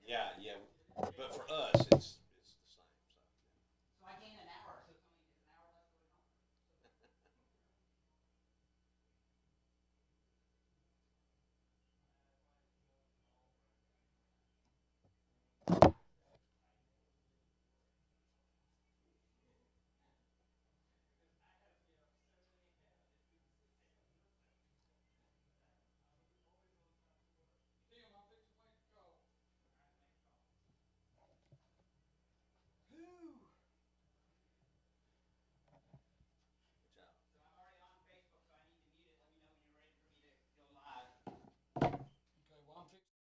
Yeah, yeah. But for us, it's the same. So. So I gained an hour, so it's only it's an hour less going home. See you, Mom. Fix the plate to go. Whew. Good job. So I'm already on Facebook, so I need to mute it. Let me know when you're ready for me to go live. Okay, well, I'm fixing.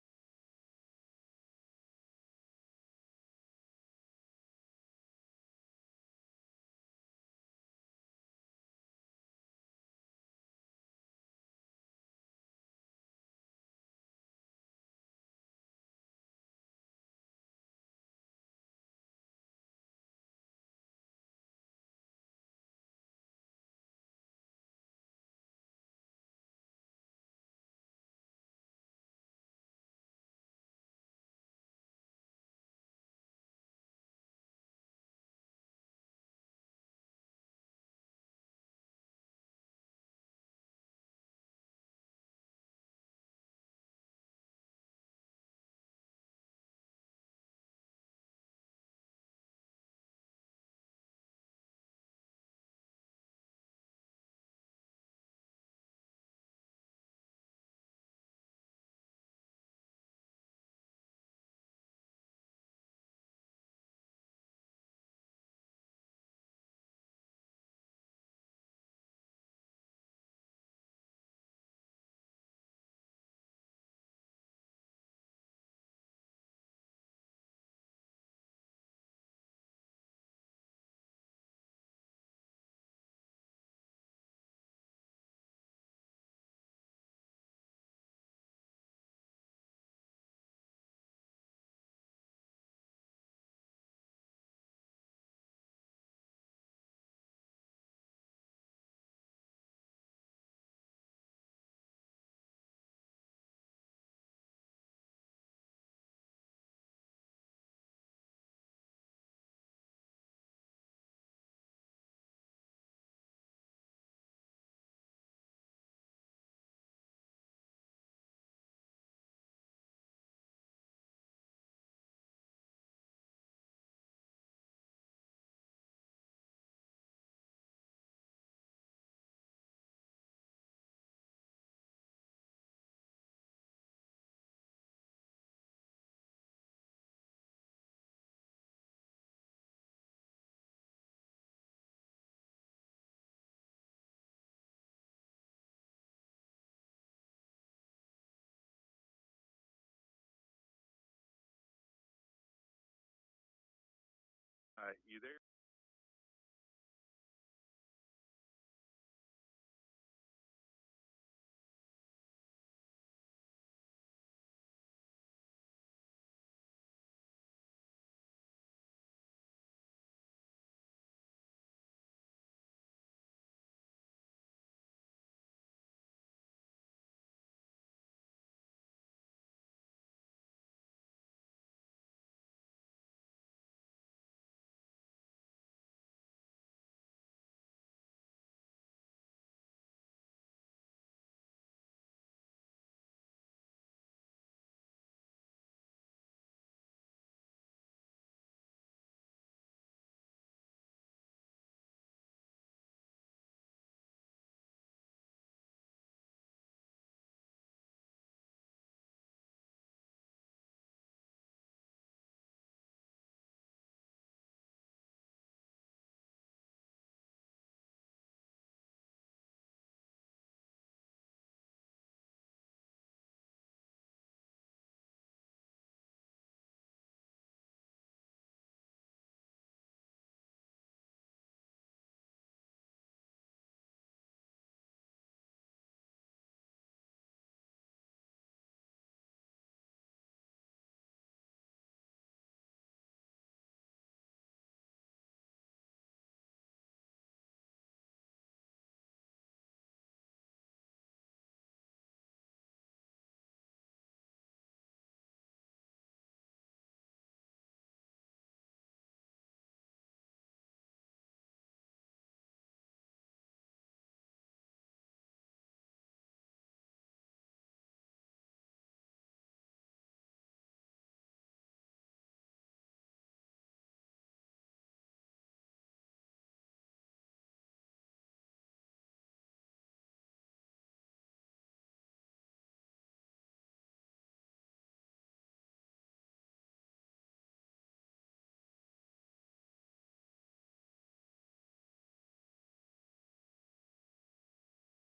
You there?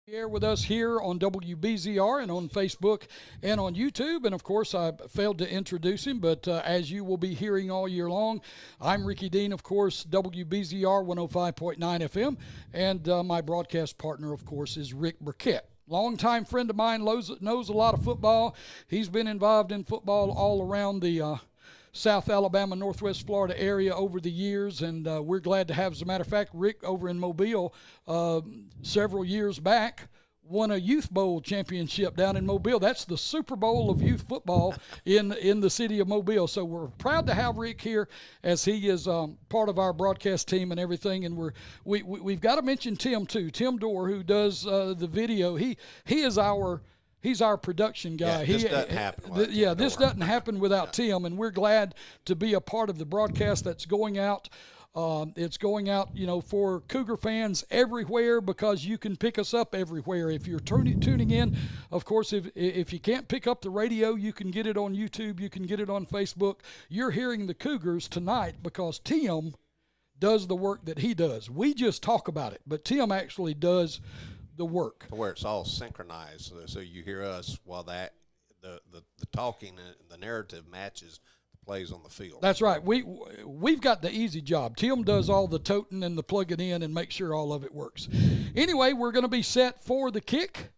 Air with us here on WBZR and on Facebook and on YouTube. And of course, I failed to introduce him, but as you will be hearing all year long, I'm Ricky Dean, of course, WBZR 105.9 FM, and my broadcast partner, of course, is Rick Burkett. Longtime friend of mine, knows a lot of football. He's been involved in football all around the South Alabama, Northwest Florida area over the years, and we're glad to have, as a matter of fact, Rick over in Mobile several years back won a Youth Bowl championship down in Mobile. That's the Super Bowl of youth football in the city of Mobile. So we're proud to have Rick here as he is part of our broadcast team and everything. And we've got to mention Tim too, Tim Dorr, who does the video. He's our production guy. Yeah, this doesn't happen. This doesn't happen without Tim, and we're glad to be a part of the broadcast that's going out. It's going out, for Cougar fans everywhere, because you can pick us up everywhere. If you're tuning in, of course, if you can't pick up the radio, you can get it on YouTube. You can get it on Facebook. You're hearing the Cougars tonight because Tim does the work that he does. We just talk about it, but Tim actually does the work, where it's all synchronized, so you hear us while the talking and the narrative matches the plays on the field. That's right. We've got the easy job. Tim does all the toting and the plugging in and make sure all of it works. Anyway, we're going to be set for the kick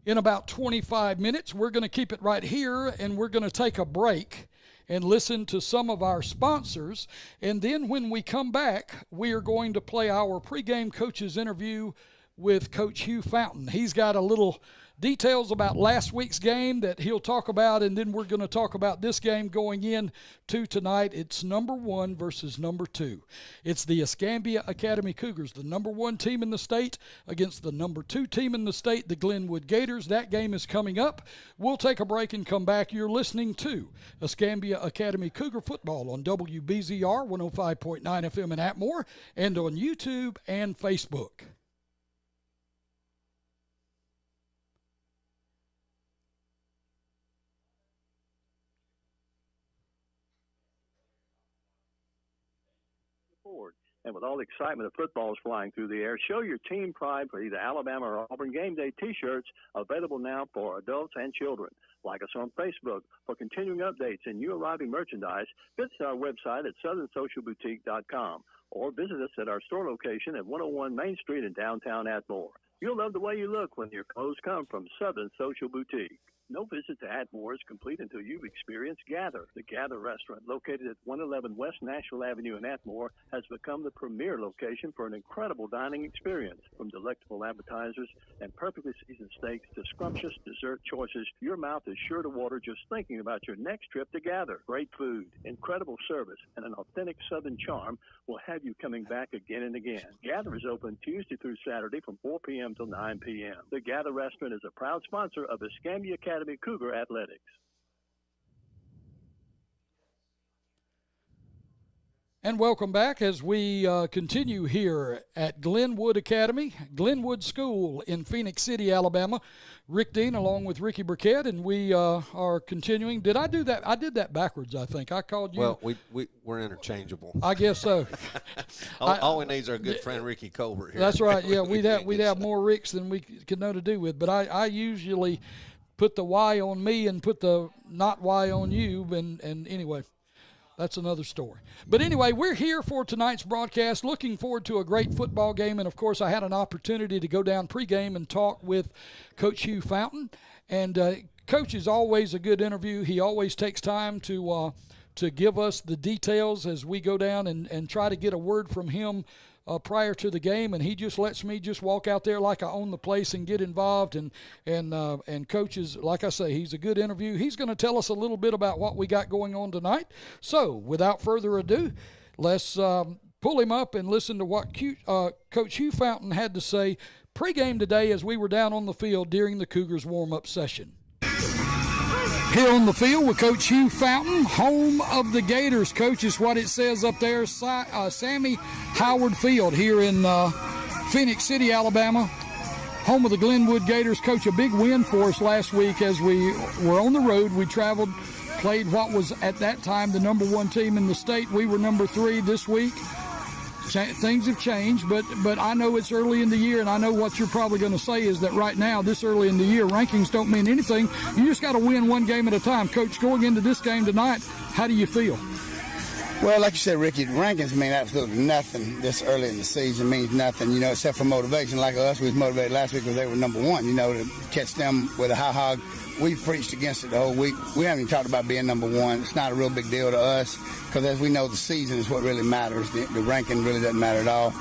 in about 25 minutes. We're going to keep it right here, and we're going to take a break and listen to some of our sponsors. And then when we come back, we are going to play our pregame coaches interview with Coach Hugh Fountain. He's got a little details about last week's game that he'll talk about, and then we're going to talk about this game going in to tonight. It's number 1 versus number 2. It's the Escambia Academy Cougars, the number 1 team in the state, against the number 2 team in the state, the Glenwood Gators. That game is coming up. We'll take a break and come back. You're listening to Escambia Academy Cougar Football on WBZR 105.9 FM in Atmore, and on YouTube and Facebook. And with all the excitement of footballs flying through the air, show your team pride for either Alabama or Auburn Game Day T-shirts, available now for adults and children. Like us on Facebook for continuing updates and new arriving merchandise. Visit our website at southernsocialboutique.com or visit us at our store location at 101 Main Street in downtown Atmore. You'll love the way you look when your clothes come from Southern Social Boutique. No visit to Atmore is complete until you've experienced Gather. The Gather restaurant, located at 111 West Nashville Avenue in Atmore, has become the premier location for an incredible dining experience. From delectable appetizers and perfectly seasoned steaks to scrumptious dessert choices, your mouth is sure to water just thinking about your next trip to Gather. Great food, incredible service, and an authentic Southern charm will have you coming back again and again. Gather is open Tuesday through Saturday from 4 p.m. till 9 p.m. The Gather restaurant is a proud sponsor of Escambia Academy Cougar Athletics. And welcome back as we continue here at Glenwood Academy, Glenwood School in Phoenix City, Alabama. Rick Dean along with Ricky Burkett, and we are continuing. Did I do that? I did that backwards, I think. I called you. Well, we're interchangeable. I guess so. all we need is our good friend Ricky Colbert here. That's right. Yeah, we'd have more Ricks than we could know to do with. But I usually put the Y on me and put the not Y on you, and anyway. That's another story. But anyway, we're here for tonight's broadcast, looking forward to a great football game. And, of course, I had an opportunity to go down pregame and talk with Coach Hugh Fountain. And Coach is always a good interview. He always takes time to give us the details as we go down and try to get a word from him prior to the game, and he just lets me just walk out there like I own the place and get involved. And Coach is, like I say, he's a good interview. He's going to tell us a little bit about what we got going on tonight. So, without further ado, let's pull him up and listen to what Coach Hugh Fountain had to say pregame today as we were down on the field during the Cougars warm-up session. Here on the field with Coach Hugh Fountain, home of the Gators. Coach, is what it says up there, Sammy Howard Field here in Phoenix City, Alabama, home of the Glenwood Gators. Coach, a big win for us last week as we were on the road. We traveled, played what was at that time the number 1 team in the state. We were number 3 this week. things have changed, but I know it's early in the year, and I know what you're probably going to say is that right now, this early in the year, rankings don't mean anything. You just got to win one game at a time. Coach, going into this game tonight, how do you feel? Well, like you said, Ricky, rankings mean absolutely nothing this early in the season. Means nothing, except for motivation. Like us, we was motivated last week because they were number one, to catch them with a high hog. We've preached against it the whole week. We haven't even talked about being number one. It's not a real big deal to us because, as we know, the season is what really matters. The ranking really doesn't matter at all.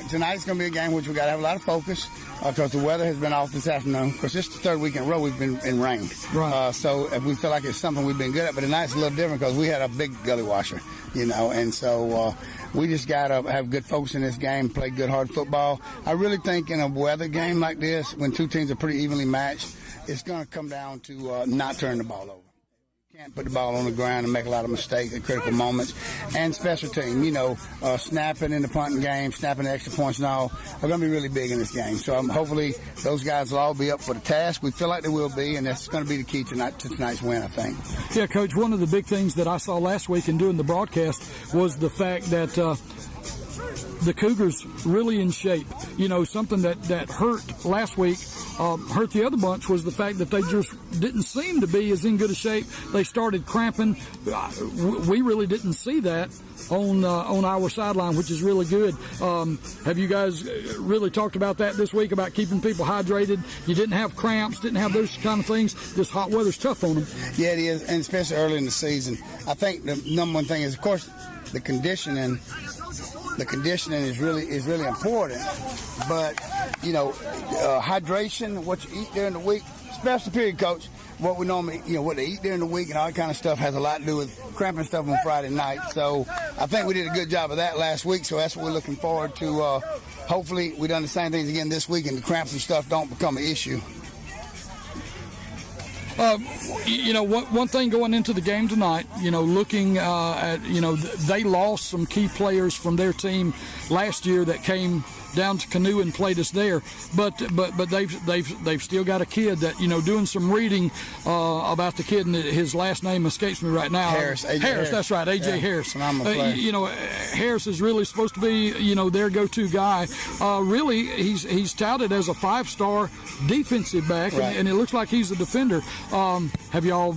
Tonight's going to be a game which we got to have a lot of focus because the weather has been off this afternoon. Because this is the third week in a row we've been in rain. Right. So if we feel like it's something we've been good at, but tonight's a little different because we had a big gully washer, and so we just got to have good focus in this game, play good hard football. I really think in a weather game like this, when two teams are pretty evenly matched, it's going to come down to not turn the ball over. Can't put the ball on the ground and make a lot of mistakes at critical moments. And special team, snapping in the punting game, snapping the extra points and all are going to be really big in this game. So hopefully those guys will all be up for the task. We feel like they will be, and that's going to be the key to tonight's win, I think. Yeah, Coach, one of the big things that I saw last week in doing the broadcast was the fact that the Cougars really in shape. Something that hurt last week, hurt the other bunch was the fact that they just didn't seem to be as in good a shape. They started cramping. We really didn't see that on our sideline, which is really good. Have you guys really talked about that this week, about keeping people hydrated? You didn't have cramps, didn't have those kind of things. This hot weather's tough on them. Yeah, it is, and especially early in the season. I think the number one thing is, of course, the conditioning. The conditioning is really important, but hydration, what you eat during the week, special period, Coach. What we normally, what they eat during the week and all that kind of stuff has a lot to do with cramping stuff on Friday night. So I think we did a good job of that last week. So that's what we're looking forward to. Hopefully we done the same things again this week, and the cramps and stuff don't become an issue. One thing going into the game tonight, looking at, they lost some key players from their team last year that came down to Canoe and played us there, but they've still got a kid that doing some reading about the kid, and his last name escapes me right now. Harris. That's right, AJ Harris. Phenomenal player. Harris is really supposed to be their go-to guy. Really, he's touted as a 5-star defensive back, right. and it looks like he's a defender. Have y'all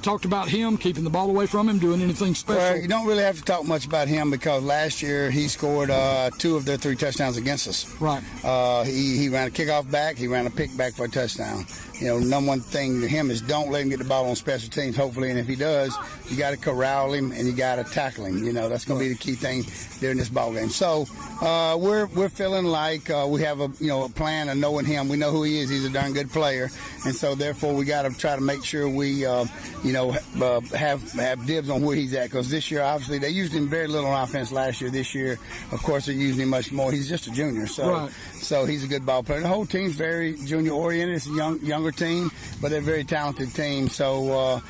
talked about him, keeping the ball away from him, doing anything special? Well, you don't really have to talk much about him because last year he scored 2 of their 3 touchdowns against us. Right. He ran a kickoff back. He ran a pick back for a touchdown. Number one thing to him is don't let him get the ball on special teams, hopefully. And if he does, you got to corral him and you got to tackle him. That's going to be the key thing during this ball game. So we're feeling like we have a plan of knowing him. We know who he is. He's a darn good player. And so, therefore, we got to try to make sure we, have dibs on where he's at. Because this year, obviously, they used him very little on offense last year. This year, of course, they're using him much more. He's just a junior. So, right. So he's a good ball player. The whole team's very junior-oriented. It's a younger team, but they're a very talented team. So,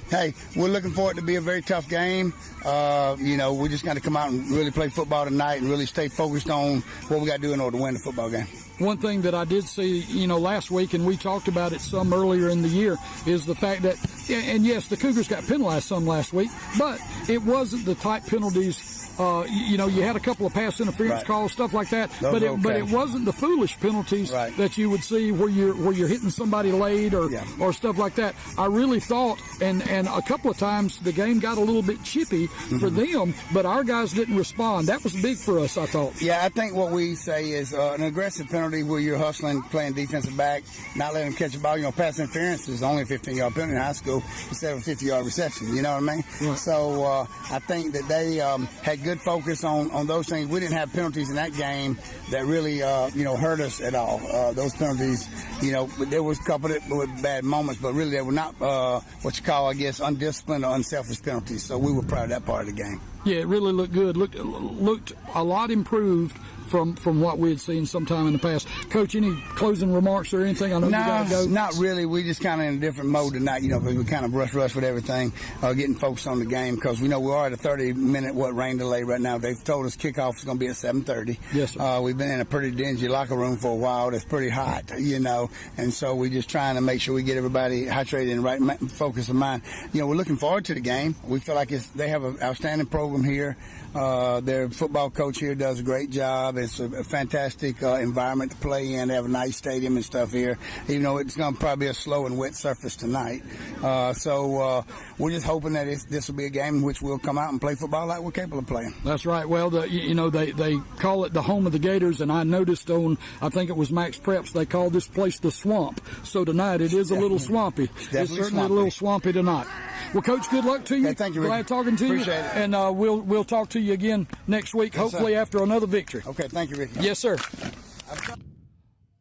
hey, we're looking for it to be a very tough game. We just got to come out and really play football tonight and really stay focused on what we got to do in order to win the football game. One thing that I did see, last week, and we talked about it some earlier in the year, is the fact that, and yes, the Cougars got penalized some last week, but it wasn't the type penalties. You had a couple of pass interference right. calls, stuff like that, but it wasn't the foolish penalties right. that you would see where you're hitting somebody late or stuff like that. I really thought, and a couple of times the game got a little bit chippy for them, but our guys didn't respond. That was big for us, I thought. Yeah, I think what we say is an aggressive penalty where you're hustling, playing defensive back, not letting them catch a ball. Pass interference is only a 15-yard penalty in high school instead of a 50-yard reception. You know what I mean? Right. So I think that they had good focus on those things. We didn't have penalties in that game that really hurt us at all. Those penalties, there was a couple with bad moments, but really they were not what you call, I guess, undisciplined or unselfish penalties. So we were proud of that part of the game. Yeah, it really looked good. Looked a lot improved from what we had seen sometime in the past. Coach, any closing remarks or anything? I know you got to go. Not really. We just kind of in a different mode tonight, because we kind of rush with everything, getting focused on the game, because we know we are at a 30-minute rain delay right now. They've told us kickoff is going to be at 7:30. Yes, sir. We've been in a pretty dingy locker room for a while. It's pretty hot, and so we're just trying to make sure we get everybody hydrated and right focus of mind. We're looking forward to the game. We feel like they have an outstanding program here. Their football coach here does a great job. It's a fantastic environment to play in. They have a nice stadium and stuff here, even though it's going to probably be a slow and wet surface tonight. So we're just hoping that this will be a game in which we'll come out and play football like we're capable of playing. That's right. Well, they call it the home of the Gators, and I noticed I think it was Max Preps, they call this place the Swamp. So tonight it is a little swampy. It's certainly swampy. A little swampy tonight. Well, Coach, good luck to you. Okay, thank you, Rick. Glad talking to Appreciate you. it. And we'll talk to you again next week, Yes, hopefully sir. after another victory. Okay, thank you, Rick. Yes, sir.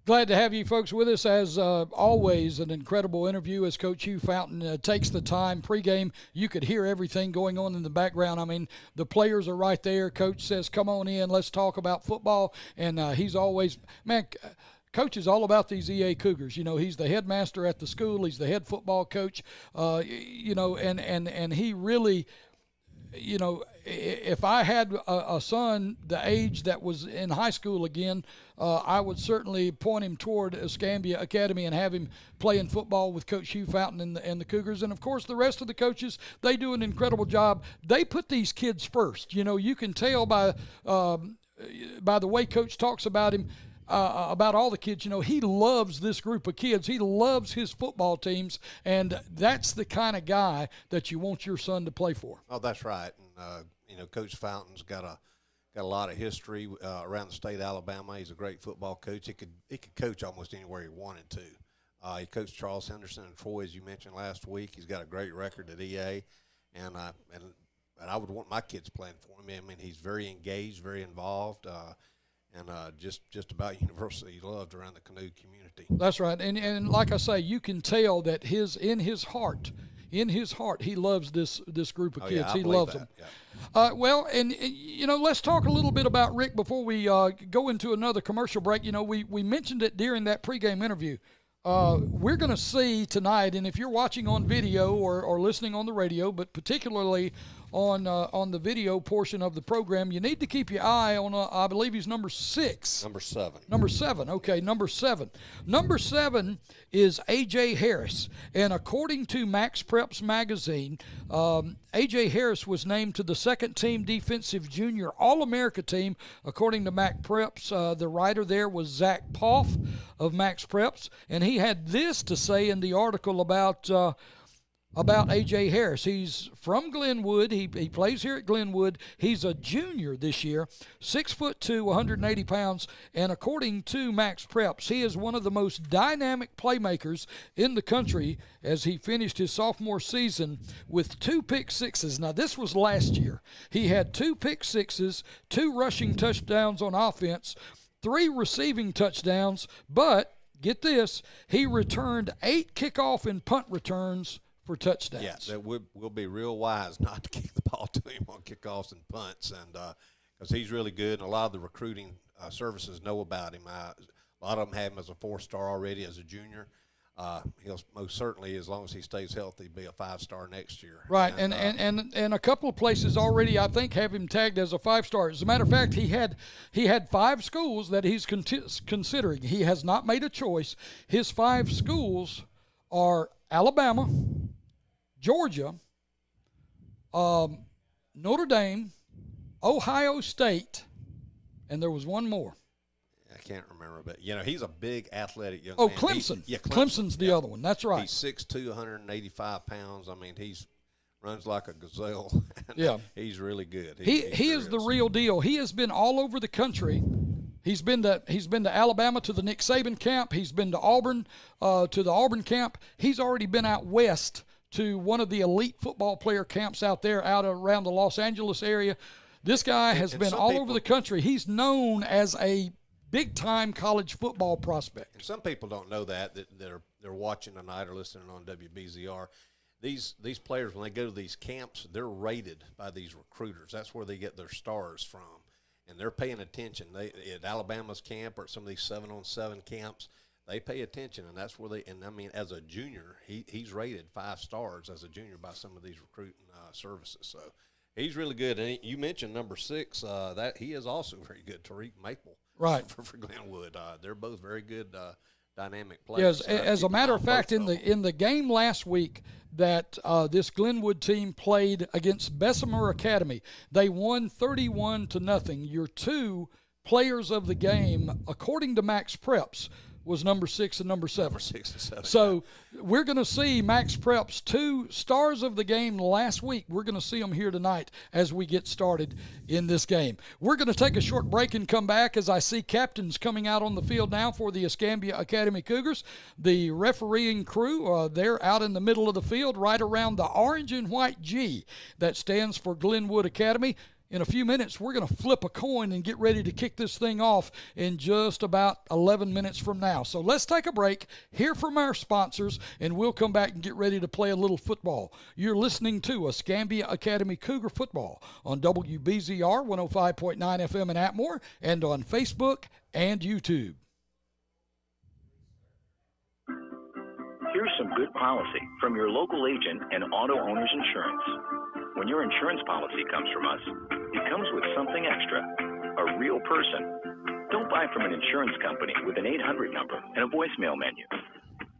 Glad to have you folks with us. As always, an incredible interview as Coach Hugh Fountain takes the time. Pregame, you could hear everything going on in the background. I mean, the players are right there. Coach says, come on in, let's talk about football. And he's always, man, Coach is all about these EA Cougars. He's the headmaster at the school. He's the head football coach, and he really, if I had a son the age that was in high school again, I would certainly point him toward Escambia Academy and have him playing football with Coach Hugh Fountain and the Cougars. And, of course, the rest of the coaches, they do an incredible job. They put these kids first. You can tell by the way Coach talks about him, about all the kids. He loves this group of kids. He loves his football teams, and that's the kind of guy that you want your son to play for. Oh, that's right. And Coach Fountain's got a lot of history around the state of Alabama. He's a great football coach. He could coach almost anywhere he wanted to. He coached Charles Henderson and Troy, as you mentioned last week. He's got a great record at EA, and I would want my kids playing for him. I mean, he's very engaged, very involved. And just about universally loved around the Canoe community. That's right, and like I say, you can tell that in his heart, he loves this group of kids. Yeah, He loves them. Yeah. Well, and let's talk a little bit about Rick before we go into another commercial break. We mentioned it during that pregame interview. We're going to see tonight, and if you're watching on video or listening on the radio, but particularly on the video portion of the program, you need to keep your eye on, I believe he's number 6. Number 7. Number 7, okay, number 7. Number 7 is A.J. Harris, and according to Max Preps magazine, A.J. Harris was named to the second-team defensive junior All-America team. According to Max Preps, the writer there was Zach Poff of Max Preps, and he had this to say in the article about A.J. Harris. He's from Glenwood. He plays here at Glenwood. He's a junior this year, 6'2", 180 pounds, and according to Max Preps, he is one of the most dynamic playmakers in the country as he finished his sophomore season with 2 pick sixes. Now, this was last year. He had 2 pick sixes, 2 rushing touchdowns on offense, 3 receiving touchdowns, but get this, he returned 8 kickoff and punt returns for touchdowns. Yes, that we'll be real wise not to kick the ball to him on kickoffs and punts, and because he's really good, and a lot of the recruiting services know about him. A lot of them have him as a 4-star already as a junior. He'll most certainly, as long as he stays healthy, be a 5-star next year. Right, and a couple of places already, I think, have him tagged as a 5-star. As a matter of fact, he had 5 schools that he's considering. He has not made a choice. His 5 schools are Alabama, Georgia, Notre Dame, Ohio State, and there was one more. I can't remember, but he's a big athletic young man. Clemson. Clemson's the other one. That's right. He's 6'2", 185 pounds. I mean, he's runs like a gazelle. Yeah, he's really good. He is the real deal. He has been all over the country. He's been to Alabama to the Nick Saban camp. He's been to Auburn to the Auburn camp. He's already been out west to one of the elite football player camps out there, out around the Los Angeles area. This guy has been all over the country. He's known as a big-time college football prospect. And some people don't know that they're watching tonight or listening on WBZR. These players, when they go to these camps, they're rated by these recruiters. That's where they get their stars from. And they're paying attention. At Alabama's camp or some of these 7-on-7 camps, they pay attention, and that's where as a junior, he's rated 5 stars as a junior by some of these recruiting services. So he's really good. And you mentioned number 6, that he is also very good, Tariq Maple. Right. For Glenwood. They're both very good dynamic players. Yes, as a matter of fact, in the game last week that this Glenwood team played against Bessemer Academy, they won 31-0. Your two players of the game, according to Max Preps, was number 6 and number 7. Number 6 and 7. So we're going to see Max Prep's two stars of the game last week. We're going to see them here tonight as we get started in this game. We're going to take a short break and come back as I see captains coming out on the field now for the Escambia Academy Cougars. The refereeing crew, they're out in the middle of the field right around the orange and white G that stands for Glenwood Academy. In a few minutes, we're going to flip a coin and get ready to kick this thing off in just about 11 minutes from now. So let's take a break, hear from our sponsors, and we'll come back and get ready to play a little football. You're listening to Escambia Academy Cougar Football on WBZR 105.9 FM in Atmore and on Facebook and YouTube. Here's some good policy from your local agent and Auto Owners Insurance. When your insurance policy comes from us, it comes with something extra, a real person. Don't buy from an insurance company with an 800 number and a voicemail menu.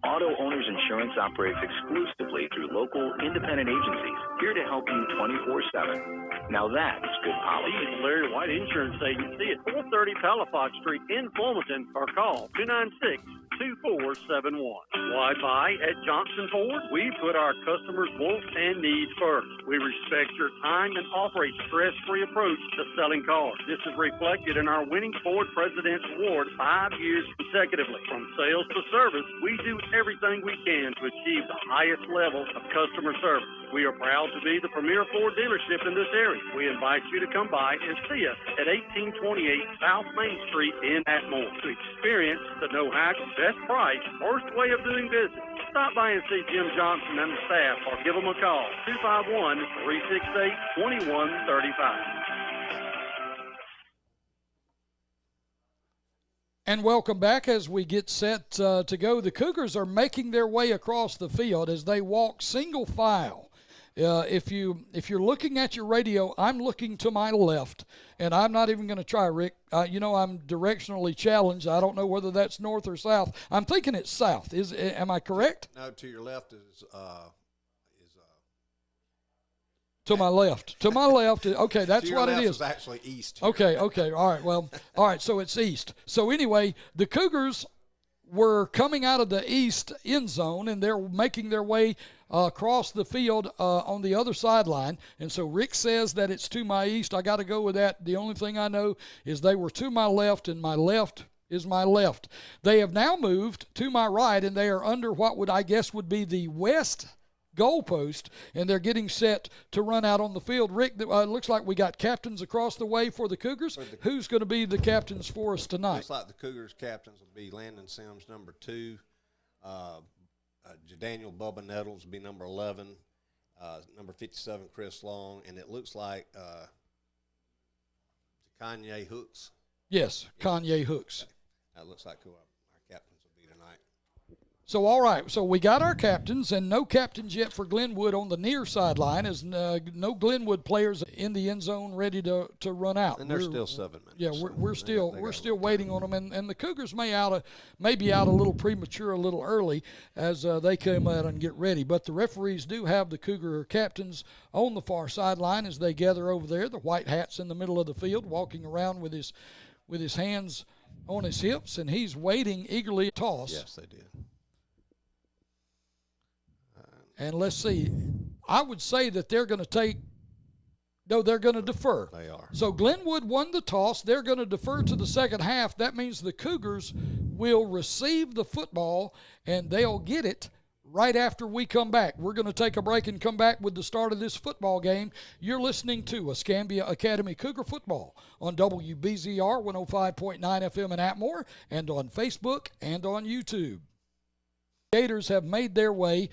Auto Owners Insurance operates exclusively through local independent agencies here to help you 24/7. Now that's good policy. This is Larry White Insurance Agency at 430 Palafox Street in Fulmerton, or call 296-2471. Wi-Fi at Johnson Ford. We put our customers' wants and needs first. We respect your time and offer a stress-free approach to selling cars. This is reflected in our winning Ford President's Award 5 years consecutively. From sales to service, we do everything we can to achieve the highest level of customer service. We are proud to be the premier Ford dealership in this area. We invite you to come by and see us at 1828 South Main Street in Atmore. To experience the no-hack, best price, worst way of doing business, stop by and see Jim Johnson and the staff or give them a call, 251-368-2135. And welcome back as we get set to go. The Cougars are making their way across the field as they walk single file. If you're looking at your radio, I'm looking to my left, and I'm not even going to try, Rick. I'm directionally challenged. I don't know whether that's north or south. I'm thinking it's south. Am I correct? No, to your left is to my left. To my left. Okay, that's what it is. Is actually east. Here. Okay. All right. Well, all right. So it's east. So anyway, the Cougars were coming out of the east end zone, and they're making their way across the field on the other sideline. And so Rick says that it's to my east. I got to go with that. The only thing I know is they were to my left, and my left is my left. They have now moved to my right, and they are under what would be the west goalpost, and they're getting set to run out on the field. Rick, it looks like we got captains across the way for the Cougars. Who's going to be the captains for us tonight? Looks like the Cougars captains will be Landon Sims, number 2. Daniel Bubba Nettles will be number 11. Number 57, Chris Long. And it looks like Kanye Hooks. Yes, Kanye Hooks. That looks like who our captains will be tonight. So, all right. So, we got our captains, and no captains yet for Glenwood on the near sideline, as no Glenwood players in the end zone ready to run out. And there's still 7 minutes. Yeah, we're still waiting on them, and the Cougars may be out a little premature, a little early, as they come out and get ready. But the referees do have the Cougar captains on the far sideline as they gather over there. The white hat's in the middle of the field, walking around with his hands on his hips, and he's waiting eagerly to toss. Yes, they did. And let's see, I would say that they're going to defer. They are. So Glenwood won the toss. They're going to defer to the second half. That means the Cougars will receive the football, and they'll get it right after we come back. We're going to take a break and come back with the start of this football game. You're listening to Escambia Academy Cougar Football on WBZR 105.9 FM in Atmore and on Facebook and on YouTube. Gators have made their way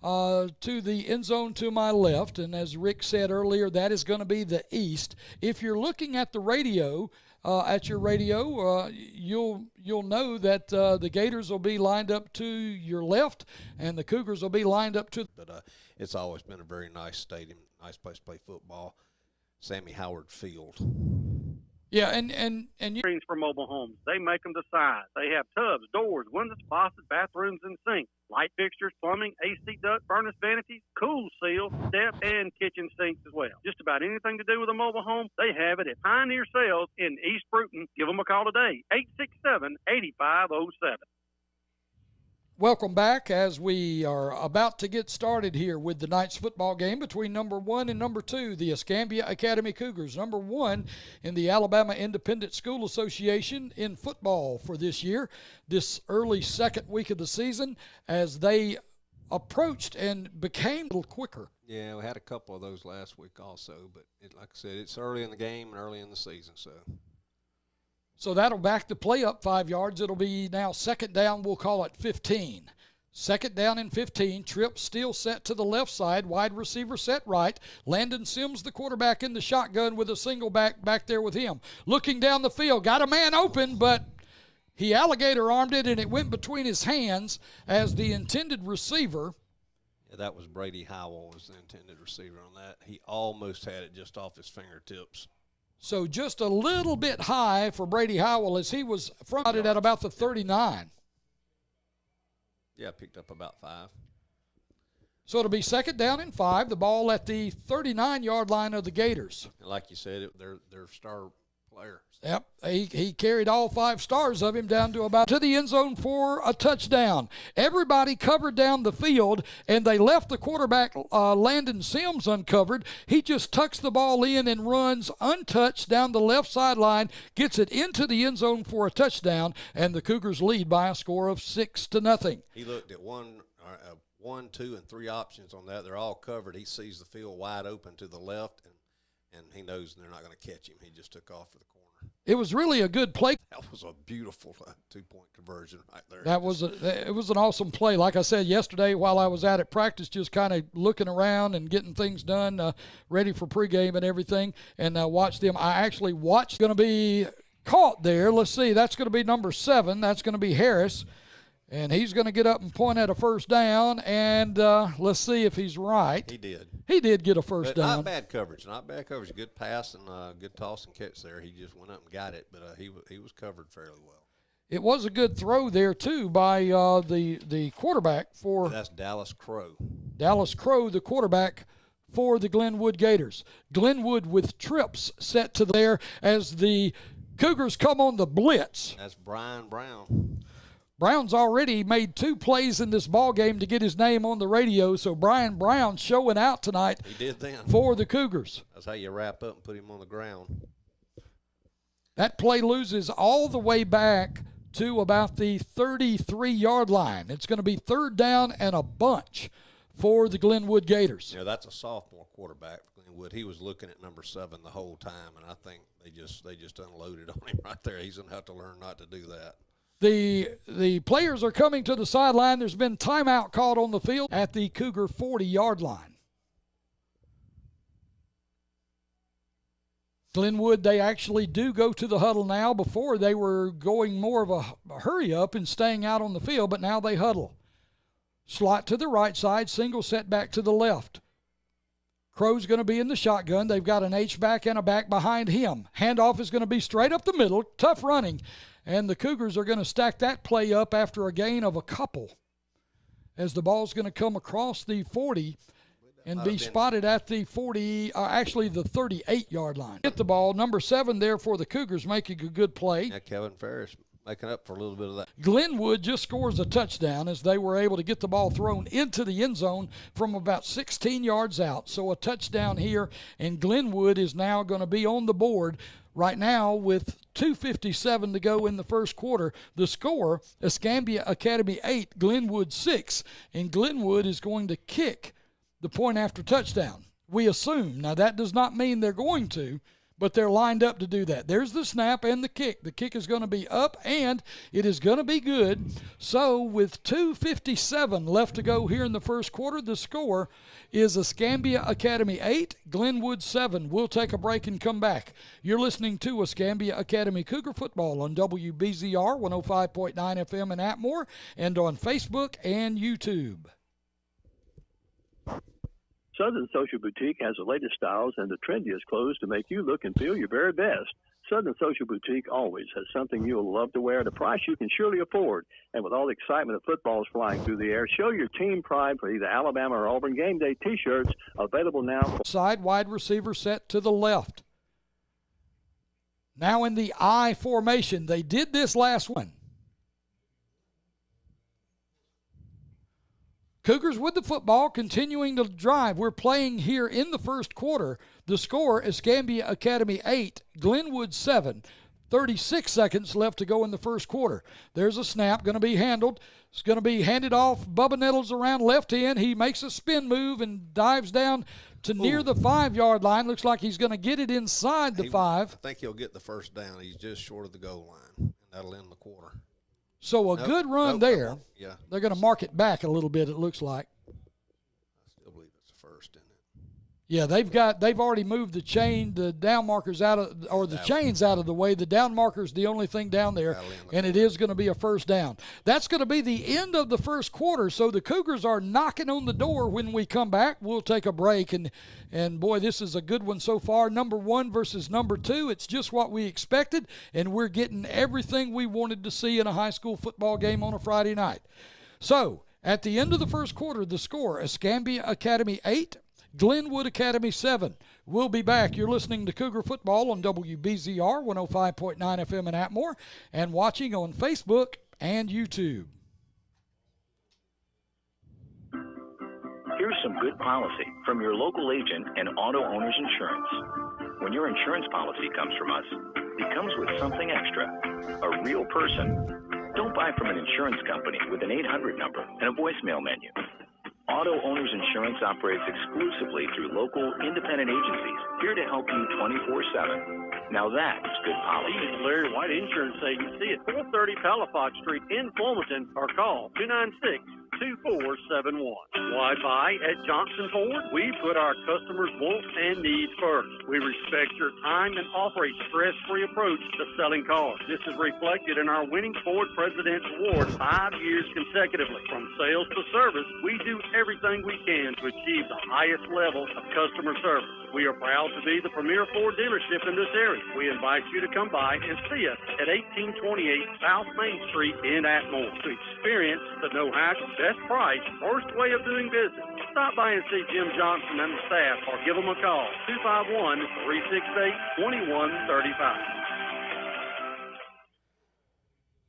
to the end zone to my left, and as Rick said earlier, that is going to be the east. If you're looking at the radio, you'll know that the Gators will be lined up to your left, and the Cougars will be lined up to. But it's always been a very nice stadium, nice place to play football. Sammy Howard Field. Yeah, and you, Screens for mobile homes. They make them to size. They have tubs, doors, windows, faucets, bathrooms, and sinks, light fixtures, plumbing, AC duct, furnace vanities, cool seal, step, and kitchen sinks as well. Just about anything to do with a mobile home, they have it at Pioneer Sales in East Bruton. Give them a call today, 867-8507. welcome back as we are about to get started here with the night's football game between number 1 and number 2, the Escambia Academy Cougars. Number 1 in the Alabama Independent School Association in football for this year, this early second week of the season, as they approached and became a little quicker. Yeah, we had a couple of those last week also, but like I said, it's early in the game and early in the season, So that'll back the play up 5 yards. It'll be now second down, we'll call it 15. Second down and 15. Tripp still set to the left side. Wide receiver set right. Landon Sims, the quarterback, in the shotgun with a single back there with him. Looking down the field. Got a man open, but he alligator-armed it, and it went between his hands as the intended receiver. Yeah, that was Brady Howell was the intended receiver on that. He almost had it just off his fingertips. So just a little bit high for Brady Howell as he was from it at about the 39. Yeah, picked up about 5. So it'll be second down and 5. The ball at the 39-yard line of the Gators. And like you said, they're star player. Yep, he carried all 5 stars of him down to about to the end zone for a touchdown. Everybody covered down the field, and they left the quarterback, Landon Sims, uncovered. He just tucks the ball in and runs untouched down the left sideline, gets it into the end zone for a touchdown, and the Cougars lead by a score of 6-0. He looked at 1, 2, and 3 options on that. They're all covered. He sees the field wide open to the left, and he knows they're not going to catch him. He just took off for the corner. It was really a good play. That was a beautiful 2-point conversion right there. It was an awesome play. Like I said yesterday, while I was out at practice, just kind of looking around and getting things done, ready for pregame and everything, and watched them. I actually watched. Going to be caught there. Let's see. That's going to be number 7. That's going to be Harris. And he's going to get up and point at a first down, and let's see if he's right. He did. He did get a first down. Not bad coverage. Not bad coverage. Good pass and good toss and catch there. He just went up and got it, but he was covered fairly well. It was a good throw there, too, by the quarterback for – That's Dallas Crow. Dallas Crow, the quarterback for the Glenwood Gators. Glenwood with trips set to there as the Cougars come on the blitz. That's Brian Brown. Brown's already made 2 plays in this ball game to get his name on the radio, so Brian Brown showing out tonight. He did then. For the Cougars. That's how you wrap up and put him on the ground. That play loses all the way back to about the 33-yard line. It's going to be third down and a bunch for the Glenwood Gators. Yeah, that's a sophomore quarterback for Glenwood. He was looking at number 7 the whole time, and I think they just unloaded on him right there. He's going to have to learn not to do that. The players are coming to the sideline. There's been timeout called on the field at the Cougar 40-yard line. Glenwood, they actually do go to the huddle now. Before they were going more of a hurry up and staying out on the field, but now they huddle. Slot to the right side, single setback to the left. Crow's going to be in the shotgun. They've got an H-back and a back behind him. Handoff is going to be straight up the middle. Tough running. And the Cougars are going to stack that play up after a gain of a couple as the ball's going to come across the 40 and be spotted at the 40, actually the 38-yard line. Get the ball. Number 7 there for the Cougars making a good play. Yeah, Kevin Ferris making up for a little bit of that. Glenwood just scores a touchdown as they were able to get the ball thrown into the end zone from about 16 yards out. So a touchdown here, and Glenwood is now going to be on the board right now with 2:57 to go in the first quarter. The score, Escambia Academy 8, Glenwood 6, and Glenwood is going to kick the point after touchdown, we assume. Now, that does not mean they're going to, but they're lined up to do that. There's the snap and the kick. The kick is going to be up, and it is going to be good. So with 2:57 left to go here in the first quarter, the score is Escambia Academy 8, Glenwood 7. We'll take a break and come back. You're listening to Escambia Academy Cougar Football on WBZR 105.9 FM in Atmore and on Facebook and YouTube. Southern Social Boutique has the latest styles and the trendiest clothes to make you look and feel your very best. Southern Social Boutique always has something you'll love to wear at a price you can surely afford. And with all the excitement of footballs flying through the air, show your team pride for either Alabama or Auburn game day T-shirts available now. Side wide receiver set to the left. Now in the I formation. They did this last one. Cougars with the football, continuing to drive. We're playing here in the first quarter. The score, Escambia Academy 8, Glenwood 7. 36 seconds left to go in the first quarter. There's a snap going to be handled. It's going to be handed off. Bubba Nettles around left end. He makes a spin move and dives down to near the 5-yard line. Looks like he's going to get it inside the 5. I think he'll get the first down. He's just short of the goal line, and that'll end the quarter. So good run there. Yeah. They're going to mark it back a little bit, it looks like. I still believe it's the first, isn't it? Yeah, they've already moved the down markers out of, or the chains out of the way. The down marker's the only thing down there, and it is going to be a first down. That's going to be the end of the first quarter, so the Cougars are knocking on the door. When we come back, we'll take a break, and boy, this is a good one so far. Number 1 versus number 2. It's just what we expected, and we're getting everything we wanted to see in a high school football game on a Friday night. So, at the end of the first quarter, the score, Escambia Academy 8, Glenwood Academy 7. We'll be back. You're listening to Cougar Football on WBZR 105.9 FM in Atmore and watching on Facebook and YouTube. Here's some good policy from your local agent and Auto Owners Insurance. When your insurance policy comes from us, it comes with something extra, a real person. Don't buy from an insurance company with an 800 number and a voicemail menu. Auto Owners Insurance operates exclusively through local independent agencies here to help you 24/7. Now that's good policy. This is Larry White Insurance Agency at 430 Palafox Street in Wilmington, or call 296-2471. Why buy at Johnson Ford? We put our customers' wants and needs first. We respect your time and offer a stress-free approach to selling cars. This is reflected in our winning Ford President's Award 5 years consecutively. From sales to service, we do everything we can to achieve the highest level of customer service. We are proud to be the premier Ford dealership in this area. We invite you to come by and see us at 1828 South Main Street in Atmore to experience the no-hack, best price, worst way of doing business. Stop by and see Jim Johnson and the staff, or give them a call, 251-368-2135.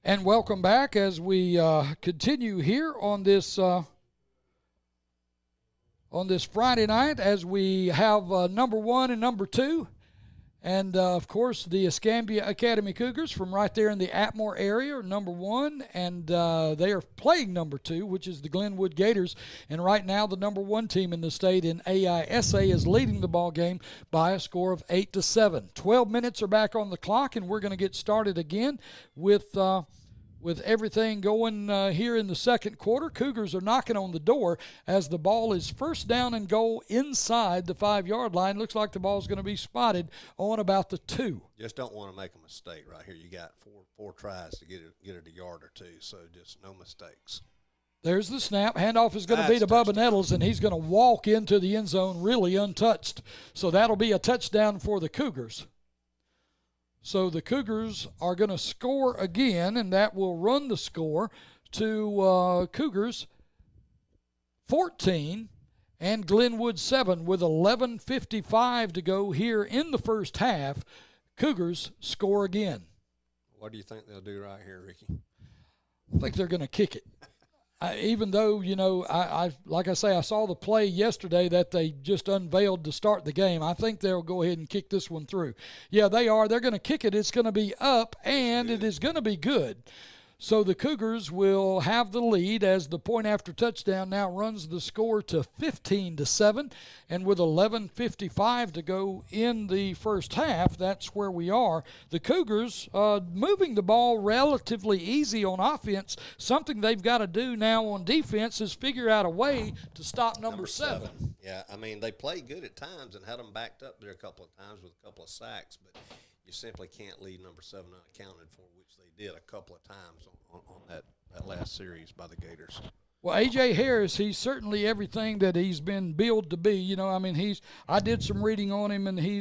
And welcome back as we continue here on this Friday night, as we have number 1 and number 2. And, of course, the Escambia Academy Cougars from right there in the Atmore area are number 1, and they are playing number 2, which is the Glenwood Gators. And right now the number 1 team in the state in AISA is leading the ball game by a score of 8-7. 12 minutes are back on the clock, and we're going to get started again with everything going here in the second quarter. Cougars are knocking on the door as the ball is first down and goal inside the 5-yard line. Looks like the ball's going to be spotted on about the 2. Just don't want to make a mistake right here. You got four tries to get it a yard or 2, so just no mistakes. There's the snap. Handoff is going to be to Bubba Nettles, and he's going to walk into the end zone really untouched. So that'll be a touchdown for the Cougars. So the Cougars are going to score again, and that will run the score to Cougars 14 and Glenwood 7 with 11:55 to go here in the first half. Cougars score again. What do you think they'll do right here, Ricky? I think they're going to kick it. Even though, I like I say, I saw the play yesterday that they just unveiled to start the game. I think they'll go ahead and kick this one through. Yeah, they are. They're going to kick it. It's going to be up, and it is going to be good. So the Cougars will have the lead as the point after touchdown now runs the score to 15-7. And with 11:55 to go in the first half, that's where we are. The Cougars moving the ball relatively easy on offense. Something they've got to do now on defense is figure out a way to stop number 7. Yeah, I mean, they played good at times and had them backed up there a couple of times with a couple of sacks, but you simply can't leave number 7 unaccounted for, which they did a couple of times on that last series by the Gators. Well, A.J. Harris, he's certainly everything that he's been billed to be. I mean, I did some reading on him, and he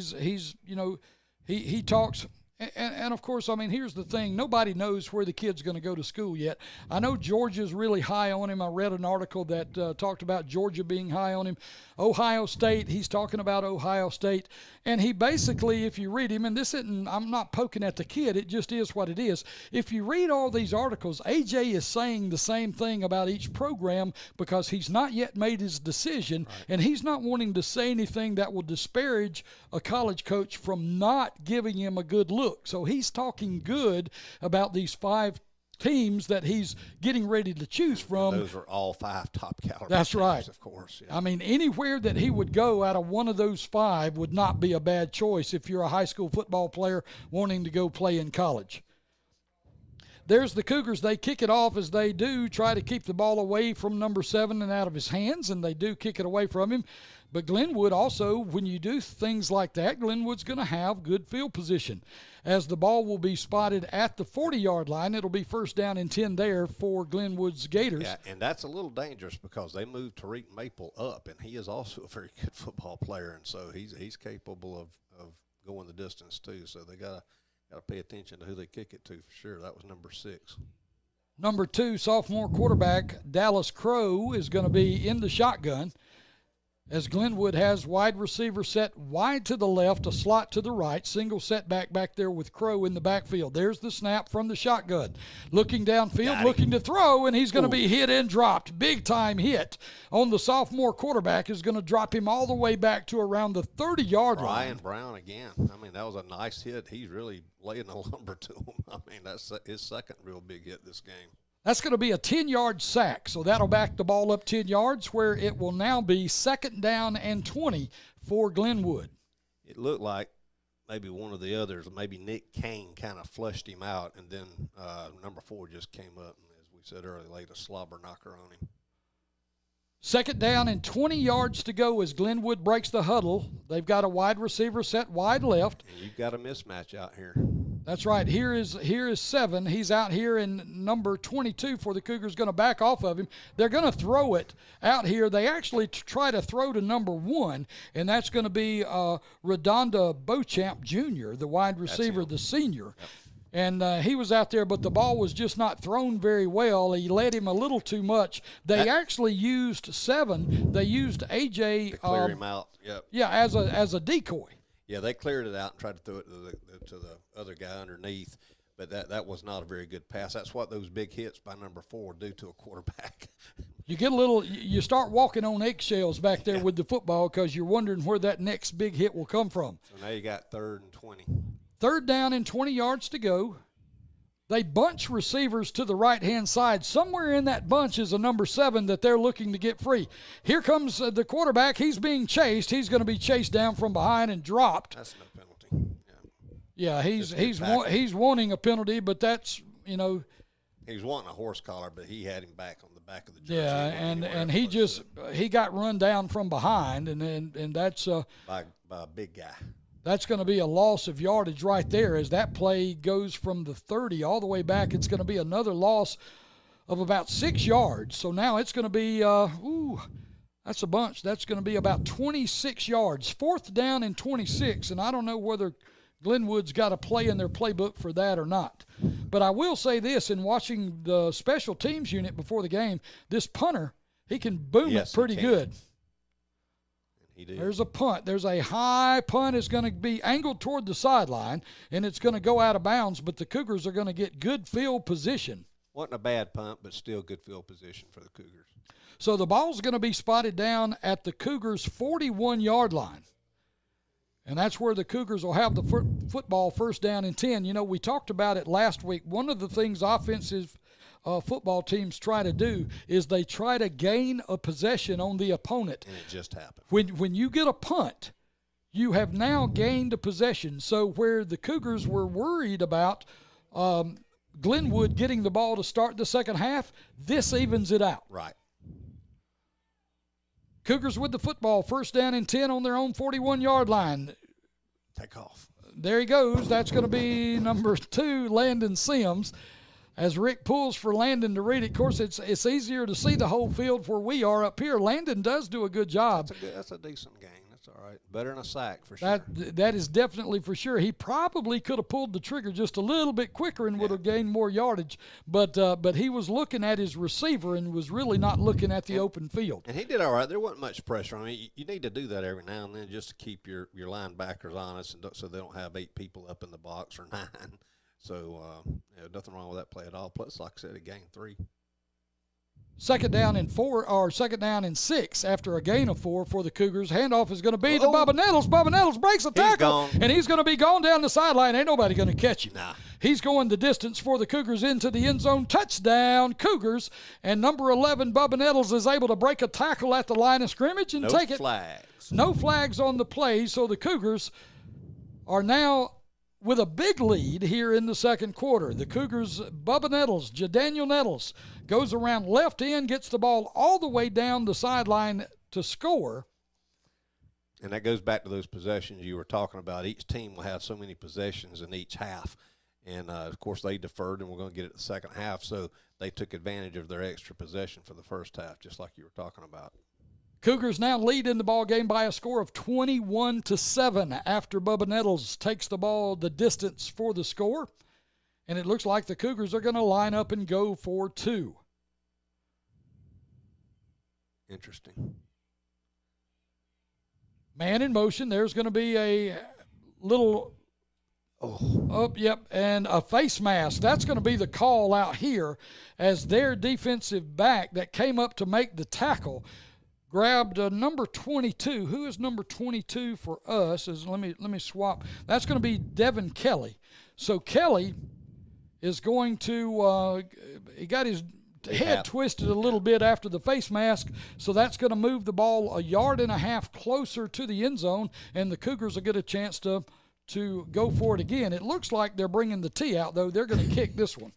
talks, And of course, I mean, here's the thing. Nobody knows where the kid's going to go to school yet. I know Georgia's really high on him. I read an article that talked about Georgia being high on him. Ohio State, he's talking about Ohio State. And he basically, if you read him, and this isn't, I'm not poking at the kid, it just is what it is. If you read all these articles, A.J. is saying the same thing about each program because he's not yet made his decision, and he's not wanting to say anything that will disparage a college coach from not giving him a good look. So he's talking good about these 5 teams that he's getting ready to choose from. Those are all 5 top caliber. That's teams, right. Of course. Yeah. I mean, anywhere that he would go out of one of those 5 would not be a bad choice if you're a high school football player wanting to go play in college. There's the Cougars. They kick it off as they do try to keep the ball away from number 7 and out of his hands, and they do kick it away from him. But Glenwood also, when you do things like that, Glenwood's going to have good field position. As the ball will be spotted at the 40-yard line, it'll be first down and 10 there for Glenwood's Gators. Yeah, and that's a little dangerous because they moved Tariq Maple up, and he is also a very good football player, and so he's capable of going the distance too. So they got to pay attention to who they kick it to for sure. That was number 6. Number 2, sophomore quarterback Dallas Crow is going to be in the shotgun, as Glenwood has wide receiver set wide to the left, a slot to the right, single setback back there with Crow in the backfield. There's the snap from the shotgun. Looking downfield, looking to throw, and he's going to be hit and dropped. Big-time hit on the sophomore quarterback is going to drop him all the way back to around the 30-yard line. Ryan Brown again. I mean, that was a nice hit. He's really laying the lumber to him. I mean, that's his second real big hit this game. That's going to be a 10-yard sack, so that'll back the ball up 10 yards, where it will now be second down and 20 for Glenwood. It looked like maybe one of the others, maybe Nick Kane, kind of flushed him out, and then number 4 just came up, and as we said earlier, laid a slobber knocker on him. Second down and 20 yards to go as Glenwood breaks the huddle. They've got a wide receiver set wide left. And you've got a mismatch out here. That's right. Here is 7. He's out here in number 22 for the Cougars, going to back off of him. They're going to throw it out here. They actually try to throw to number 1, and that's going to be Redonda Beauchamp Jr., the wide receiver, the senior. Yep. And he was out there, but the ball was just not thrown very well. He led him a little too much. They actually used 7. They used A.J. to clear him out. Yep. Yeah, as a decoy. Yeah, they cleared it out and tried to throw it to the other guy underneath, but that was not a very good pass. That's what those big hits by number 4 do to a quarterback. You get you start walking on eggshells back there with the football because you're wondering where that next big hit will come from. So now you got 3rd and 20. Third down and 20 yards to go. They bunch receivers to the right-hand side. Somewhere in that bunch is a number 7 that they're looking to get free. Here comes the quarterback. He's being chased. He's going to be chased down from behind and dropped. That's no penalty. Yeah, he's wanting a penalty, but that's, He was wanting a horse collar, but he had him back on the back of the jersey. Yeah, and he got run down from behind, and that's by a big guy. That's going to be a loss of yardage right there as that play goes from the 30 all the way back. It's going to be another loss of about 6 yards. So now it's going to be, that's a bunch. That's going to be about 26 yards. 4th down and 26, and I don't know whether Glenwood's got a play in their playbook for that or not. But I will say this, in watching the special teams unit before the game, this punter, he can boom it pretty good. There's a punt. There's a high punt. It's going to be angled toward the sideline, and it's going to go out of bounds, but the Cougars are going to get good field position. Wasn't a bad punt, but still good field position for the Cougars. So the ball's going to be spotted down at the Cougars' 41-yard line. And that's where the Cougars will have the football first down and 10. We talked about it last week. One of the things offensive football teams try to do is they try to gain a possession on the opponent. And it just happened. When you get a punt, you have now gained a possession. So where the Cougars were worried about Glenwood getting the ball to start the second half, this evens it out. Right. Cougars with the football, first down and 10 on their own 41-yard line. Take off. There he goes. That's going to be number 2, Landon Sims. As Rick pulls for Landon to read it, of course, it's easier to see the whole field where we are up here. Landon does do a good job. That's a decent gain. That's all right. Better than a sack for sure. That is definitely for sure. He probably could have pulled the trigger just a little bit quicker and would have gained more yardage, but he was looking at his receiver and was really not looking at the open field. And he did all right. There wasn't much pressure. I mean, you need to do that every now and then just to keep your linebackers honest, and so they don't have 8 people up in the box or 9. So nothing wrong with that play at all. Plus, like I said, he gained 3. Second down and 6 after a gain of 4 for the Cougars. Handoff is going to be to Bubba Nettles. Bubba Nettles breaks a tackle, and he's going to be gone down the sideline. Ain't nobody going to catch him. Nah. He's going the distance for the Cougars into the end zone. Touchdown, Cougars. And number 11, Bubba Nettles, is able to break a tackle at the line of scrimmage and take it. No flags. No flags on the play, so the Cougars are now with a big lead here in the second quarter. The Cougars, Bubba Nettles, Jadaniel Nettles, goes around left end, gets the ball all the way down the sideline to score. And that goes back to those possessions you were talking about. Each team will have so many possessions in each half. And, of course, they deferred, and we're going to get it the second half. So they took advantage of their extra possession for the first half, just like you were talking about. Cougars now lead in the ball game by a score of 21-7 after Bubba Nettles takes the ball the distance for the score. And it looks like the Cougars are going to line up and go for 2. Interesting. Man in motion. There's going to be a little and a face mask. That's going to be the call out here as their defensive back that came up to make the tackle grabbed number 22. Who is number 22 for us? Let me swap. That's going to be Devin Kelly. So Kelly is going to he got his head twisted a little bit after the face mask, so that's going to move the ball 1.5 yards closer to the end zone, and the Cougars will get a chance to go for it again. It looks like they're bringing the tee out, though. They're going to kick this one.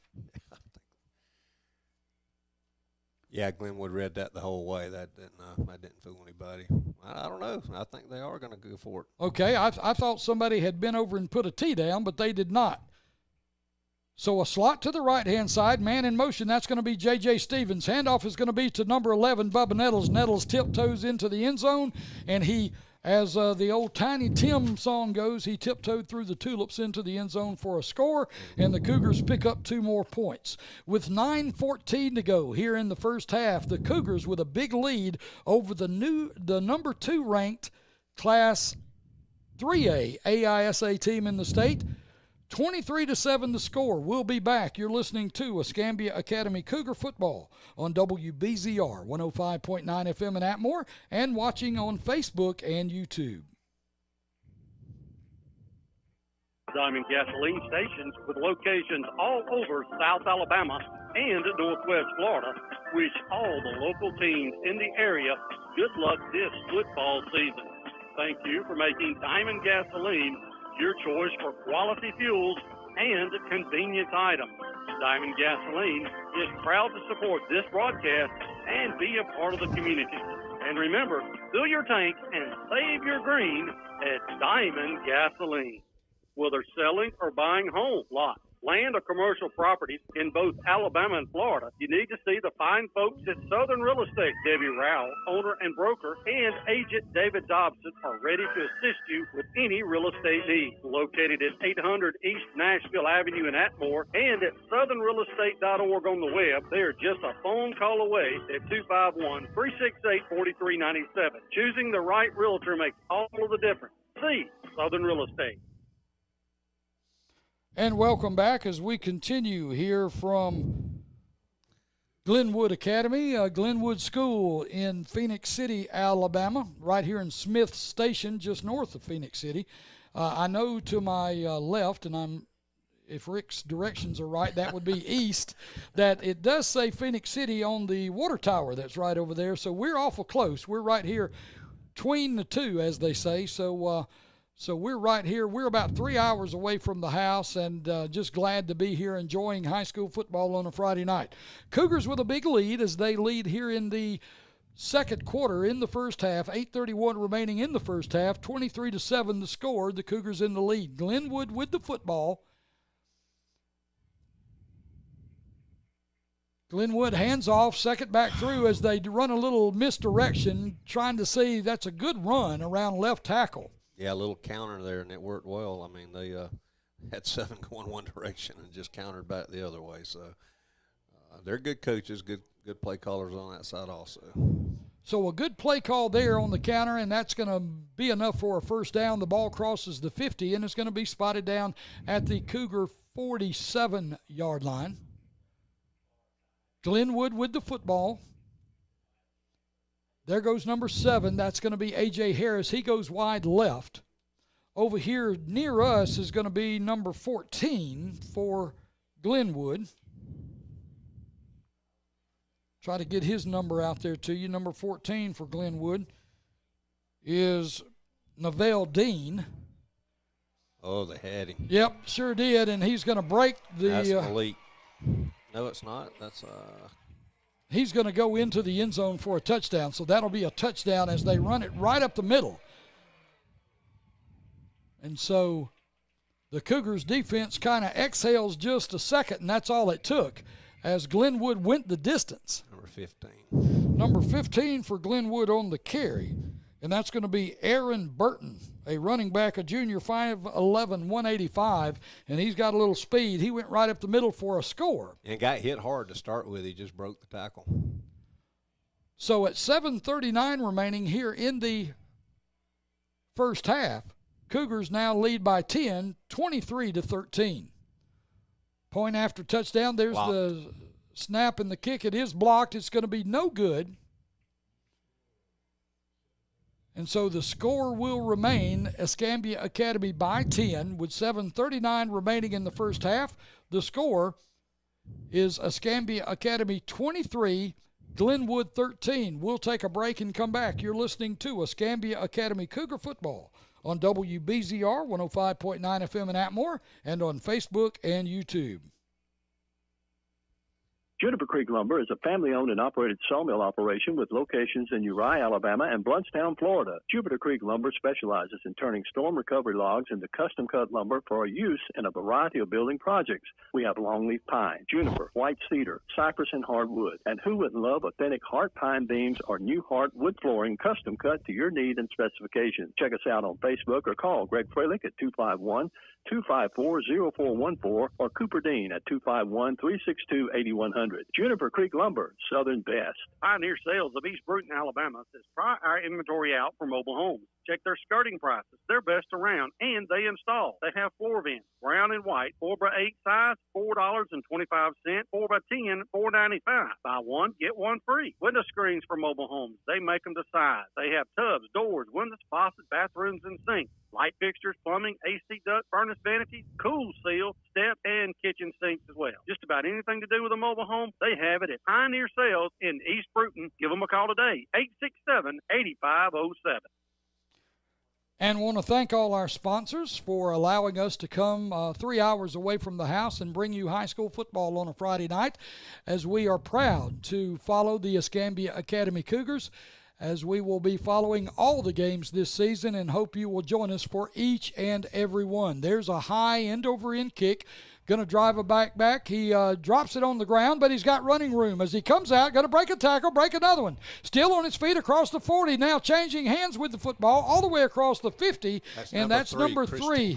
Yeah, Glenwood read that the whole way. That didn't fool anybody. I don't know. I think they are going to go for it. Okay, I thought somebody had been over and put a tee down, but they did not. So a slot to the right-hand side, man in motion. That's going to be J.J. Stevens. Handoff is going to be to number 11, Bubba Nettles. Nettles tiptoes into the end zone, and he, as the old Tiny Tim song goes, he tiptoed through the tulips into the end zone for a score, and the Cougars pick up 2 more points. With 9:14 to go here in the first half, the Cougars with a big lead over the number 2 ranked Class 3A AISA team in the state. 23-7 the score. We'll be back. You're listening to Escambia Academy Cougar Football on WBZR 105.9 FM in Atmore and watching on Facebook and YouTube. Diamond gasoline stations with locations all over South Alabama and Northwest Florida wish all the local teams in the area good luck this football season. Thank you for making Diamond Gasoline your choice for quality fuels and convenience items. Diamond Gasoline is proud to support this broadcast and be a part of the community. And remember, fill your tank and save your green at Diamond Gasoline. Whether selling or buying home, lots, land, or commercial properties in both Alabama and Florida, you need to see the fine folks at Southern Real Estate. Debbie Rowell, owner and broker, and agent David Dobson are ready to assist you with any real estate needs. Located at 800 East Nashville Avenue in Atmore and at southernrealestate.org on the web, they are just a phone call away at 251-368-4397. Choosing the right realtor makes all of the difference. See Southern Real Estate. And welcome back as we continue here from Glenwood Academy, Glenwood School in Phoenix City, Alabama, right here in Smith Station, just north of Phoenix City. I know to my left, and if Rick's directions are right, that would be east, that it does say Phoenix City on the water tower that's right over there. So we're awful close. We're right here between the two, as they say. So we're right here. We're about 3 hours away from the house, and just glad to be here enjoying high school football on a Friday night. Cougars with a big lead as they lead here in the second quarter in the first half. 8:31 remaining in the first half. 23-7 the score. The Cougars in the lead. Glenwood with the football. Glenwood hands off, second back through as they run a little misdirection, trying to see that's a good run around left tackle. Yeah, a little counter there, and it worked well. I mean, they had 7 going one direction and just countered back the other way. So they're good coaches, good play callers on that side also. So a good play call there on the counter, and that's going to be enough for a first down. The ball crosses the 50, and it's going to be spotted down at the Cougar 47-yard line. Glenwood with the football. There goes number 7. That's going to be A.J. Harris. He goes wide left. Over here near us is going to be number 14 for Glenwood. Try to get his number out there to you. Number 14 for Glenwood is Neville Dean. Oh, they had him. Yep, sure did, and he's going to break the... That's Malik. No, it's not. That's... He's going to go into the end zone for a touchdown, so that'll be a touchdown as they run it right up the middle. And so the Cougars' defense kind of exhales just a second, and that's all it took as Glenwood went the distance. Number 15. Number 15 for Glenwood on the carry, and that's going to be Aaron Burton, a running back, a junior, 5'11", 185, and he's got a little speed. He went right up the middle for a score. And got hit hard to start with. He just broke the tackle. So at 7:39 remaining here in the first half, Cougars now lead by 10, 23-13. Point after touchdown. There's blocked. The snap and the kick. It is blocked. It's going to be no good. And so the score will remain Escambia Academy by 10 with 7:39 remaining in the first half. The score is Escambia Academy 23, Glenwood 13. We'll take a break and come back. You're listening to Escambia Academy Cougar Football on WBZR 105.9 FM in Atmore and on Facebook and YouTube. Juniper Creek Lumber is a family-owned and operated sawmill operation with locations in Uriah, Alabama, and Bluntstown, Florida. Juniper Creek Lumber specializes in turning storm recovery logs into custom-cut lumber for use in a variety of building projects. We have longleaf pine, juniper, white cedar, cypress, and hardwood. And who wouldn't love authentic heart pine beams or new heart wood flooring custom-cut to your need and specifications? Check us out on Facebook or call Greg Freilich at 251-254-0414 or Cooper Dean at 251-362-8100. Juniper Creek Lumber, Southern Best. Pioneer Sales of East Bruton, Alabama says try our inventory out for mobile homes. Check their skirting prices. They're best around, and they install. They have floor vents, brown and white, 4x8 size, $4.25, 4x10, $4.95. Buy one, get one free. Window screens for mobile homes. They make them to size. They have tubs, doors, windows, faucets, bathrooms, and sinks. Light fixtures, plumbing, AC duct, furnace vanities, cool seal, step, and kitchen sinks as well. Just about anything to do with a mobile home, they have it at Pioneer Sales in East Bruton. Give them a call today, 867-8507. And want to thank all our sponsors for allowing us to come 3 hours away from the house and bring you high school football on a Friday night, as we are proud to follow the Escambia Academy Cougars, as we will be following all the games this season, and hope you will join us for each and every one. There's a high end-over-end kick. Going to drive a back. He drops it on the ground, but he's got running room. As he comes out, going to break a tackle, break another one. Still on his feet across the 40, now changing hands with the football all the way across the 50, that's number 3.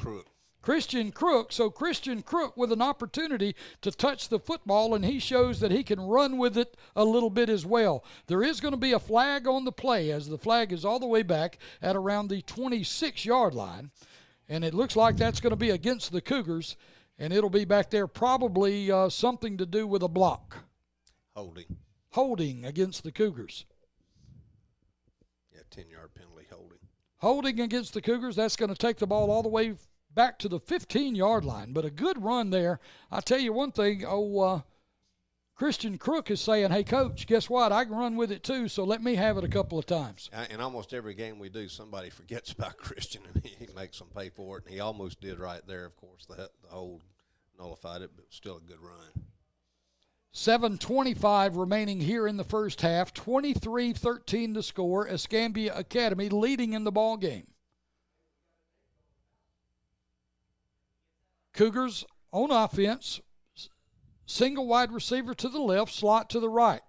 Christian Crook. So Christian Crook with an opportunity to touch the football, and he shows that he can run with it a little bit as well. There is going to be a flag on the play, as the flag is all the way back at around the 26-yard line, and it looks like that's going to be against the Cougars. And it'll be back there, probably something to do with a block. Holding against the Cougars. Yeah, 10-yard penalty holding. Holding against the Cougars. That's going to take the ball all the way back to the 15-yard line. But a good run there. I'll tell you one thing. Christian Crook is saying, hey, Coach, guess what? I can run with it too, so let me have it a couple of times. And almost every game we do, somebody forgets about Christian, and he makes them pay for it. And he almost did right there, of course. The hold nullified it, but still a good run. 7:25 remaining here in the first half. 23-13 to score. Escambia Academy leading in the ball game. Cougars on offense. single wide receiver to the left, slot to the right.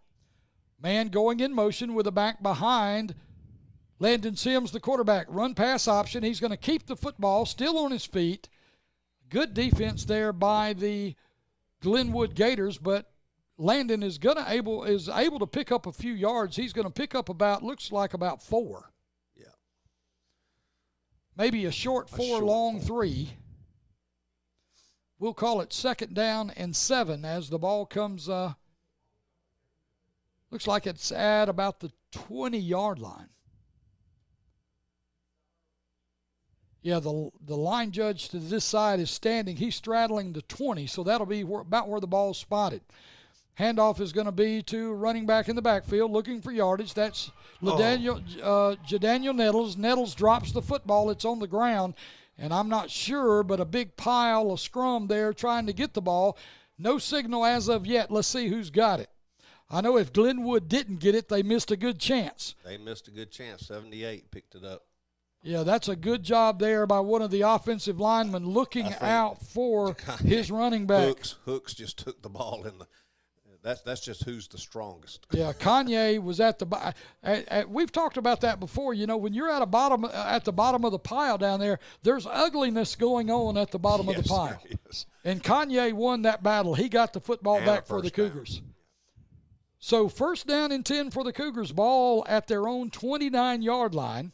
Man going in motion with a back behind Landon Sims, the quarterback. Run pass option. He's going to keep the football still on his feet. Good defense there by the Glenwood Gators, but Landon is able to pick up a few yards. He's going to pick up looks like about 4. Yeah. Maybe a short 4, long 3. We'll call it 2nd down and 7 as the ball comes. Looks like it's at about the 20-yard line. Yeah, the line judge to this side is standing. He's straddling the 20, so that'll be about where the ball's spotted. Handoff is going to be to running back in the backfield looking for yardage. That's Jadaniel Nettles. Nettles drops the football. It's on the ground, and I'm not sure, but a big pile of scrum there trying to get the ball. No signal as of yet. Let's see who's got it. I know if Glenwood didn't get it, they missed a good chance. They missed a good chance. 78 picked it up. Yeah, that's a good job there by one of the offensive linemen looking out for his running back. Hooks just took the ball in the. That's just who's the strongest. Yeah, Kanye was at the. We've talked about that before. You know, when you're at the bottom of the pile down there, there's ugliness going on at the bottom of the pile. Yes. And Kanye won that battle. He got the football back for the Cougars. So 1st down and 10 for the Cougars. Ball at their own 29-yard line.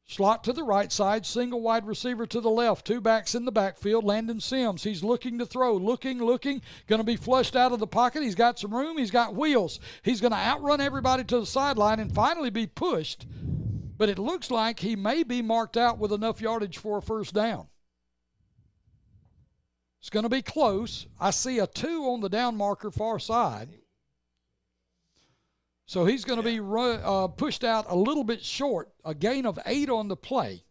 Slot to the right side, single wide receiver to the left, 2 backs in the backfield. Landon Sims, he's looking to throw, looking, going to be flushed out of the pocket. He's got some room, he's got wheels. He's going to outrun everybody to the sideline and finally be pushed. But it looks like he may be marked out with enough yardage for a 1st down. It's going to be close. I see a 2 on the down marker far side. So he's going to be pushed out a little bit short, a gain of 8 on the play.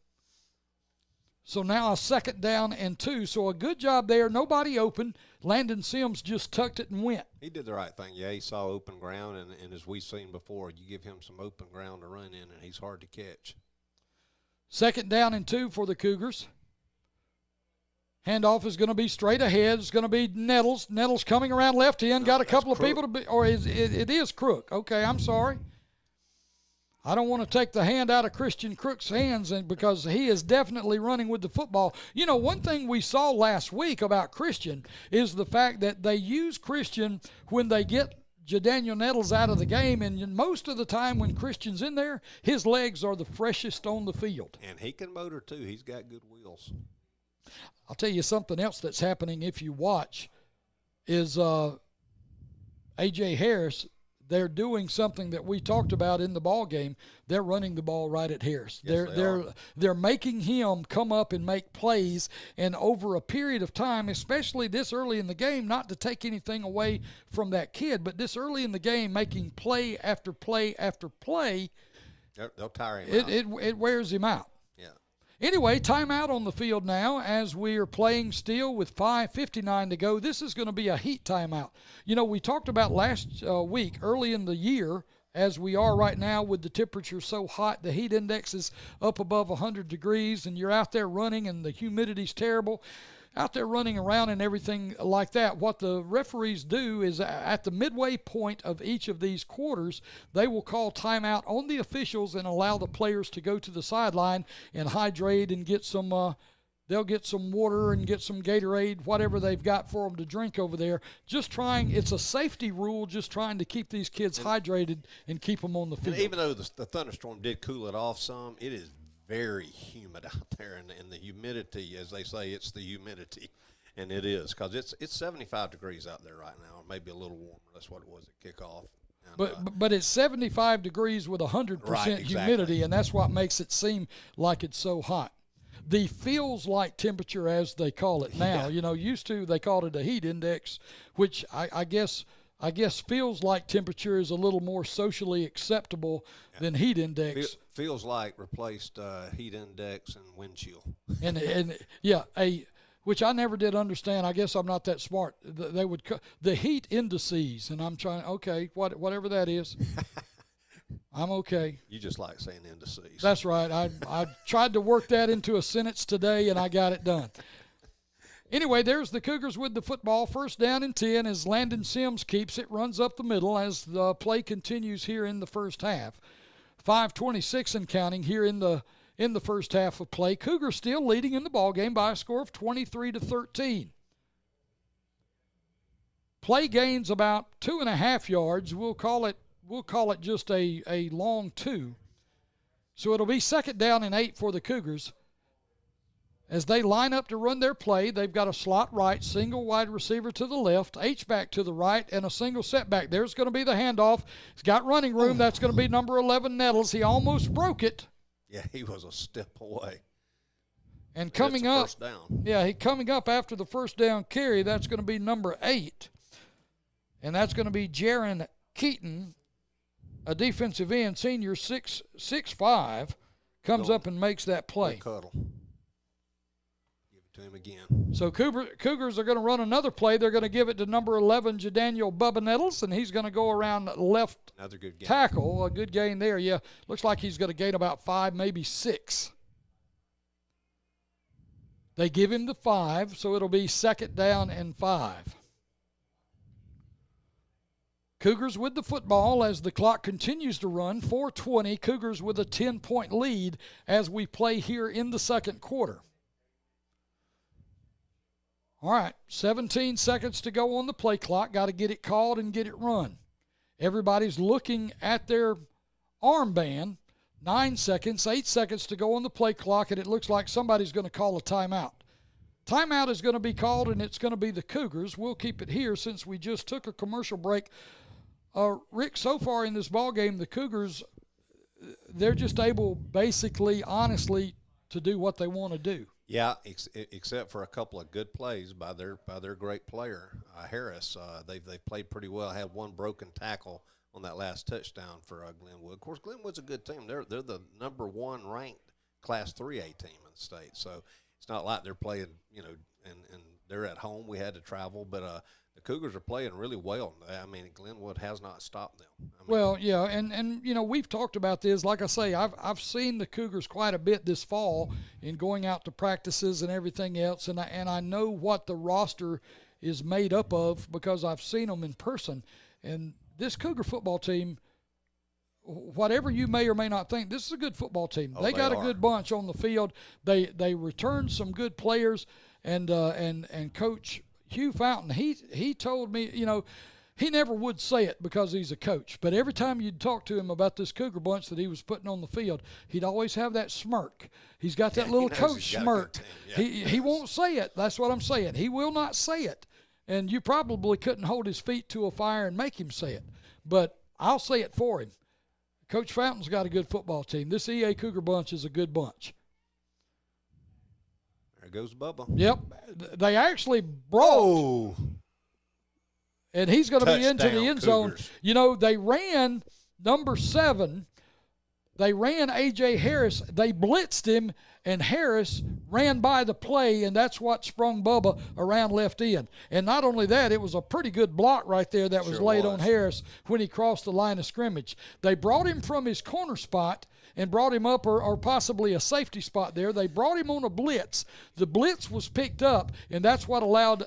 So now a 2nd down and 2. So a good job there. Nobody open. Landon Sims just tucked it and went. He did the right thing. Yeah, he saw open ground, and as we've seen before, you give him some open ground to run in, and he's hard to catch. 2nd down and 2 for the Cougars. Handoff is going to be straight ahead. It's going to be Nettles. Nettles coming around left end. Got a couple of people to be, or it is Crook. Okay, I'm sorry. I don't want to take the hand out of Christian Crook's hands because he is definitely running with the football. You know, one thing we saw last week about Christian is the fact that they use Christian when they get Jadaniel Nettles out of the game, and most of the time when Christian's in there, his legs are the freshest on the field. And he can motor too. He's got good wheels. I'll tell you something else that's happening if you watch is A.J. Harris. They're doing something that we talked about in the ball game. They're running the ball right at Harris. Yes, they're making him come up and make plays, and over a period of time, especially this early in the game, not to take anything away from that kid, but this early in the game, making play after play after play, they'll tire him out. It wears him out. Anyway, timeout on the field now as we are playing still with 5:59 to go. This is going to be a heat timeout. You know, we talked about last week, early in the year, as we are right now with the temperature so hot, the heat index is up above 100 degrees, and you're out there running and the humidity's terrible. Out there running around and everything like that. What the referees do is at the midway point of each of these quarters, they will call timeout on the officials and allow the players to go to the sideline and hydrate and get some, they'll get some water and get some Gatorade, whatever they've got for them to drink over there. It's a safety rule, just trying to keep these kids hydrated and keep them on the field. And even though the thunderstorm did cool it off some, it is very humid out there, and the humidity, as they say, it's the humidity, and it is, because it's 75 degrees out there right now, or maybe a little warmer. That's what it was at kickoff. And, but it's 75 degrees with 100% humidity, and that's what makes it seem like it's so hot. The feels like temperature, as they call it now, you know, used to they called it a heat index, which I guess feels like temperature is a little more socially acceptable than heat index. Feels like replaced heat index and wind chill. and which I never did understand. I guess I'm not that smart. They would the heat indices, and I'm trying. Okay, whatever that is, I'm okay. You just like saying indices. That's right. I tried to work that into a sentence today, and I got it done. Anyway, there's the Cougars with the football. 1st down and 10 as Landon Sims keeps it, runs up the middle as the play continues here in the first half. 5:26 and counting here in the first half of play. Cougars still leading in the ball game by a score of 23-13. Play gains about 2.5 yards. We'll call it just a long 2. So it'll be 2nd down and 8 for the Cougars. As they line up to run their play, they've got a slot right, single wide receiver to the left, H-back to the right, and a single setback. There's going to be the handoff. He's got running room. That's going to be number 11, Nettles. He almost broke it. Yeah, he was a step away. And coming up, first down. Yeah, coming up after the first down carry, that's going to be number 8. And that's going to be Jaron Keaton, a defensive end, senior, 6'5", comes up and makes that play. Cuddle. To him again. So Cougars are going to run another play. They're going to give it to number 11, Jadaniel Bubba Nettles, and he's going to go around left Another good gain. tackle. A good gain there. Yeah, looks like he's going to gain about 5, maybe 6. They give him the 5, so it'll be 2nd down and 5. Cougars with the football as the clock continues to run. 4:20. Cougars with a 10-point lead as we play here in the second quarter. All right, 17 seconds to go on the play clock. Got to get it called and get it run. Everybody's looking at their armband. 9 seconds, 8 seconds to go on the play clock, and it looks like somebody's going to call a timeout. Timeout is going to be called, and it's going to be the Cougars. We'll keep it here since we just took a commercial break. Rick, so far in this ball game, the Cougars, they're just able, basically, honestly, to do what they want to do. Yeah, except for a couple of good plays by their great player Harris. They've played pretty well. Had one broken tackle on that last touchdown for Glenwood. Of course, Glenwood's a good team. They're the number 1 ranked Class 3A team in the state. So it's not like they're playing, and they're at home. We had to travel, but the Cougars are playing really well. I mean, Glenwood has not stopped them. Well, yeah, and we've talked about this. Like I say, I've seen the Cougars quite a bit this fall in going out to practices and everything else, and I know what the roster is made up of because I've seen them in person. And this Cougar football team, whatever you may or may not think, this is a good football team. They got a good bunch on the field. They returned some good players, and Coach Hugh Fountain, he told me, he never would say it because he's a coach, but every time you'd talk to him about this Cougar bunch that he was putting on the field, he'd always have that smirk. He's got that little coach smirk. Yeah. He won't say it. That's what I'm saying. He will not say it. And you probably couldn't hold his feet to a fire and make him say it. But I'll say it for him. Coach Fountain's got a good football team. This EA Cougar bunch is a good bunch. There goes Bubba. Yep. They actually brought. And he's going to be into the end zone. They ran number 7. They ran A.J. Harris. They blitzed him, and Harris ran by the play, and that's what sprung Bubba around left end. And not only that, it was a pretty good block right there that was laid on Harris when he crossed the line of scrimmage. They brought him from his corner spot and brought him up, or possibly a safety spot there. They brought him on a blitz. The blitz was picked up, and that's what allowed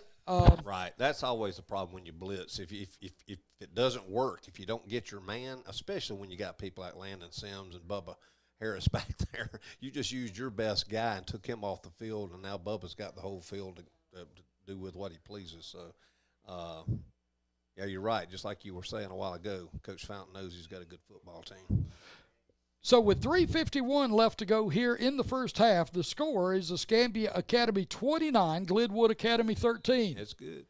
right. That's always the problem when you blitz. If it doesn't work, if you don't get your man, especially when you got people like Landon Sims and Bubba Harris back there, you just used your best guy and took him off the field, and now Bubba's got the whole field to do with what he pleases. So, yeah, you're right. Just like you were saying a while ago, Coach Fountain knows he's got a good football team. So with 3:51 left to go here in the first half, the score is Escambia Academy 29, Glenwood Academy 13. That's good.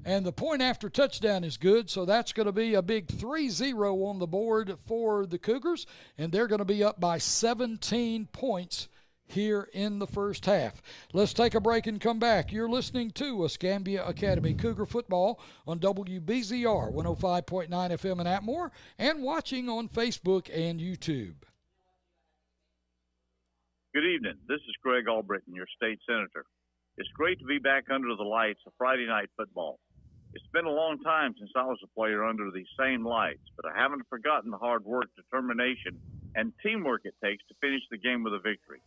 And the point after touchdown is good, so that's going to be a big 3-0 on the board for the Cougars, and they're going to be up by 17 points here in the first half. Let's take a break and come back. You're listening to Escambia Academy Cougar Football on WBZR 105.9 FM in Atmore and watching on Facebook and YouTube. Good evening. This is Greg Albritton, your state senator. It's great to be back under the lights of Friday night football. It's been a long time since I was a player under these same lights, but I haven't forgotten the hard work, determination, and teamwork it takes to finish the game with a victory.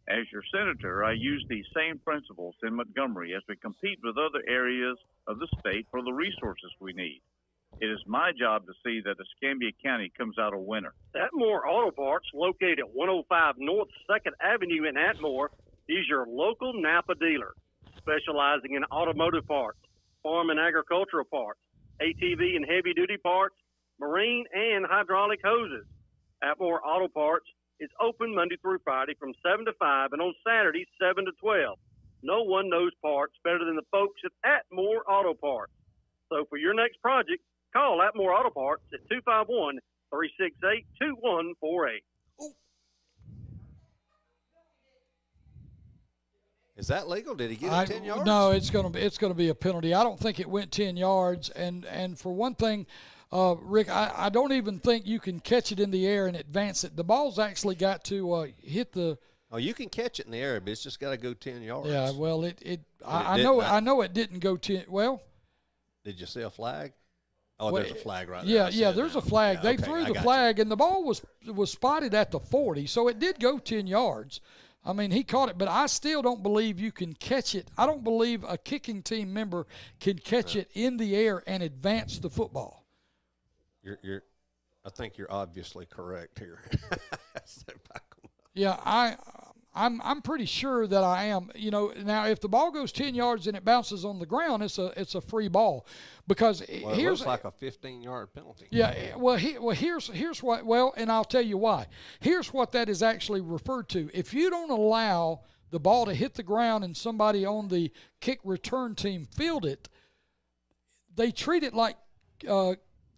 As your senator, I use these same principles in Montgomery as we compete with other areas of the state for the resources we need. It is my job to see that Escambia County comes out a winner. Atmore Auto Parts, located at 105 North 2nd Avenue in Atmore, is your local Napa dealer, specializing in automotive parts, farm and agricultural parts, ATV and heavy-duty parts, marine and hydraulic hoses. Atmore Auto Parts is open Monday through Friday from 7 to 5 and on Saturdays 7 to 12. No one knows parts better than the folks at Atmore Auto Parts. So for your next project, call Atmore Auto Parts at 251-368-2148. Is that legal? Did he get it 10 yards? No, it's gonna be a penalty. I don't think it went 10 yards. And for one thing, Rick, I don't even think you can catch it in the air and advance it. The ball's actually got to hit the. Oh, you can catch it in the air, but it's just got to go 10 yards. Yeah, well, I know it didn't go 10. Well, did you see a flag? Oh, there's a flag right there. Yeah, there's a flag. Yeah, they threw the flag, and the ball was spotted at the 40, so it did go 10 yards. I mean, he caught it, but I still don't believe you can catch it. I don't believe a kicking team member can catch it in the air and advance the football. I think you're obviously correct here. Yeah, I'm pretty sure that I am. You know, now if the ball goes 10 yards and it bounces on the ground, it's a free ball, because it looks like a 15-yard penalty. Yeah, here's what. Well, and I'll tell you why. Here's what that is actually referred to. If you don't allow the ball to hit the ground and somebody on the kick return team field it, they treat it like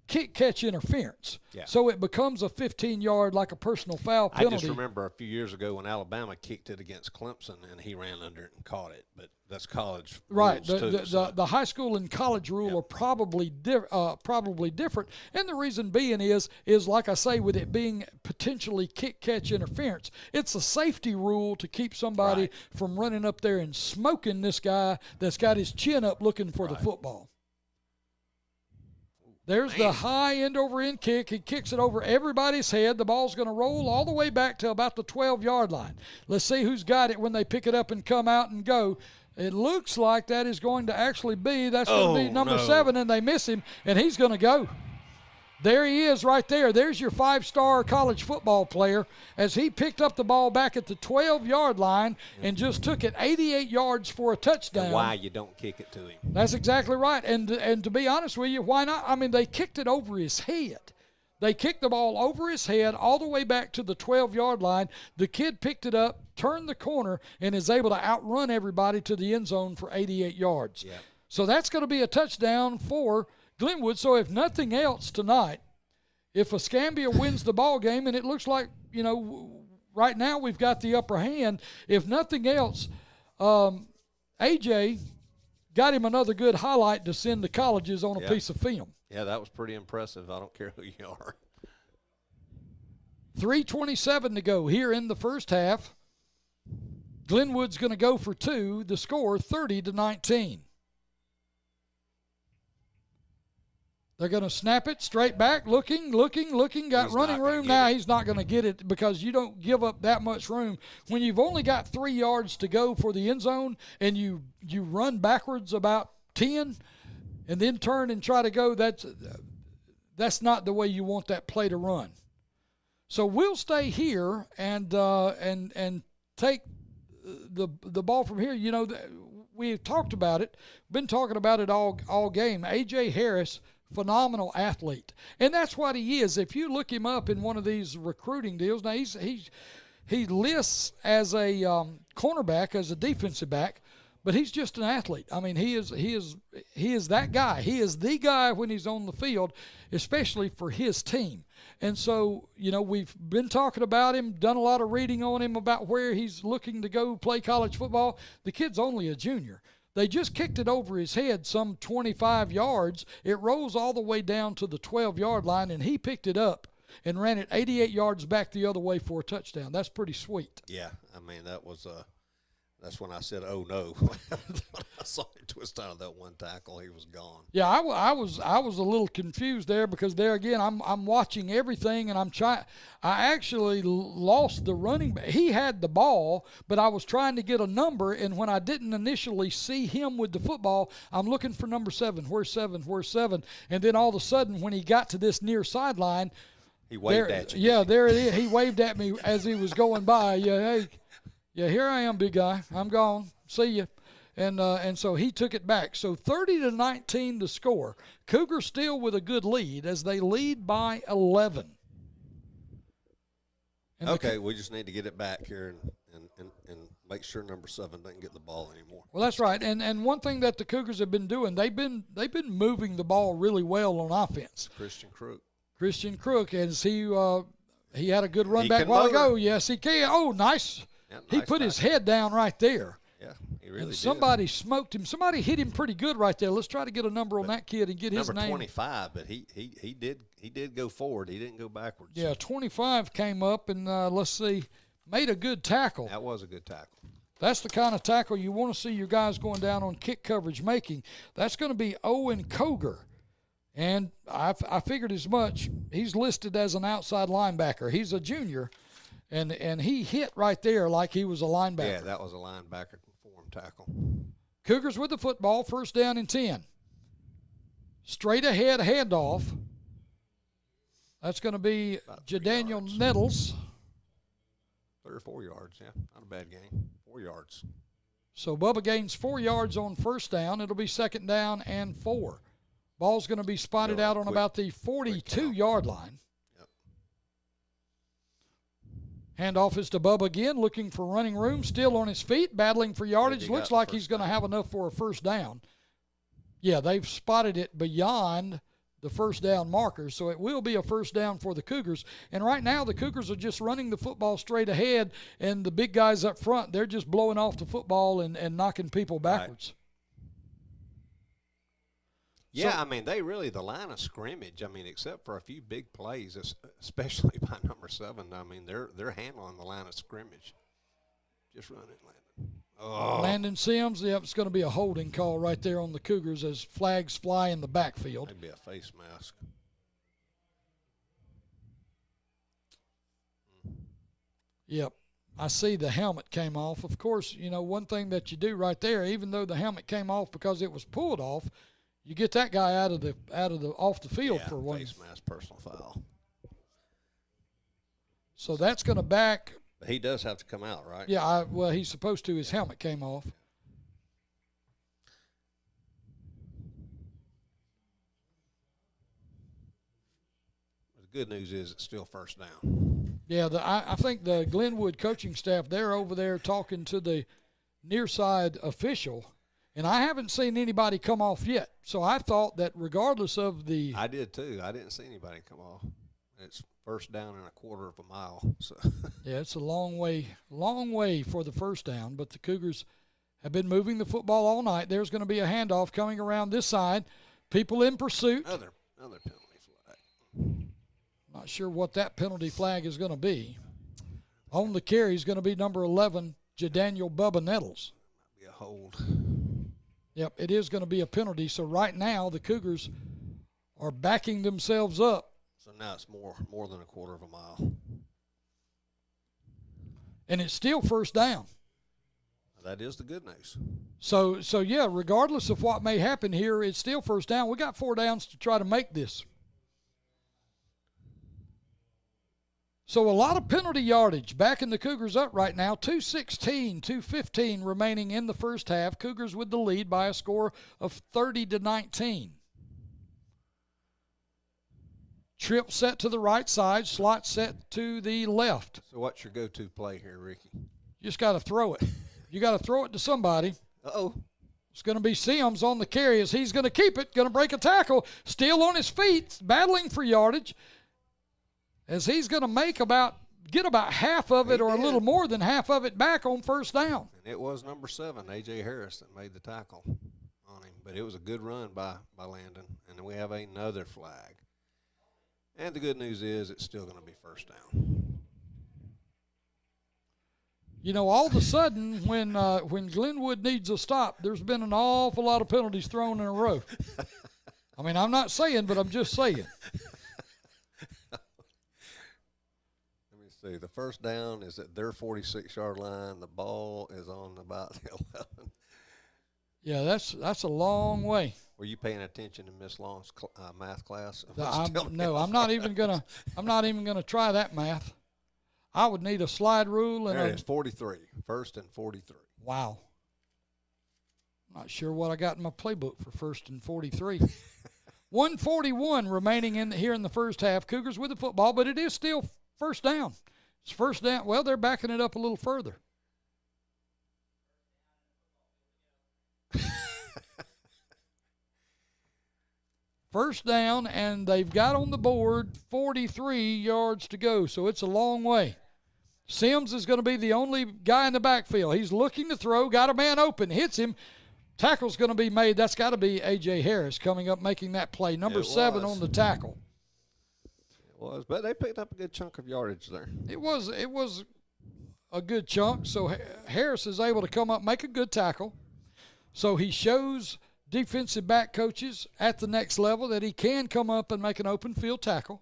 kick catch interference. Yeah. So it becomes a 15-yard, like a personal foul penalty. I just remember a few years ago when Alabama kicked it against Clemson and he ran under it and caught it. But that's college right. rules The high school and college rule are probably different, and the reason being is like I say, with it being potentially kick catch interference, it's a safety rule to keep somebody from running up there and smoking this guy that's got his chin up looking for the football. There's the high end-over-end kick. He kicks it over everybody's head. The ball's going to roll all the way back to about the 12-yard line. Let's see who's got it when they pick it up and come out and go. It looks like that is going to actually be, going to be number 7, and they miss him, and he's going to go. There he is right there. There's your 5-star college football player as he picked up the ball back at the 12-yard line and just took it 88 yards for a touchdown. And why you don't kick it to him. That's exactly right. And to be honest with you, why not? I mean, they kicked it over his head. They kicked the ball over his head all the way back to the 12-yard line. The kid picked it up, turned the corner, and is able to outrun everybody to the end zone for 88 yards. Yeah. So that's going to be a touchdown for Glenwood. So if nothing else tonight, if Escambia wins the ball game, and it looks like, you know, right now we've got the upper hand, if nothing else, AJ got him another good highlight to send to colleges on a piece of film. Yeah, that was pretty impressive. I don't care who you are. 3:27 to go here in the first half. Glenwood's going to go for 2. The score 30-19. They're going to snap it straight back, looking, got running room. Now he's not going to get it because you don't give up that much room. When you've only got 3 yards to go for the end zone and you run backwards about 10 and then turn and try to go, that's not the way you want that play to run. So we'll stay here and take the ball from here. You know, we've talked about it, been talking about it all game. A.J. Harris, phenomenal athlete, and that's what he is. If you look him up in one of these recruiting deals, now he lists as a cornerback, as a defensive back, but he's just an athlete. I mean, he is that guy. He is the guy when he's on the field, especially for his team. And so, you know, we've been talking about him, done a lot of reading on him about where he's looking to go play college football. The kid's only a junior. They just kicked it over his head some 25 yards. It rolls all the way down to the 12-yard line, and he picked it up and ran it 88 yards back the other way for a touchdown. That's pretty sweet. Yeah, I mean, that was that's when I said, oh, no. I saw it was done with that one tackle, he was gone. Yeah, I was a little confused there because there again I'm watching everything and I actually lost the running back. He had the ball, but I was trying to get a number, and when I didn't initially see him with the football, I'm looking for number 7. Where's 7? Where's 7? And then all of a sudden when he got to this near sideline, he waved at you. Yeah, there it is. He waved at me as he was going by. Yeah, hey, yeah, here I am, big guy. I'm gone. See you. And so he took it back. So 30-19 the score. Cougars still with a good lead as they lead by 11. And okay, we just need to get it back here and make sure number 7 doesn't get the ball anymore. Well, that's right. And one thing that the Cougars have been doing, they've been moving the ball really well on offense. Christian Crook, as he had a good run back a while ago. Yes, he can. Oh, nice. Yeah, he put his head down right there. Yeah, he really did. Somebody smoked him. Somebody hit him pretty good right there. Let's try to get a number on that kid and get his name. Number 25, but he did go forward. He didn't go backwards. Yeah, 25 came up and let's see, made a good tackle. That was a good tackle. That's the kind of tackle you want to see your guys going down on kick coverage making. That's going to be Owen Koger. And I figured as much. He's listed as an outside linebacker. He's a junior, and he hit right there like he was a linebacker. Yeah, that was a linebacker form tackle. Cougars with the football, first down and 10. Straight ahead handoff. That's going to be Jadaniel Nettles. 3 or 4 yards, yeah, not a bad game. 4 yards. So Bubba gains 4 yards on first down. It'll be second down and 4. Ball's going to be spotted out on about the 42-yard line. Yep. Handoff is to Bubba again, looking for running room, still on his feet, battling for yardage. Looks like he's going to have enough for a first down. Yeah, they've spotted it beyond the first down marker, so it will be a first down for the Cougars. And right now the Cougars are just running the football straight ahead, and the big guys up front, they're just blowing off the football and knocking people backwards. Right. Yeah, I mean, they really, the line of scrimmage, I mean, except for a few big plays, especially by number 7, I mean, they're handling the line of scrimmage. Just run it, Landon. Oh. Landon Sims, yep, it's going to be a holding call right there on the Cougars as flags fly in the backfield. Maybe a face mask. Yep. I see the helmet came off. Of course, you know, one thing that you do right there, even though the helmet came off because it was pulled off, you get that guy off the field for one. Face mask, personal foul. So that's going to back. But he does have to come out, right? Yeah, well, he's supposed to. His helmet came off. The good news is it's still first down. Yeah, I think the Glenwood coaching staff, they're over there talking to the near side official. And I haven't seen anybody come off yet. So I thought that regardless of the – I did too. I didn't see anybody come off. It's first down and a quarter of a mile. So yeah, it's a long way for the first down. But the Cougars have been moving the football all night. There's going to be a handoff coming around this side. People in pursuit. Another penalty flag. Not sure what that penalty flag is going to be. On the carry is going to be number 11, Jadaniel Bubba Nettles. Might be a hold. Yep, it is going to be a penalty. So right now the Cougars are backing themselves up. So now it's more than a quarter of a mile. And it's still first down. That is the good news. So yeah, regardless of what may happen here, it's still first down. We got 4 downs to try to make this. So a lot of penalty yardage backing the Cougars up right now. 2:16, 2:15 remaining in the first half. Cougars with the lead by a score of 30-19. Trip set to the right side, slot set to the left. So what's your go-to play here, Ricky? You just got to throw it. You got to throw it to somebody. Uh-oh. It's going to be Sims on the carry as he's going to keep it, going to break a tackle, still on his feet, battling for yardage. As he's going to get about half of it or a little more than half of it back on first down. And it was number 7, A.J. Harris, that made the tackle on him. But it was a good run by Landon. And we have another flag. And the good news is it's still going to be first down. You know, all of a sudden, when Glenwood needs a stop, there's been an awful lot of penalties thrown in a row. I mean, I'm not saying, but I'm just saying. Let me see. The first down is at their 46-yard line. The ball is on about the 11. Yeah, that's a long way. Were you paying attention in Miss Long's math class? No, I'm not even gonna try that math. I would need a slide rule and there it is, 43. First and 43. Wow. Not sure what I got in my playbook for first and 43. 1:41 remaining here in the first half. Cougars with the football, but it is still first down. It's first down. Well, they're backing it up a little further. First down, and they've got on the board 43 yards to go, so it's a long way. Sims is going to be the only guy in the backfield. He's looking to throw, got a man open, hits him. Tackle's going to be made. That's got to be A.J. Harris coming up making that play. Number 7 on the tackle. It was, but they picked up a good chunk of yardage there. It was a good chunk, so Harris is able to come up, make a good tackle. So he shows defensive back coaches at the next level that he can come up and make an open field tackle.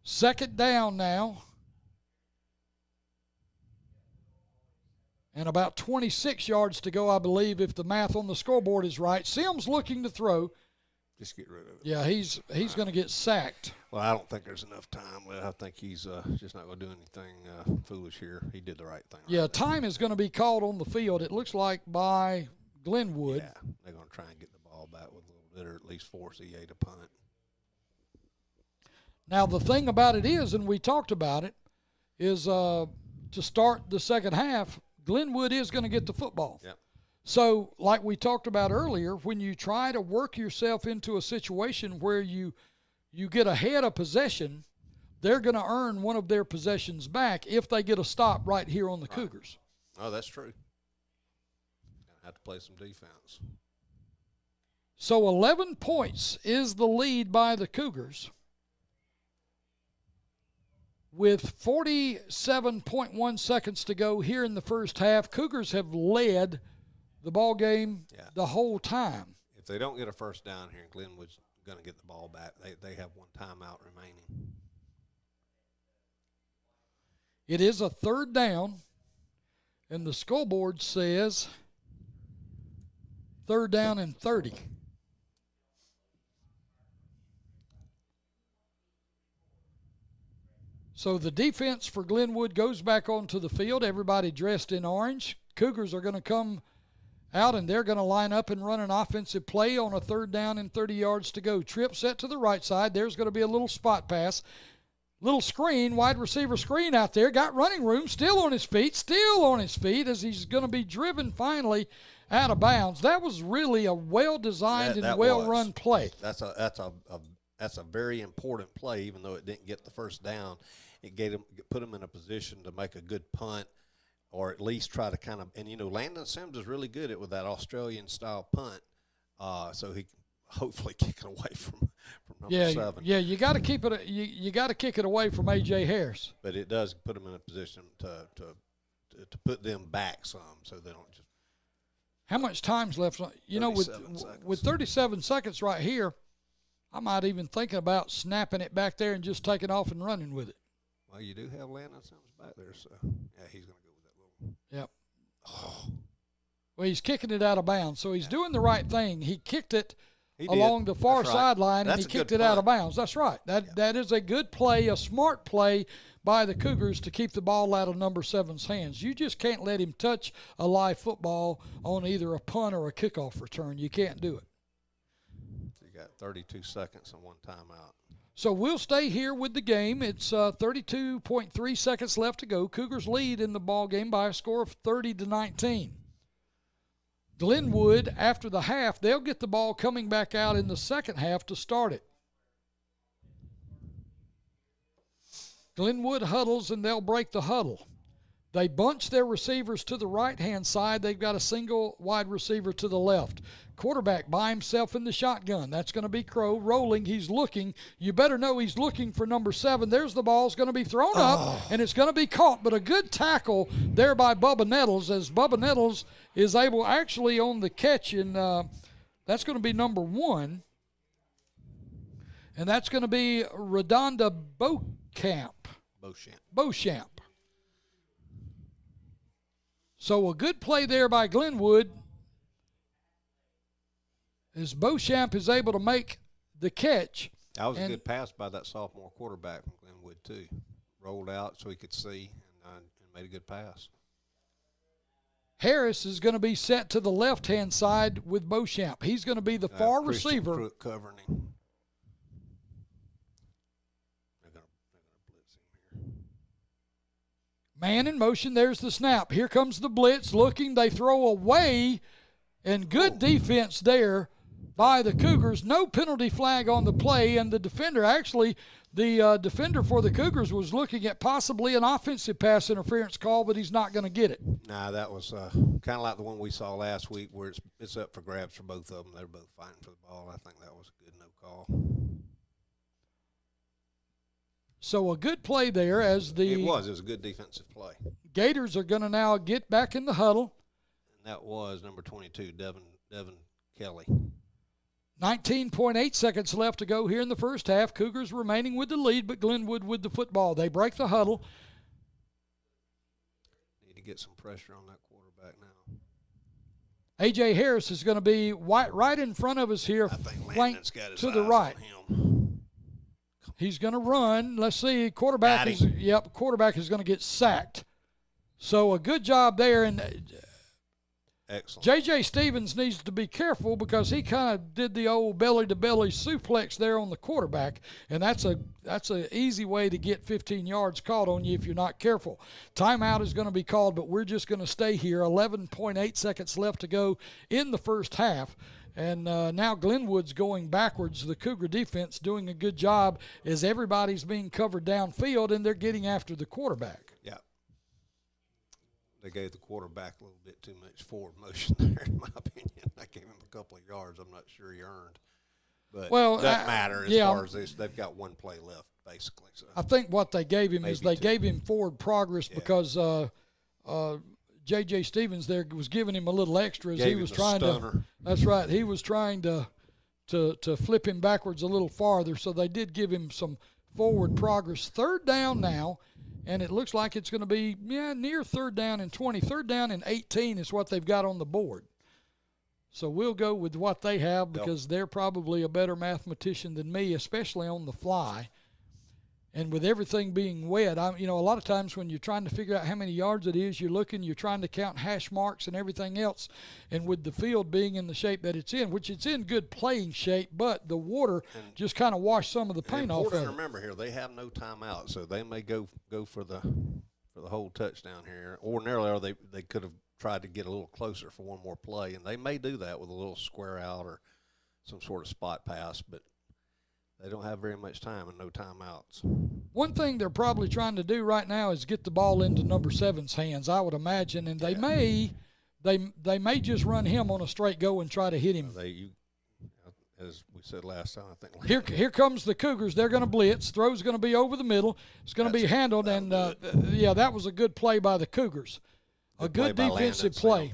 Second down now. And about 26 yards to go, I believe, if the math on the scoreboard is right. Sims looking to throw. Just get rid of it. Yeah, he's going to get sacked. Well, I don't think there's enough time. Well, I think he's just not going to do anything foolish here. He did the right thing. Yeah, right time is going to be called on the field, it looks like, by Glenwood. Yeah, they're going to try and get the ball back with a little bit, or at least force EA to punt. Now, the thing about it is, and we talked about it, is to start the second half, Glenwood is going to get the football. Yep. So, like we talked about earlier, when you try to work yourself into a situation where you get ahead of possession, they're going to earn one of their possessions back if they get a stop right here on the Cougars. Oh, that's true. Gonna have to play some defense. So 11 points is the lead by the Cougars. With 47.1 seconds to go here in the first half, Cougars have led the ball game the whole time. If they don't get a first down here, Glenwood's going to get the ball back. They have one timeout remaining. It is a third down, and the scoreboard says third down and 30. So the defense for Glenwood goes back onto the field, everybody dressed in orange. Cougars are going to come out, and they're going to line up and run an offensive play on a third down and 30 yards to go. Trip set to the right side. There's going to be a little spot pass. Little screen, wide receiver screen out there. Got running room, still on his feet as he's going to be driven finally out of bounds. That was really a well-designed and well-run play. That's a very important play, even though it didn't get the first down. It put him in a position to make a good punt, or at least try to kind of. And Landon Sims is really good with that Australian-style punt, so he can hopefully kick it away from number 7. Yeah, you got to keep it. You got to kick it away from A.J. Harris. But it does put them in a position to put them back some, so they don't just. How much time's left? With 37 seconds right here, I might even think about snapping it back there and just taking off and running with it. Well, you do have Landon Sims back there, so yeah, he's going to go with that little. Yep. Oh. Well, he's kicking it out of bounds, so he's doing the right thing. He kicked it along the far sideline, and he kicked it out of bounds. That's right. That is a good play, a smart play by the Cougars to keep the ball out of number 7's hands. You just can't let him touch a live football on either a punt or a kickoff return. You can't do it. You got 32 seconds and one timeout. So we'll stay here with the game. It's 32.3 seconds left to go. Cougars lead in the ball game by a score of 30-19. Glenwood, after the half, they'll get the ball coming back out in the second half to start it. Glenwood huddles, and they'll break the huddle. They bunch their receivers to the right-hand side. They've got a single wide receiver to the left. Quarterback by himself in the shotgun. That's going to be Crow rolling. He's looking. You better know he's looking for number 7. There's the ball. It's going to be thrown up, and it's going to be caught. But a good tackle there by Bubba Nettles, as Bubba Nettles is able actually on the catch, and that's going to be number 1. And that's going to be Redonda Beauchamp. So a good play there by Glenwood, as Beauchamp is able to make the catch. That was a good pass by that sophomore quarterback from Glenwood, too. Rolled out so he could see and made a good pass. Harris is going to be set to the left-hand side with Beauchamp. He's going to be the far receiver. Crook covering him. They're going to blitz him here. Man in motion. There's the snap. Here comes the blitz. Looking. They throw away. And good defense there by the Cougars. No penalty flag on the play. And the defender, actually, the defender for the Cougars was looking at possibly an offensive pass interference call, but he's not going to get it. Nah, that was kind of like the one we saw last week where it's up for grabs for both of them. They're both fighting for the ball. I think that was a good no call. So a good play there as the It was a good defensive play. Gators are going to now get back in the huddle. And that was number 22, Devin Kelly. 19.8 seconds left to go here in the first half. Cougars remaining with the lead, but Glenwood with the football. They break the huddle. Need to get some pressure on that quarterback now. A.J. Harris is going to be right in front of us here, I think flanked got his to the eyes right. on him. He's going to run. Let's see. Quarterback is going to get sacked. So a good job there. And excellent. J.J. Stevens needs to be careful because he kind of did the old belly-to-belly suplex there on the quarterback, and that's an easy way to get 15 yards caught on you if you're not careful. Timeout is going to be called, but we're just going to stay here. 11.8 seconds left to go in the first half. And now Glenwood's going backwards. The Cougar defense doing a good job as everybody's being covered downfield, and they're getting after the quarterback. Yeah. They gave the quarterback a little bit too much forward motion there, in my opinion. I gave him a couple of yards I'm not sure he earned. But it doesn't matter as far as they've got one play left, basically. So I think what they gave him is they gave him forward progress because J.J. Stevens there was giving him a little extra as he was trying to. That's right. He was trying to flip him backwards a little farther, so they did give him some forward progress. Third down now, and it looks like it's going to be near third down and 20. Third down and 18 is what they've got on the board. So we'll go with what they have because they're probably a better mathematician than me, especially on the fly. And with everything being wet, a lot of times when you're trying to figure out how many yards it is, you're trying to count hash marks and everything else. And with the field being in the shape that it's in, which it's in good playing shape, but the water just kind of washed some of the paint off of it. Remember here, they have no timeout, so they may go for the whole touchdown here. Ordinarily, they could have tried to get a little closer for one more play, and they may do that with a little square out or some sort of spot pass, but they don't have very much time and no timeouts. One thing they're probably trying to do right now is get the ball into number 7's hands, I would imagine, and they may just run him on a straight go and try to hit him. As we said last time, I think. Here comes the Cougars. They're going to blitz. Throw's going to be over the middle. It's going to be handled, and that was a good play by the Cougars. A good defensive play.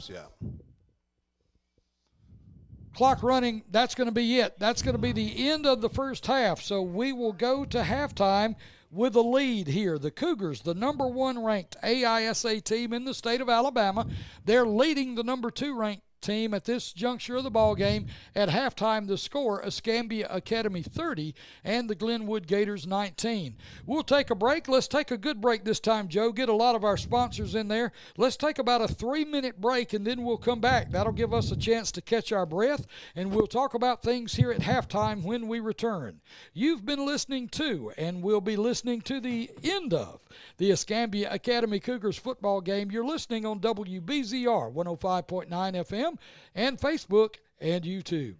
Clock running, that's going to be it. That's going to be the end of the first half. So we will go to halftime with a lead here. The Cougars, the number 1 ranked AISA team in the state of Alabama, they're leading the number 2 ranked team at this juncture of the ball game. At halftime, the score, Escambia Academy 30 and the Glenwood Gators 19. We'll take a break. Let's take a good break this time, Joe. Get a lot of our sponsors in there. Let's take about a 3-minute break, and then we'll come back. That'll give us a chance to catch our breath, and we'll talk about things here at halftime when we return. You've been listening to, and we'll be listening to the end of, the Escambia Academy Cougars football game. You're listening on WBZR 105.9 FM and Facebook and YouTube.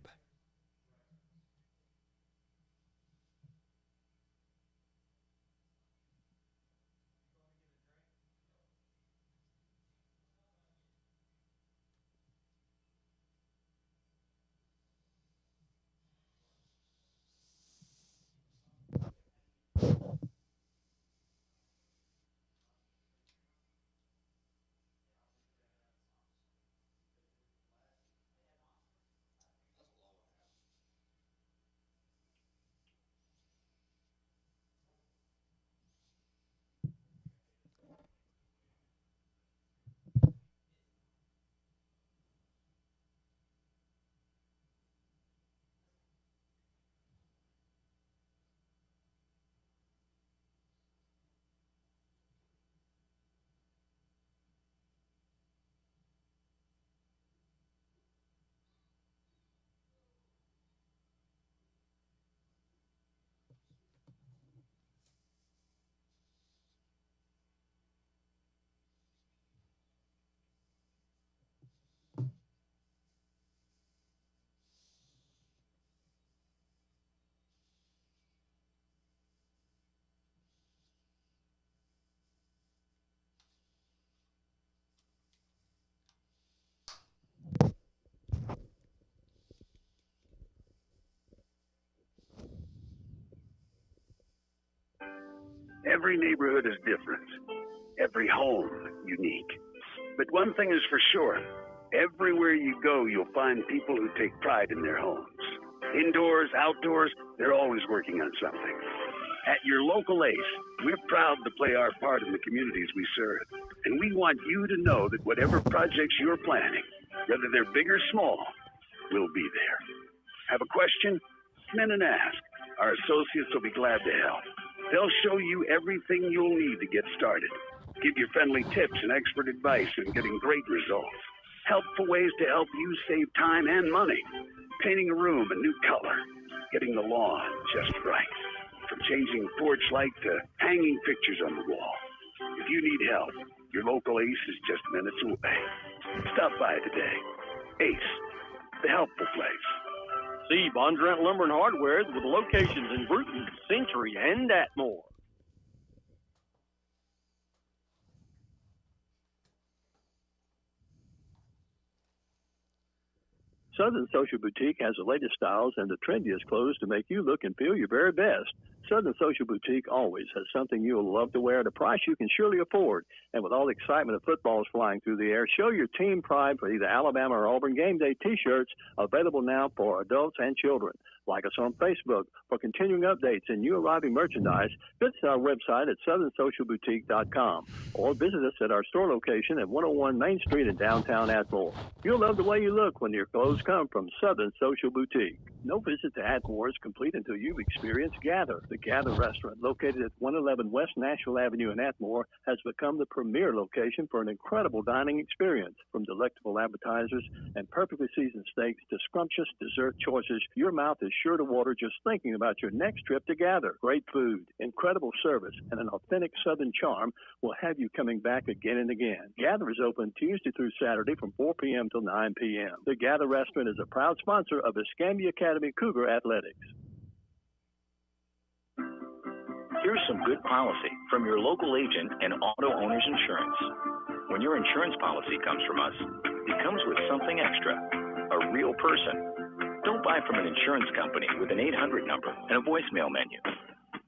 Every neighborhood is different, every home unique. But one thing is for sure, everywhere you go, you'll find people who take pride in their homes. Indoors, outdoors, they're always working on something. At your local ACE, we're proud to play our part in the communities we serve. And we want you to know that whatever projects you're planning, whether they're big or small, we'll be there. Have a question? Come in and ask. Our associates will be glad to help. They'll show you everything you'll need to get started. Give you friendly tips and expert advice in getting great results. Helpful ways to help you save time and money. Painting a room a new color. Getting the lawn just right. From changing porch light to hanging pictures on the wall. If you need help, your local ACE is just minutes away. Stop by today. ACE, the helpful place. See Bondurant Lumber and Hardware with locations in Bruton, Century, and Atmore. Southern Social Boutique has the latest styles and the trendiest clothes to make you look and feel your very best. Southern Social Boutique always has something you'll love to wear at a price you can surely afford. And with all the excitement of footballs flying through the air, show your team pride for either Alabama or Auburn game day T-shirts available now for adults and children. Like us on Facebook for continuing updates and new arriving merchandise. Visit our website at southernsocialboutique.com or visit us at our store location at 101 Main Street in downtown Atmore. You'll love the way you look when your clothes come from Southern Social Boutique. No visit to Atmore is complete until you've experienced Gather. The Gather restaurant, located at 111 West Nashville Avenue in Atmore, has become the premier location for an incredible dining experience. From delectable appetizers and perfectly seasoned steaks to scrumptious dessert choices, your mouth is sure to water just thinking about your next trip to Gather. Great food, incredible service, and an authentic Southern charm will have you coming back again and again. Gather is open Tuesday through Saturday from 4 p.m. till 9 p.m. The Gather restaurant is a proud sponsor of Escambia Academy Cougar Athletics. Here's some good policy from your local agent and Auto Owners Insurance. When your insurance policy comes from us, it comes with something extra, a real person. Don't buy from an insurance company with an 800 number and a voicemail menu.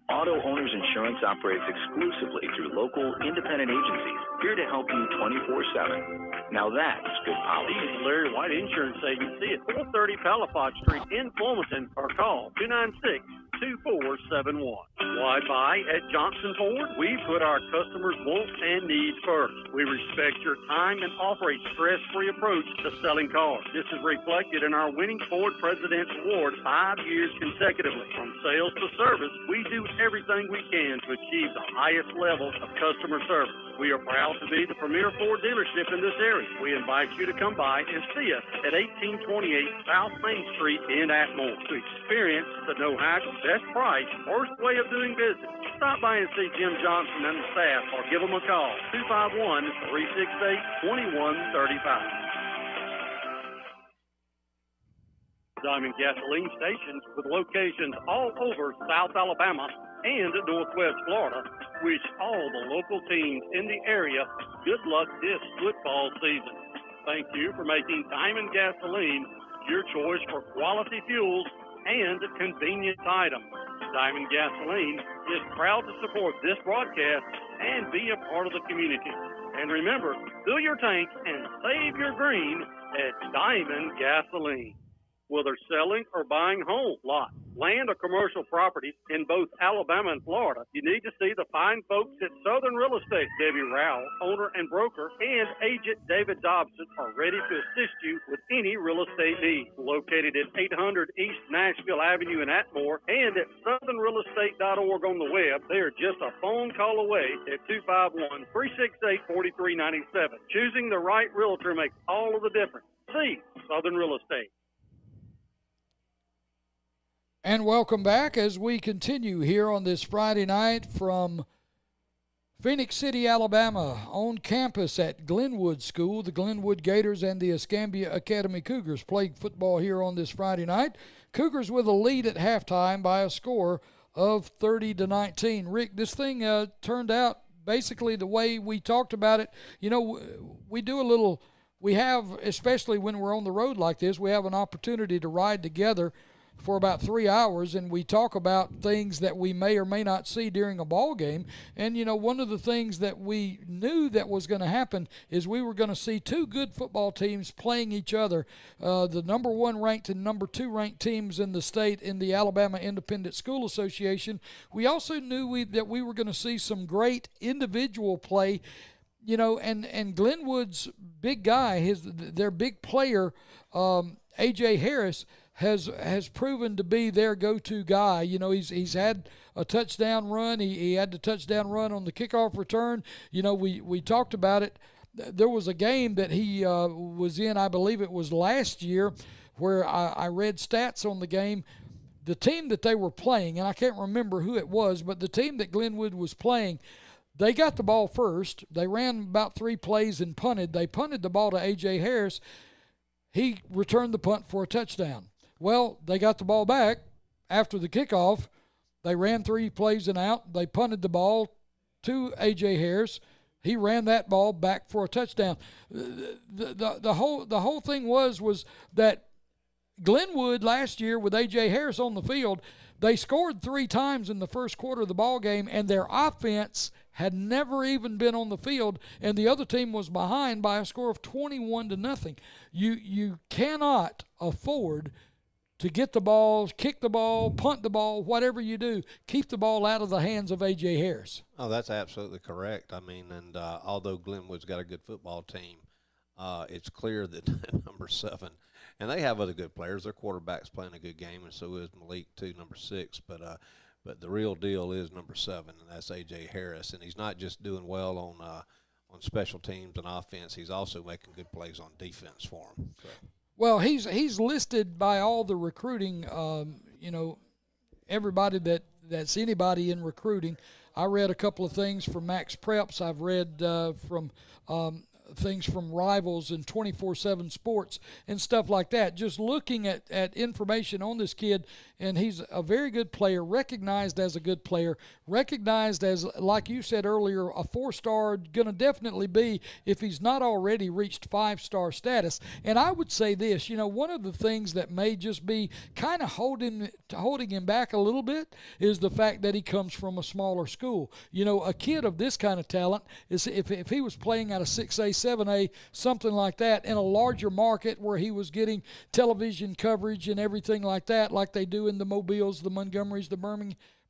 Auto Owners Insurance operates exclusively through local independent agencies here to help you 24/7. Now that's good policy. This is Larry White Insurance Agency at 430 Palafox Street in Fulmerton, or call 296-2471. Why buy at Johnson Ford? We put our customers' wants and needs first. We respect your time and offer a stress-free approach to selling cars. This is reflected in our winning Ford President's Award 5 years consecutively. From sales to service, we do everything we can to achieve the highest level of customer service. We are proud to be the premier Ford dealership in this area. We invite you to come by and see us at 1828 South Main Street in Atmore to experience the no-hassle, best price, worst way of doing business. Stop by and see Jim Johnson and the staff or give them a call, 251-368-2135. Diamond Gasoline stations with locations all over South Alabama and Northwest Florida wish all the local teams in the area good luck this football season. Thank you for making Diamond Gasoline your choice for quality fuels and convenience items. Diamond Gasoline is proud to support this broadcast and be a part of the community. And remember, fill your tank and save your green at Diamond Gasoline. Whether selling or buying home, lot, land, or commercial properties in both Alabama and Florida, you need to see the fine folks at Southern Real Estate. Debbie Rowell, owner and broker, and agent David Dobson are ready to assist you with any real estate needs. Located at 800 East Nashville Avenue in Atmore and at southernrealestate.org on the web, they are just a phone call away at 251-368-4397. Choosing the right realtor makes all of the difference. See Southern Real Estate. And welcome back as we continue here on this Friday night from Phoenix City, Alabama, on campus at Glenwood School. The Glenwood Gators and the Escambia Academy Cougars playing football here on this Friday night. Cougars with a lead at halftime by a score of 30-19. Rick, this thing turned out basically the way we talked about it. You know, we have, especially when we're on the road like this, we have an opportunity to ride together for about 3 hours, and we talk about things that we may or may not see during a ball game. And, one of the things that we knew that was going to happen is we were going to see two good football teams playing each other, the number 1 ranked and number 2 ranked teams in the state in the Alabama Independent School Association. We also knew that we were going to see some great individual play, and Glenwood's big guy, their big player, A.J. Harris, has proven to be their go-to guy. He's had a touchdown run. He had the touchdown run on the kickoff return. We talked about it. There was a game that he was in, I believe it was last year, where I read stats on the game. The team that they were playing, and I can't remember who it was, but the team that Glenwood was playing, they got the ball first. They ran about 3 plays and punted. They punted the ball to A.J. Harris. He returned the punt for a touchdown. Well, they got the ball back after the kickoff. They ran 3 plays and out. They punted the ball to A.J. Harris. He ran that ball back for a touchdown. The whole thing was that Glenwood last year with A.J. Harris on the field, they scored 3 times in the first quarter of the ball game, and their offense had never even been on the field, and the other team was behind by a score of 21-0. You cannot afford to get the ball, kick the ball, punt the ball, whatever you do, keep the ball out of the hands of A.J. Harris. Oh, that's absolutely correct. And although Glenwood's got a good football team, it's clear that number 7, and they have other good players. Their quarterback's playing a good game, and so is Malik too, number 6. But the real deal is number 7, and that's A.J. Harris. And he's not just doing well on special teams and offense. He's also making good plays on defense for him. So. Well, he's listed by all the recruiting, everybody that's anybody in recruiting. I read a couple of things from Max Preps. I've read from things from Rivals and 24/7 Sports and stuff like that. Just looking at information on this kid, and he's a very good player, recognized as a good player, recognized as, like you said earlier, a 4-star, going to definitely be, if he's not already reached 5-star status. And I would say this, one of the things that may just be kind of holding him back a little bit is the fact that he comes from a smaller school. A kid of this kind of talent, is if he was playing at a 6A, 7A, something like that, in a larger market where he was getting television coverage and everything like that, like they do in the Mobiles, the Montgomerys, the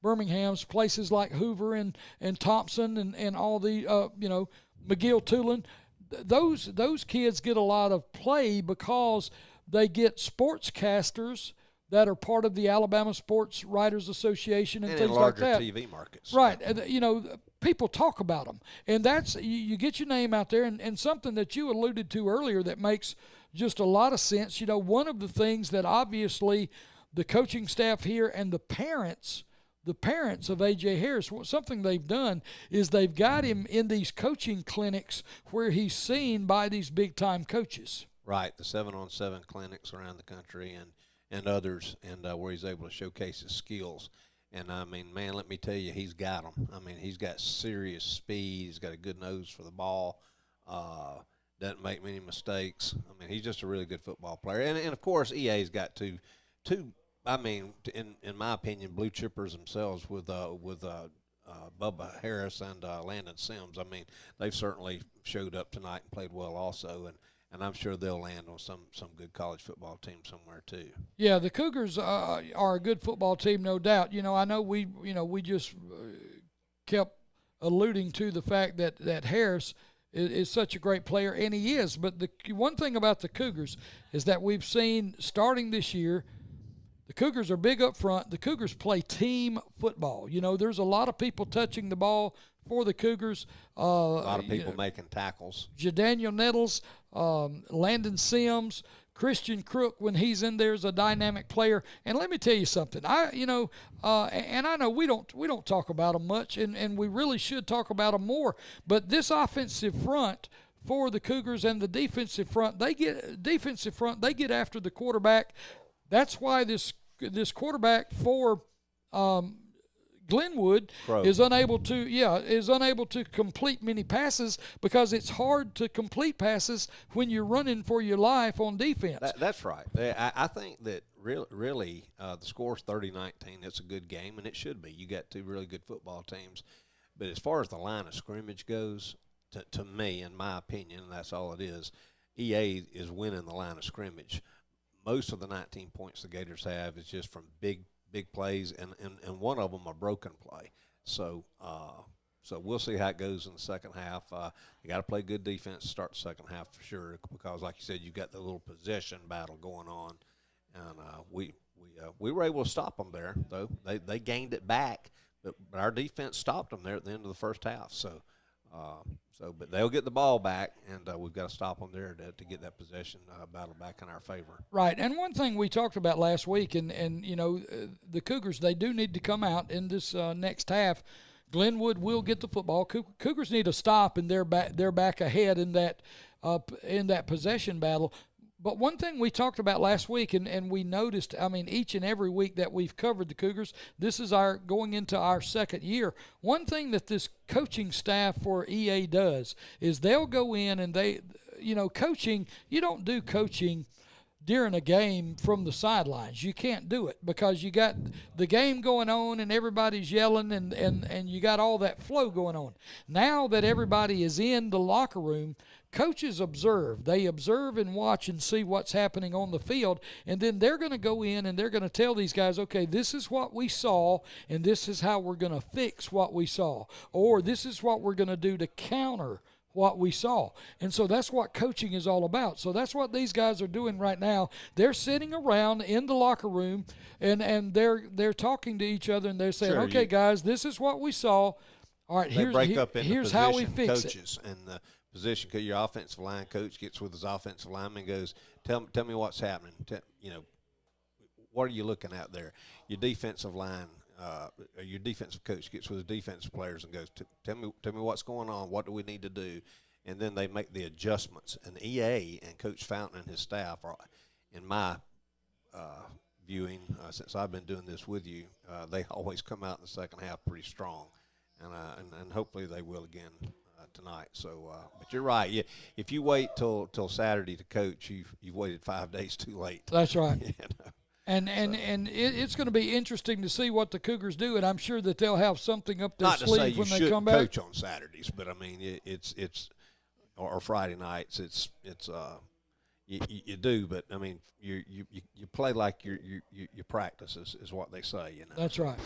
Birminghams, places like Hoover and Thompson and all the McGill, Tulane. Those kids get a lot of play because they get sportscasters that are part of the Alabama Sports Writers Association and things like that. And larger TV markets. Right. People talk about them. And that's, you get your name out there, and something that you alluded to earlier that makes just a lot of sense. One of the things that obviously the coaching staff here and the parents of A.J. Harris, something they've done is they've got him in these coaching clinics where he's seen by these big-time coaches. Right, the 7-on-7 clinics around the country and others, and where he's able to showcase his skills. And, man, let me tell you, he's got them. He's got serious speed. He's got a good nose for the ball. Doesn't make many mistakes. He's just a really good football player. And of course, EA's got two in my opinion, blue chippers themselves with Bubba Harris and Landon Sims. They've certainly showed up tonight and played well also, and I'm sure they'll land on some good college football team somewhere too. Yeah, the Cougars are a good football team, no doubt. I know we just kept alluding to the fact that Harris is such a great player, and he is. But the one thing about the Cougars is that we've seen starting this year, the Cougars are big up front. The Cougars play team football. There's a lot of people touching the ball for the Cougars. A lot of people making tackles. Jadaniel Nettles, Landon Sims, Christian Crook, when he's in there, is a dynamic player. And let me tell you something. And I know we don't talk about them much, and we really should talk about them more. But this offensive front for the Cougars and the defensive front, they get after the quarterback. That's why this quarterback for Glenwood is unable to complete many passes because it's hard to complete passes when you're running for your life on defense. That's right. I think that really the score's 30-19. It's a good game, and it should be. You got two really good football teams. But as far as the line of scrimmage goes, to me, in my opinion, and that's all it is, EA is winning the line of scrimmage. Most of the 19 points the Gators have is just from big plays, and one of them a broken play. So we'll see how it goes in the second half. You got to play good defense to start the second half for sure, because like you said, you got the little possession battle going on, and we were able to stop them there. Though they gained it back, but our defense stopped them there at the end of the first half. But they'll get the ball back, and we've got to stop them there to get that possession battle back in our favor. Right, and one thing we talked about last week, and the Cougars, they do need to come out in this next half. Glenwood will get the football. Cougars need to stop, and they're back ahead in that possession battle. But one thing we talked about last week, and we noticed, each and every week that we've covered the Cougars, this is going into our second year. One thing that this coaching staff for EA does is they'll go in and coaching, you don't do coaching during a game from the sidelines. You can't do it because you got the game going on and everybody's yelling and you got all that flow going on. Now that everybody is in the locker room, coaches observe. They observe and watch and see what's happening on the field, and then they're going to go in and they're going to tell these guys, okay, this is what we saw, and this is how we're going to fix what we saw, or this is what we're going to do to counter what we saw. And so that's what coaching is all about. So that's what these guys are doing right now. They're sitting around in the locker room, and they're talking to each other, and they're saying, okay, guys, this is what we saw. All right, here's how we fix coaches it. And the position, your offensive line coach gets with his offensive lineman and goes, tell me what's happening. What are you looking at there? Your defensive line, your defensive coach gets with the defensive players and goes, tell me what's going on. What do we need to do? And then they make the adjustments. And EA and Coach Fountain and his staff are, in my viewing, since I've been doing this with you, they always come out in the second half pretty strong, and hopefully they will again tonight. So, but you're right. Yeah, if you wait till Saturday to coach, you've waited 5 days too late. That's right. And it's going to be interesting to see what the Cougars do, and I'm sure that they'll have something up their sleeve when they come back. Not to say you should coach on Saturdays, but I mean it's or Friday nights. You do, but I mean you play like you practice is what they say. That's right.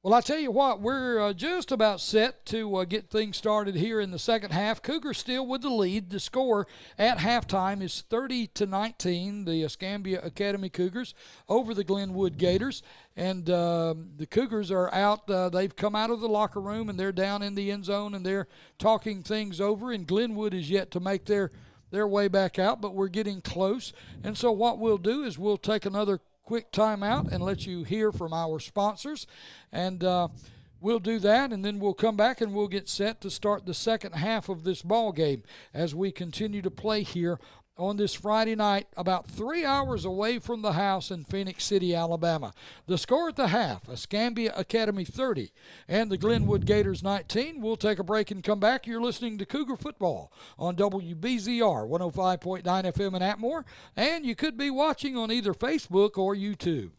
Well, I tell you what, we're just about set to get things started here in the second half. Cougars still with the lead. The score at halftime is 30-19, the Escambia Academy Cougars over the Glenwood Gators. And the Cougars are out. They've come out of the locker room, and they're down in the end zone, and they're talking things over. And Glenwood is yet to make their way back out, but we're getting close. And so what we'll do is we'll take another quick timeout and let you hear from our sponsors, and we'll do that, and then we'll come back and we'll get set to start the second half of this ball game as we continue to play here on this Friday night, about 3 hours away from the house in Phoenix City, Alabama. The score at the half, Escambia Academy 30 and the Glenwood Gators 19. We'll take a break and come back. You're listening to Cougar Football on WBZR 105.9 FM in Atmore, and you could be watching on either Facebook or YouTube.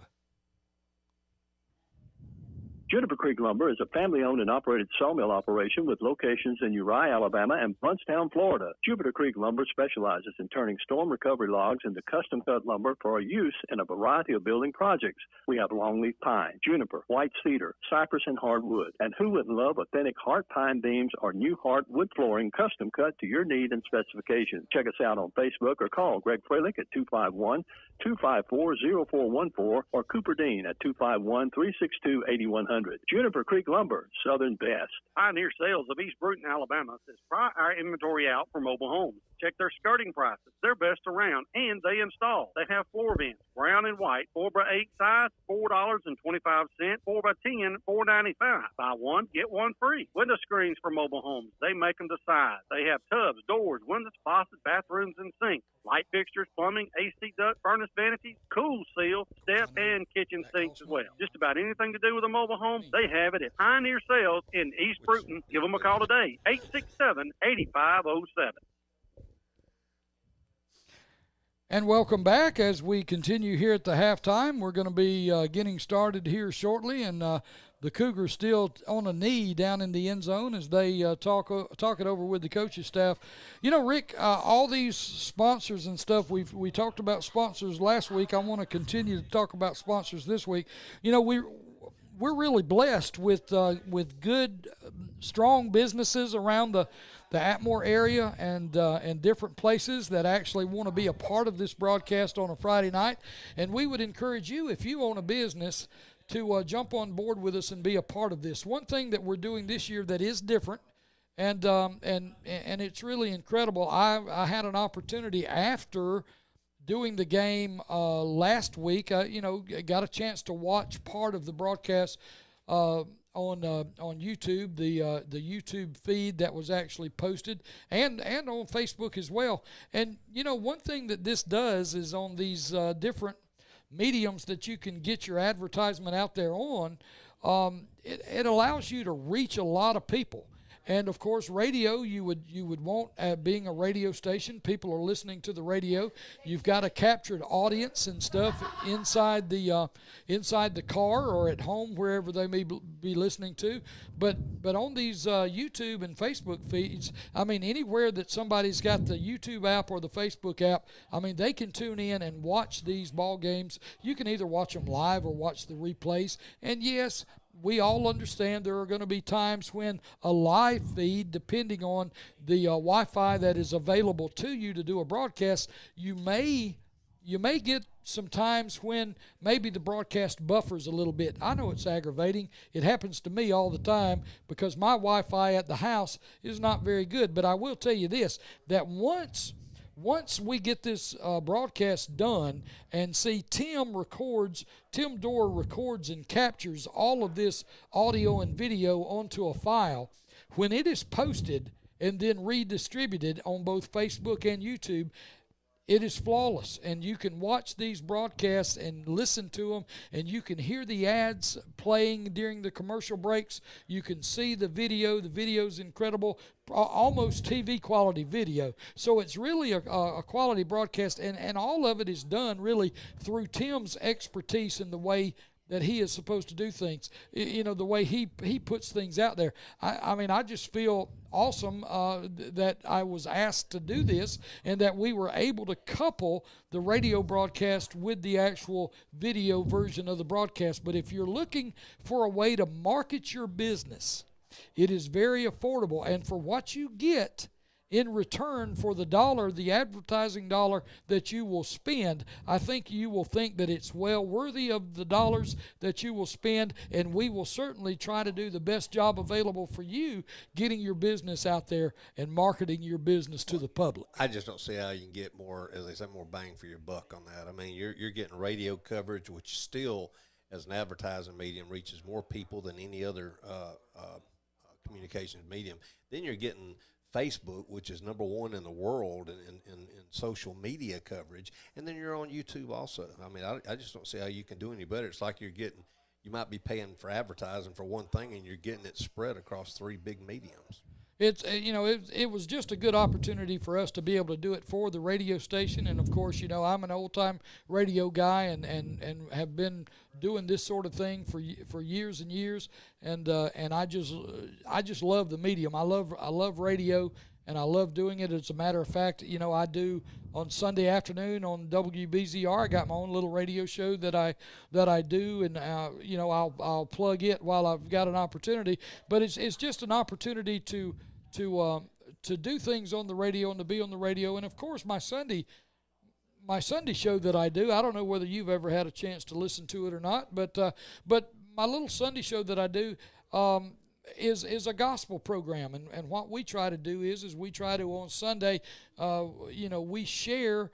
Juniper Creek Lumber is a family-owned and operated sawmill operation with locations in Uriah, Alabama, and Bluntstown, Florida. Juniper Creek Lumber specializes in turning storm recovery logs into custom-cut lumber for use in a variety of building projects. We have longleaf pine, juniper, white cedar, cypress, and hardwood. And who wouldn't love authentic heart pine beams or new heart wood flooring custom-cut to your need and specifications? Check us out on Facebook or call Greg Freilich at 251-254-0414 or Cooper Dean at 251-362-8100. Juniper Creek Lumber, Southern Best. Pioneer Sales of East Bruton, Alabama says, pry our inventory out for mobile homes. Check their skirting prices. They're best around, and they install. They have floor vents, brown and white, 4x8 size, $4.25, 4x10, $4.95. Buy one, get one free. Window screens for mobile homes. They make them to size. They have tubs, doors, windows, faucets, bathrooms, and sinks. Light fixtures, plumbing, AC duct, furnace vanities, cool seal, step, and kitchen sinks as well. Just about anything to do with a mobile home, they have it at Pioneer Sales in East Bruton. Give them a call today, 867-8507. And welcome back as we continue here at the halftime. We're going to be getting started here shortly, and the Cougars still on a knee down in the end zone as they talk it over with the coaching staff. You know, Rick, all these sponsors and stuff, we talked about sponsors last week. I want to continue to talk about sponsors this week. You know, we're really blessed with good, strong businesses around the Atmore area and different places that actually want to be a part of this broadcast on a Friday night. And we would encourage you, if you own a business, to jump on board with us and be a part of this. One thing that we're doing this year that is different, and it's really incredible. I had an opportunity after doing the game last week. Got a chance to watch part of the broadcast on YouTube, the YouTube feed that was actually posted, and on Facebook as well. And one thing that this does is on these different mediums that you can get your advertisement out there on, it allows you to reach a lot of people. And of course, radio, you would want, being a radio station, people are listening to the radio. You've got a captured audience and stuff inside the car or at home, wherever they may be listening to. But on these YouTube and Facebook feeds, I mean, anywhere that somebody's got the YouTube app or the Facebook app, I mean, they can tune in and watch these ball games. You can either watch them live or watch the replays. And yes, we all understand there are going to be times when a live feed, depending on the Wi-Fi that is available to you to do a broadcast, you may get some times when maybe the broadcast buffers a little bit. I know it's aggravating. It happens to me all the time because my Wi-Fi at the house is not very good. But I will tell you this, that once we get this broadcast done and see Tim Dorr records and captures all of this audio and video onto a file, when it is posted and then redistributed on both Facebook and YouTube, it is flawless, and you can watch these broadcasts and listen to them, and you can hear the ads playing during the commercial breaks. You can see the video. The video's incredible, almost TV quality video. So it's really a quality broadcast, and all of it is done really through Tim's expertise in the way that he is supposed to do things, the way he puts things out there. I mean, I just feel awesome that I was asked to do this and that we were able to couple the radio broadcast with the actual video version of the broadcast. But if you're looking for a way to market your business, it is very affordable. And for what you get in return for the advertising dollar that you will spend, I think you will think that it's well worthy of the dollars that you will spend, and we will certainly try to do the best job available for you getting your business out there and marketing your business to the public. I just don't see how you can get more, as they say, more bang for your buck on that. I mean, you're getting radio coverage, which still, as an advertising medium, reaches more people than any other communications medium. Then you're getting Facebook, which is number one in the world in social media coverage, and then you're on YouTube also. I mean, I just don't see how you can do any better. It's like you might be paying for advertising for one thing, and you're getting it spread across three big mediums. It was just a good opportunity for us to be able to do it for the radio station. And of course, I'm an old time radio guy and have been doing this sort of thing for years and years. And I just love the medium. I love radio, and I love doing it. As a matter of fact, I do on Sunday afternoon on WBZR. I got my own little radio show that I do, and I'll plug it while I've got an opportunity. But it's just an opportunity to do things on the radio and to be on the radio. And of course, my Sunday show that I do, I don't know whether you've ever had a chance to listen to it or not, but my little Sunday show that I do, is a gospel program, and what we try to do is we try to on Sunday, we share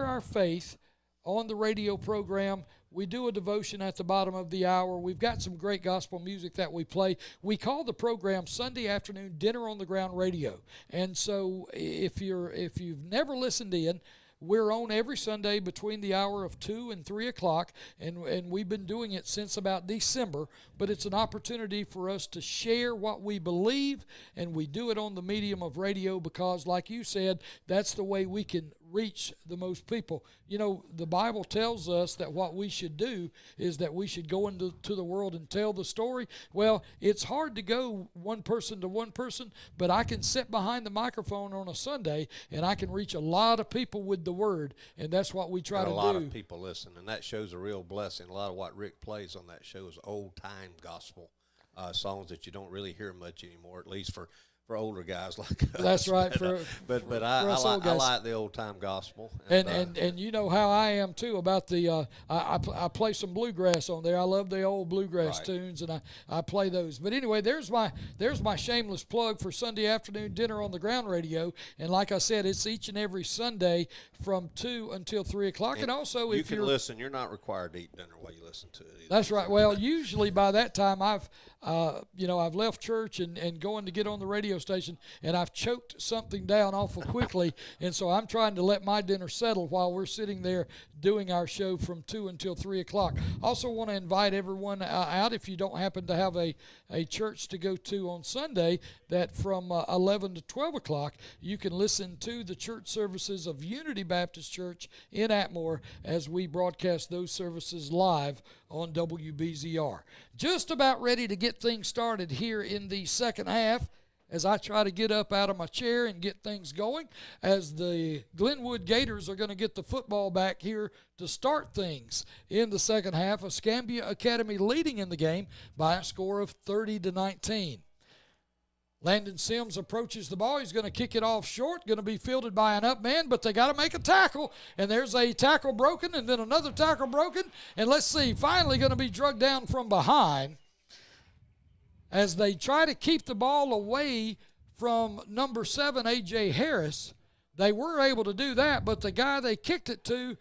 our faith on the radio program. We do a devotion at the bottom of the hour. We've got some great gospel music that we play. We call the program Sunday Afternoon Dinner on the Ground Radio. And so if you've never listened in, we're on every Sunday between the hour of 2 and 3 o'clock, and we've been doing it since about December, but it's an opportunity for us to share what we believe, and we do it on the medium of radio because, like you said, that's the way we can reach the most people. You know, the Bible tells us that what we should do is that we should go into the world and tell the story. Well, it's hard to go one person to one person, but I can sit behind the microphone on a Sunday and I can reach a lot of people with the word, and that's what we try to do. A lot of people listen, and that shows a real blessing. A lot of what Rick plays on that show is old-time gospel songs that you don't really hear much anymore, at least for older guys like us. That's right. But I like the old time gospel. And you know how I am too about the I play some bluegrass on there. I love the old bluegrass tunes, and I play those. But anyway, there's my shameless plug for Sunday Afternoon Dinner on the Ground Radio. And like I said, it's each and every Sunday from 2 until 3 o'clock. And also, if you can listen, you're not required to eat dinner while you listen to it either. That's right. Well, usually by that time I've left church and going to get on the radio station, and I've choked something down awful quickly, and so I'm trying to let my dinner settle while we're sitting there doing our show from 2 until 3 o'clock. Also want to invite everyone out, if you don't happen to have a church to go to on Sunday, that from 11 to 12 o'clock, you can listen to the church services of Unity Baptist Church in Atmore as we broadcast those services live on WBZR. Just about ready to get things started here in the second half as I try to get up out of my chair and get things going, as the Glenwood Gators are going to get the football back here to start things in the second half. Escambia Academy leading in the game by a score of 30-19. Landon Sims approaches the ball. He's going to kick it off short, going to be fielded by an up man, but they got to make a tackle, and there's a tackle broken and then another tackle broken, and let's see, finally going to be drugged down from behind as they try to keep the ball away from number 7, A.J. Harris. They were able to do that, but the guy they kicked it to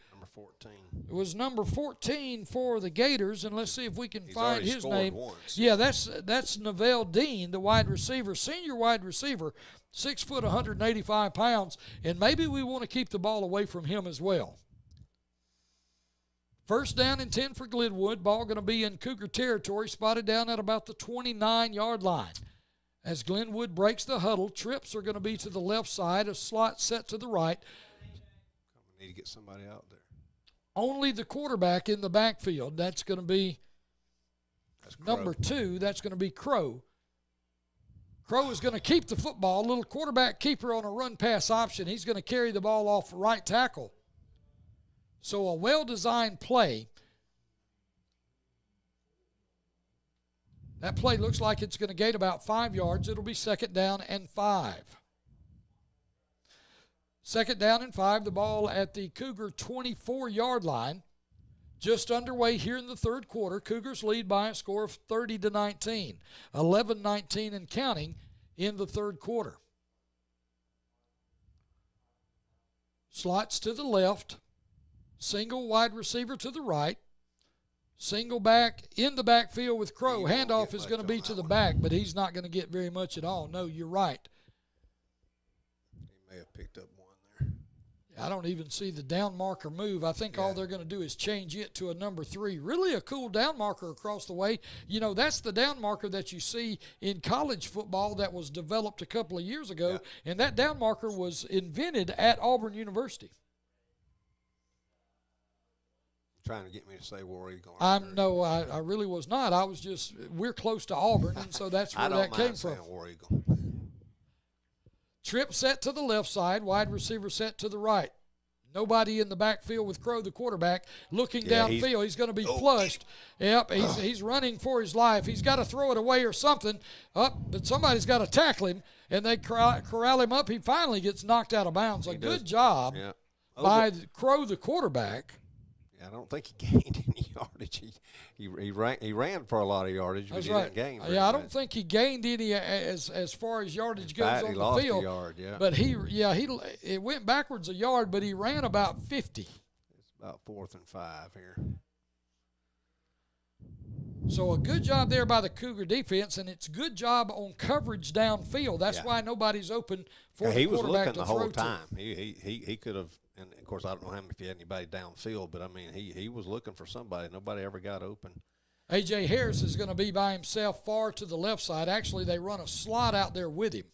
was number 14 for the Gators, and let's see if we can find his name. Once. Yeah, that's Neville Dean, the wide receiver, senior wide receiver, 6 foot, 185 pounds, and maybe we want to keep the ball away from him as well. First down and 10 for Glenwood. Ball going to be in Cougar territory, spotted down at about the 29-yard line. As Glenwood breaks the huddle, trips are going to be to the left side, a slot set to the right. We need to get somebody out there. Only the quarterback in the backfield. That's going to be number 2. That's going to be Crow. Crow is going to keep the football. Little quarterback keeper on a run-pass option. He's going to carry the ball off right tackle. So a well-designed play. That play looks like it's going to gain about 5 yards. It'll be second down and 5. Second down and 5, the ball at the Cougar 24-yard line. Just underway here in the third quarter. Cougars lead by a score of 30-19. 11-19 and counting in the third quarter. Slots to the left. Single wide receiver to the right. Single back in the backfield with Crow. Handoff is going to be to the back, but he's not going to get very much at all. No, you're right. He may have picked up one there. I don't even see the down marker move. I think all they're going to do is change it to a number 3. Really a cool down marker across the way. You know, that's the down marker that you see in college football that was developed a couple of years ago, and that down marker was invented at Auburn University. Trying to get me to say War Eagle. No, I really was not. I was just, we're close to Auburn, and so that's where that came from. War Eagle. Trip set to the left side, wide receiver set to the right. Nobody in the backfield with Crow, the quarterback, looking downfield. He's going to be flushed. Yep, he's running for his life. He's got to throw it away or something. But somebody's got to tackle him, and they corral him up. He finally gets knocked out of bounds. Good job by Crow, the quarterback. I don't think he gained any yardage. He ran for a lot of yardage, but he didn't gain. Yeah, I don't think he gained any as far as yardage goes on he the lost field. A yard, yeah. But it went backwards a yard, but he ran about 50. It's about 4th and 5 here. So a good job there by the Cougar defense, and it's a good job on coverage downfield. That's why nobody's open for the quarterback to throw to. He was looking the whole time. He could have, and of course I don't know if he had anybody downfield, but I mean he was looking for somebody. Nobody ever got open. A.J. Harris is going to be by himself far to the left side. Actually, they run a slot out there with him.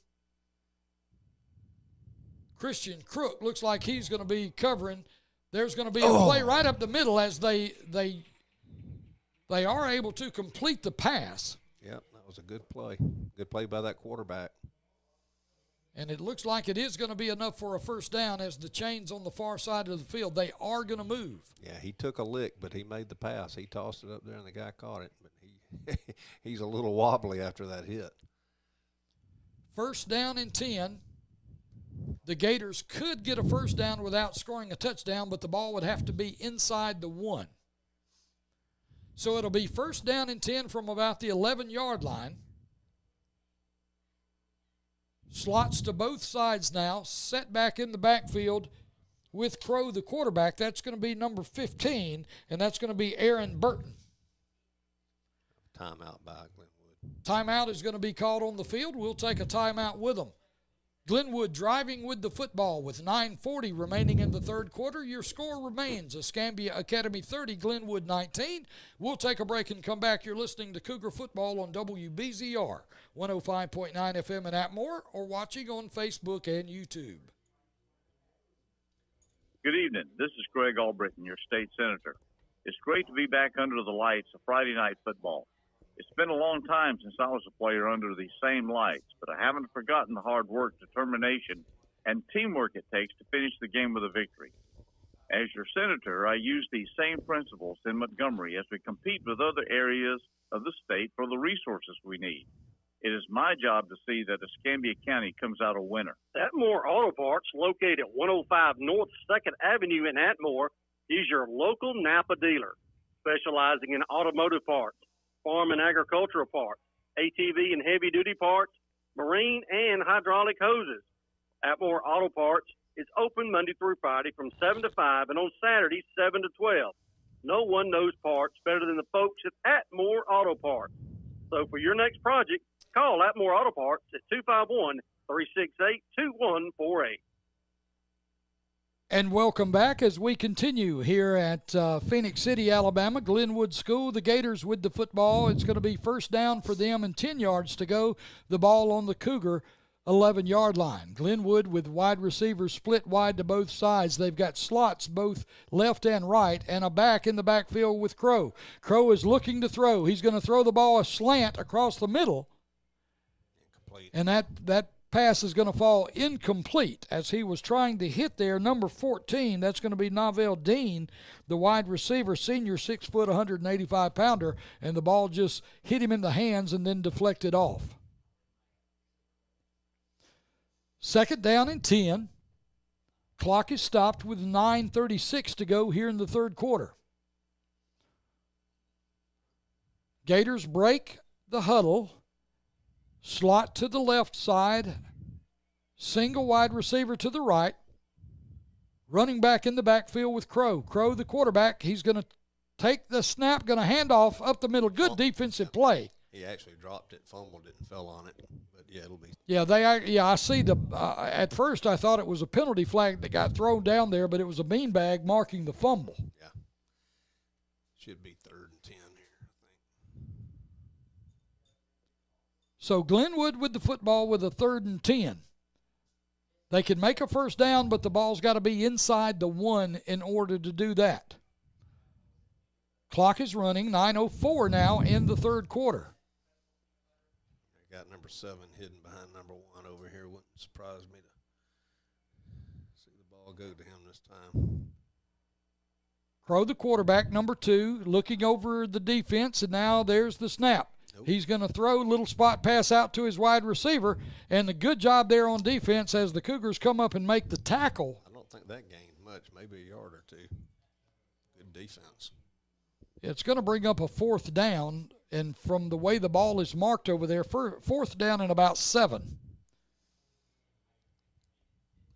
Christian Crook looks like he's going to be covering. There's going to be a play right up the middle as they are able to complete the pass. Yep, that was a good play. Good play by that quarterback. And it looks like it is going to be enough for a first down as the chains on the far side of the field. They are going to move. Yeah, he took a lick, but he made the pass. He tossed it up there, and the guy caught it. But he's a little wobbly after that hit. First down and 10. The Gators could get a first down without scoring a touchdown, but the ball would have to be inside the 1. So it'll be first down and 10 from about the 11-yard line. Slots to both sides now, set back in the backfield with Crow, the quarterback. That's going to be number 15, and that's going to be Aaron Burton. Timeout by Glenwood. Timeout is going to be called on the field. We'll take a timeout with them. Glenwood driving with the football with 9:40 remaining in the third quarter. Your score remains Escambia Academy 30, Glenwood 19. We'll take a break and come back. You're listening to Cougar Football on WBZR 105.9 FM in Atmore or watching on Facebook and YouTube. Good evening. This is Greg Albritton, your state senator. It's great to be back under the lights of Friday night football. It's been a long time since I was a player under these same lights, but I haven't forgotten the hard work, determination, and teamwork it takes to finish the game with a victory. As your senator, I use these same principles in Montgomery as we compete with other areas of the state for the resources we need. It is my job to see that Escambia County comes out a winner. Atmore Auto Parts, located at 105 North 2nd Avenue in Atmore, is your local Napa dealer, specializing in automotive parts, farm and agricultural parts, ATV and heavy-duty parts, marine and hydraulic hoses. Atmore Auto Parts is open Monday through Friday from 7 to 5 and on Saturdays 7 to 12. No one knows parts better than the folks at Atmore Auto Parts. So for your next project, call Atmore Auto Parts at 251-368-2148. And welcome back as we continue here at Phoenix City, Alabama, Glenwood School. The Gators with the football. It's going to be first down for them and 10 yards to go. The ball on the Cougar 11-yard line. Glenwood with wide receivers split wide to both sides. They've got slots both left and right and a back in the backfield with Crow. Crow is looking to throw. He's going to throw the ball a slant across the middle. Incomplete. And that pass is going to fall incomplete as he was trying to hit there. Number 14, that's going to be Novell Dean, the wide receiver, senior, 6 foot, 185-pounder, and the ball just hit him in the hands and then deflected off. Second down and 10. Clock is stopped with 9:36 to go here in the third quarter. Gators break the huddle. Slot to the left side, single wide receiver to the right, running back in the backfield with Crow. Crow, the quarterback, he's going to take the snap, going to hand off up the middle. Good defensive play. He actually dropped it, fumbled it, and fell on it. But yeah, it'll be. Yeah, I see the. At first, I thought it was a penalty flag that got thrown down there, but it was a beanbag marking the fumble. Yeah, should be 3rd and 10 here, I think. So Glenwood with the football with a 3rd and 10. They can make a first down, but the ball's got to be inside the 1 in order to do that. Clock is running, 9:04 now in the third quarter. They got number 7 hidden behind number 1 over here. Wouldn't surprise me to see the ball go to him this time. Crow, the quarterback, number 2, looking over the defense, and now there's the snap. Nope. He's going to throw a little spot pass out to his wide receiver, and a good job there on defense as the Cougars come up and make the tackle. I don't think that gained much, maybe a yard or 2. Good defense. It's going to bring up a 4th down, and from the way the ball is marked over there, 4th down and about 7.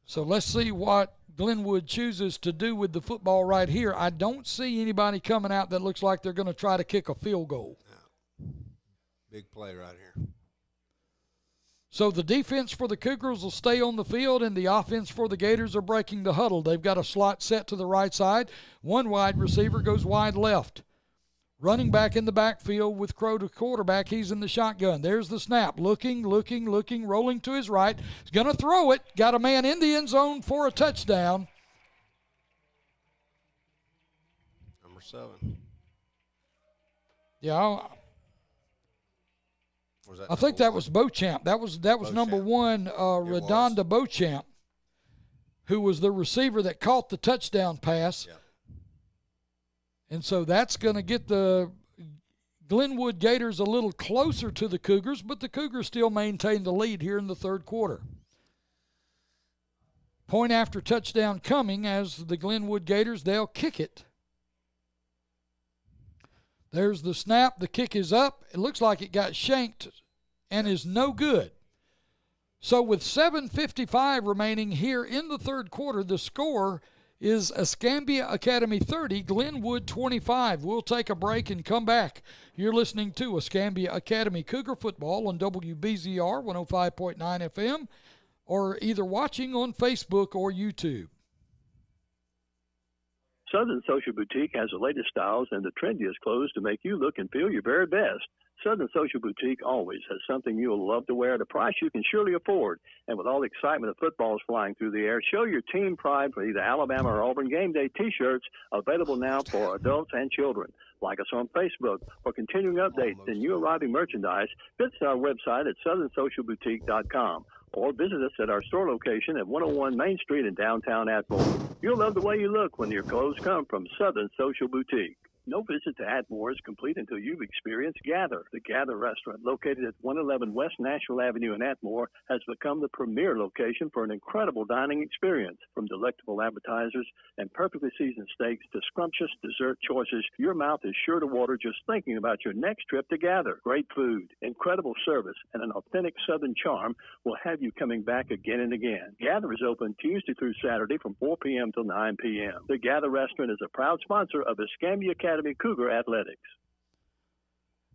So let's see what Glenwood chooses to do with the football right here. I don't see anybody coming out that looks like they're going to try to kick a field goal. Yeah. Big play right here. So the defense for the Cougars will stay on the field, and the offense for the Gators are breaking the huddle. They've got a slot set to the right side. One wide receiver goes wide left. Running back in the backfield with Crow to quarterback. He's in the shotgun. There's the snap. Looking, rolling to his right. He's going to throw it. Got a man in the end zone for a touchdown. Number 7. Yeah, I think that was Beauchamp. That was Beauchamp. number 1, Redonda Beauchamp, who was the receiver that caught the touchdown pass. Yeah. And so that's going to get the Glenwood Gators a little closer to the Cougars, but the Cougars still maintain the lead here in the 3rd quarter. Point after touchdown coming as the Glenwood Gators, they'll kick it. There's the snap. The kick is up. It looks like it got shanked and is no good. So with 7:55 remaining here in the 3rd quarter, the score is Escambia Academy 30, Glenwood 25. We'll take a break and come back. You're listening to Escambia Academy Cougar Football on WBZR 105.9 FM or either watching on Facebook or YouTube. Southern Social Boutique has the latest styles and the trendiest clothes to make you look and feel your very best. Southern Social Boutique always has something you'll love to wear at a price you can surely afford. And with all the excitement of footballs flying through the air, show your team pride for either Alabama or Auburn game day T-shirts available now for adults and children. Like us on Facebook for continuing updates and new arriving merchandise. Visit our website at southernsocialboutique.com or visit us at our store location at 101 Main Street in downtown Atmore. You'll love the way you look when your clothes come from Southern Social Boutique. No visit to Atmore is complete until you've experienced Gather. The Gather restaurant, located at 111 West Nashville Avenue in Atmore, has become the premier location for an incredible dining experience. From delectable appetizers and perfectly seasoned steaks to scrumptious dessert choices, your mouth is sure to water just thinking about your next trip to Gather. Great food, incredible service, and an authentic Southern charm will have you coming back again and again. Gather is open Tuesday through Saturday from 4 p.m. till 9 p.m. The Gather restaurant is a proud sponsor of Escambia Academy Cougar Athletics.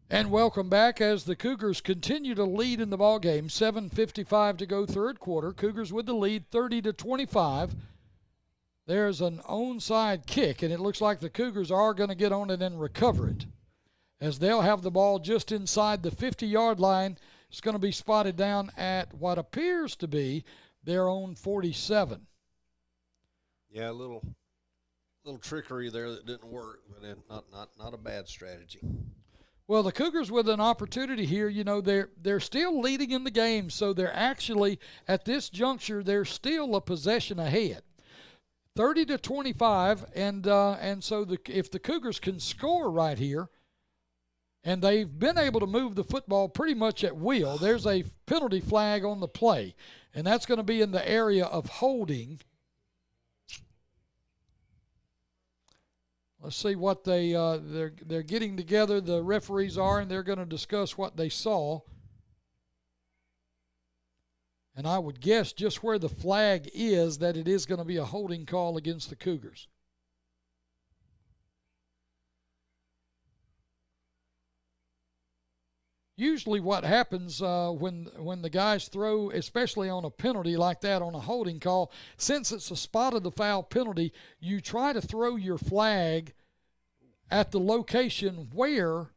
And welcome back as the Cougars continue to lead in the ballgame. 7:55 to go 3rd quarter. Cougars with the lead 30-25. There's an onside kick, and it looks like the Cougars are going to get on it and recover it, as they'll have the ball just inside the 50-yard line. It's going to be spotted down at what appears to be their own 47. Yeah, a little trickery there that didn't work, but not a bad strategy. Well, the Cougars with an opportunity here, you know, they're still leading in the game, so they're actually, at this juncture, they're still a possession ahead. 30-25, and so if the Cougars can score right here, and they've been able to move the football pretty much at will, there's a penalty flag on the play, and that's going to be in the area of holding. Let's see what they're getting together, the referees are, and they're going to discuss what they saw. And I would guess just where the flag is that it is going to be a holding call against the Cougars. Usually what happens when the guys throw, especially on a penalty like that, on a holding call, since it's a spot of the foul penalty, you try to throw your flag at the location where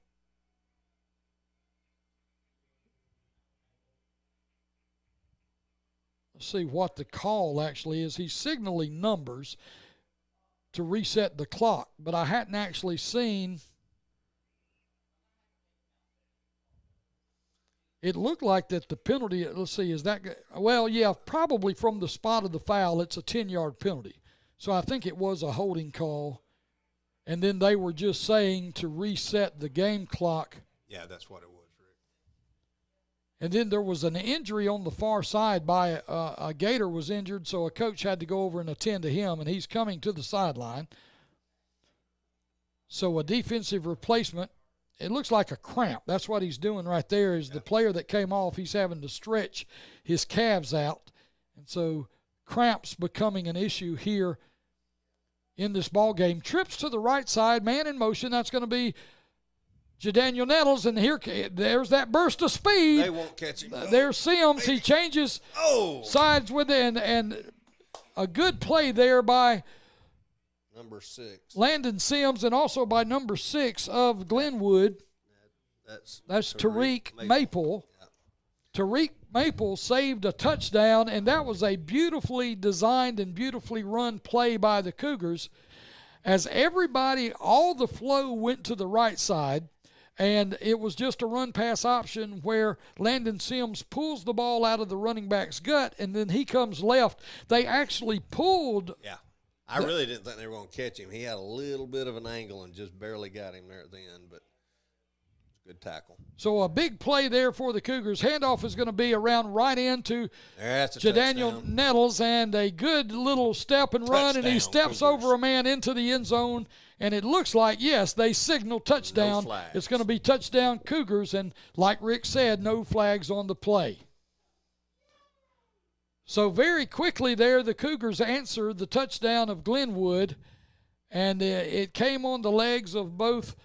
let's see what the call actually is. He's signaling numbers to reset the clock, but I hadn't actually seen. It looked like that the penalty, let's see, is that, well, yeah, probably from the spot of the foul, it's a 10-yard penalty. So I think it was a holding call. And then they were just saying to reset the game clock. Yeah, that's what it was, Rick. And then there was an injury on the far side by a Gator was injured, so a coach had to go over and attend to him, and he's coming to the sideline. So a defensive replacement, it looks like a cramp. That's what he's doing right there is the player that came off, he's having to stretch his calves out. And so cramps becoming an issue here in this ball game. Trips to the right side, man in motion. That's going to be Jadaniel Nettles, and there's that burst of speed. They won't catch him. There's Sims. He changes sides with it, and a good play there by number 6. Landon Sims, and also by number 6 of Glenwood. That's Tariq Maple. Yeah. Tariq Maple saved a touchdown, and that was a beautifully designed and beautifully run play by the Cougars. As everybody, all the flow went to the right side, and it was just a run-pass option where Landon Sims pulls the ball out of the running back's gut, and then he comes left. They actually pulled. Yeah. I really didn't think they were going to catch him. He had a little bit of an angle and just barely got him there at the end, but it's a good tackle. So a big play there for the Cougars. Handoff is going to be around right into Jadaniel Nettles, and a good little step and run, and he steps over a man into the end zone. And it looks like, yes, they signal touchdown. No flags. It's going to be touchdown Cougars, and like Rick said, no flags on the play. So very quickly there, the Cougars answered the touchdown of Glenwood, and it came on the legs of both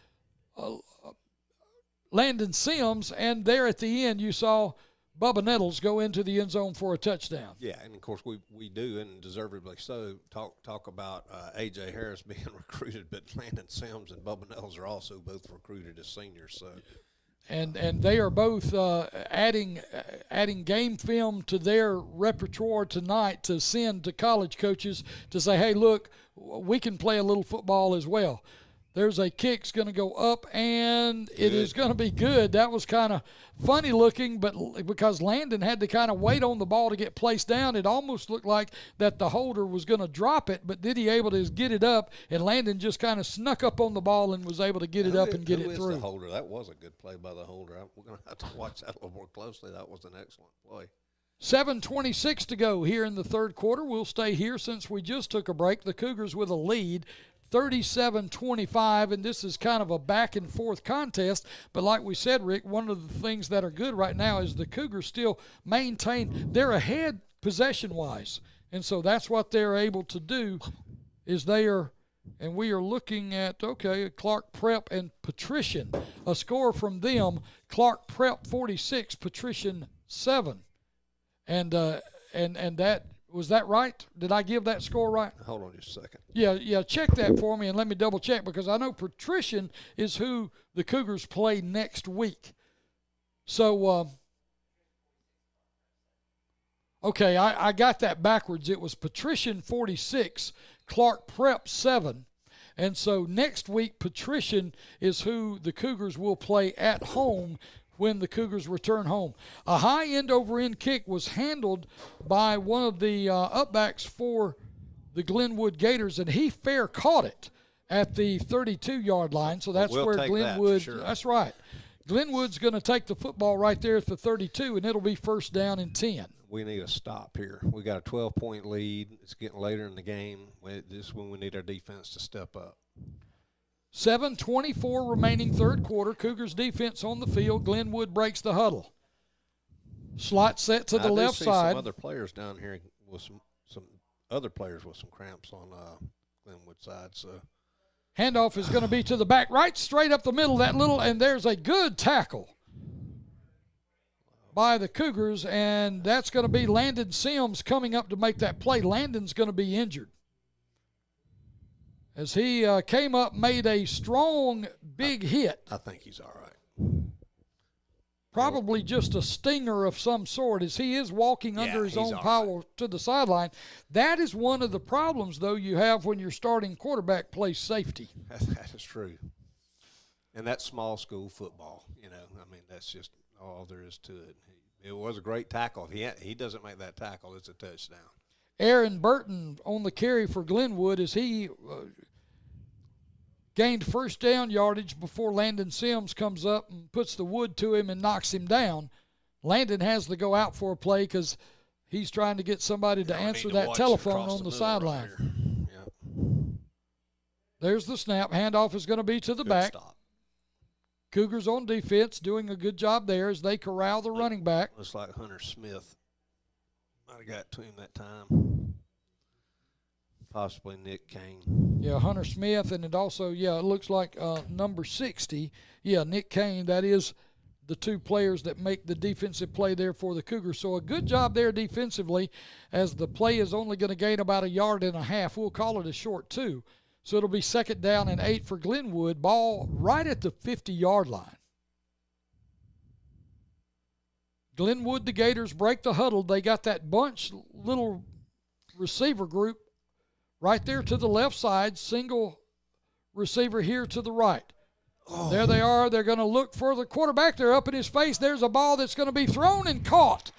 Landon Sims, and there at the end you saw Bubba Nettles go into the end zone for a touchdown. Yeah, and of course we do, and deservedly so, talk about A.J. Harris being recruited, but Landon Sims and Bubba Nettles are also both recruited as seniors. So, and they are both adding game film to their repertoire tonight to send to college coaches to say, hey, look, we can play a little football as well. There's a kick's going to go up, and it is going to be good. That was kind of funny looking, but because Landon had to kind of wait on the ball to get placed down, it almost looked like that the holder was going to drop it, but did he able to get it up, and Landon just kind of snuck up on the ball and was able to get it up and get it through. The holder? That was a good play by the holder. We're going to have to watch that a little more closely. That was an excellent play. 7:26 to go here in the third quarter. We'll stay here since we just took a break. The Cougars with a lead, 37-25, and this is kind of a back-and-forth contest. But like we said, Rick, one of the things that are good right now is the Cougars still maintain. They're ahead possession-wise, and so that's what they're able to do is they are – and we are looking at, okay, Clark Prep and Patrician. A score from them, Clark Prep 46, Patrician 7. And that – was that right? Did I give that score right? Hold on just a second. Yeah, check that for me and let me double check because I know Patrician is who the Cougars play next week. So, okay, I got that backwards. It was Patrician 46, Clark Prep 7. And so next week, Patrician is who the Cougars will play at home when the Cougars return home. A high end-over-end kick was handled by one of the upbacks for the Glenwood Gators, and he fair caught it at the 32-yard line. So that's where Glenwood – sure. That's right. Glenwood's going to take the football right there at the 32, and it'll be first down and 10. We need a stop here. We got a 12-point lead. It's getting later in the game. This is when we need our defense to step up. 7:24 remaining third quarter. Cougars defense on the field. Glenwood breaks the huddle. Slot set to the left side. Some other players down here with some other players with some cramps on Glenwood side. So handoff is going to be to the back right, straight up the middle. And there's a good tackle by the Cougars, and that's going to be Landon Sims coming up to make that play. Landon's going to be injured. As he came up, made a strong, big hit. I think he's all right. Probably just a stinger of some sort, as he is walking under his own power to the sideline. That is one of the problems, though, you have when your starting quarterback plays safety. That is true. And that's small school football. I mean, that's just all there is to it. It was a great tackle. If he doesn't make that tackle, it's a touchdown. Aaron Burton on the carry for Glenwood as he gained first down yardage before Landon Sims comes up and puts the wood to him and knocks him down. Landon has to go out for a play because he's trying to get somebody to answer that telephone on the sideline. Right. There's the snap. Handoff is going to be to the back. Stop. Cougars on defense doing a good job there as they corral the running back. Looks like Hunter Smith might have got to him that time. Possibly Nick Kane. Yeah, Hunter Smith, and it also, it looks like number 60. Yeah, Nick Kane, that is the two players that make the defensive play there for the Cougars. So a good job there defensively, as the play is only going to gain about 1.5 yards. We'll call it a short 2. So it'll be 2nd down and 8 for Glenwood. Ball right at the 50-yard line. Glenwood, the Gators break the huddle. They got that bunch little receiver group right there to the left side. Single receiver here to the right. Oh. There they are. They're going to look for the quarterback. They're up in his face. There's a ball that's going to be thrown and caught.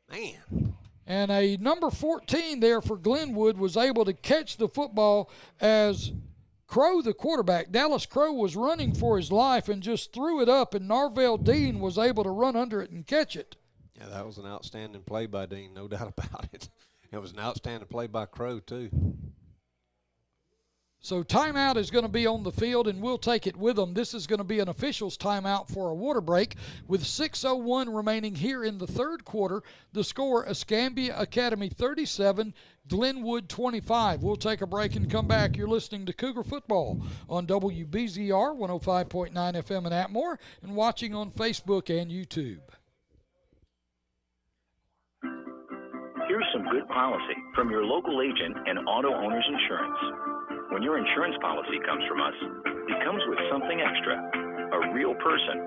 Man. And a number 14 there for Glenwood was able to catch the football as Crow, the quarterback, Dallas Crow, was running for his life and just threw it up, and Narvell Dean was able to run under it and catch it. Yeah, that was an outstanding play by Dean, no doubt about it. It was an outstanding play by Crow, too. So timeout is going to be on the field, and we'll take it with them. This is going to be an official's timeout for a water break with 6:01 remaining here in the third quarter. The score, Escambia Academy 37, Glenwood 25. We'll take a break and come back. You're listening to Cougar Football on WBZR 105.9 FM in Atmore and watching on Facebook and YouTube. Here's some good policy from your local agent and Auto Owners Insurance. When your insurance policy comes from us, it comes with something extra, a real person.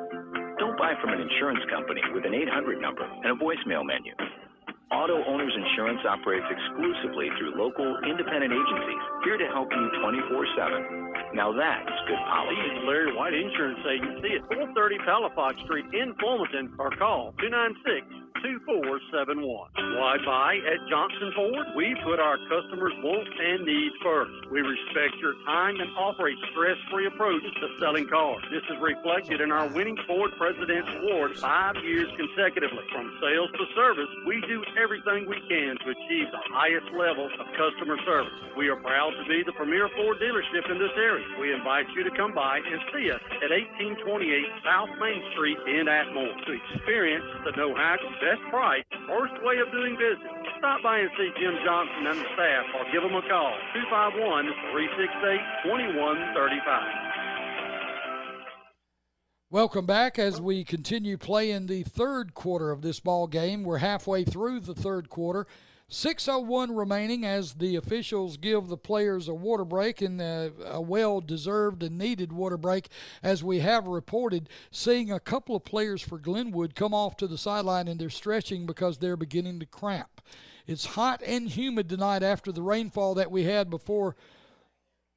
Don't buy from an insurance company with an 800 number and a voicemail menu. Auto Owners Insurance operates exclusively through local independent agencies, here to help you 24/7. Now that's good policy. He's Larry White Insurance Agency at 430 Palafox Street in Wilmington, or call 296-2471. Why buy at Johnson Ford? We put our customers' wants and needs first. We respect your time and offer a stress-free approach to selling cars. This is reflected in our winning Ford President's Award 5 years consecutively. From sales to service, we do everything we can to achieve the highest level of customer service. We are proud to be the premier Ford dealership in this area. We invite you to come by and see us at 1828 South Main Street in Atmore to experience the know-how, best price, first way of doing business. Stop by and see Jim Johnson and the staff, or give them a call, 251-368-2135. Welcome back as we continue playing the third quarter of this ball game. We're halfway through the third quarter. 6:01 remaining as the officials give the players a water break, and a well-deserved and needed water break, as we have reported, seeing a couple of players for Glenwood come off to the sideline and they're stretching because they're beginning to cramp. It's hot and humid tonight after the rainfall that we had before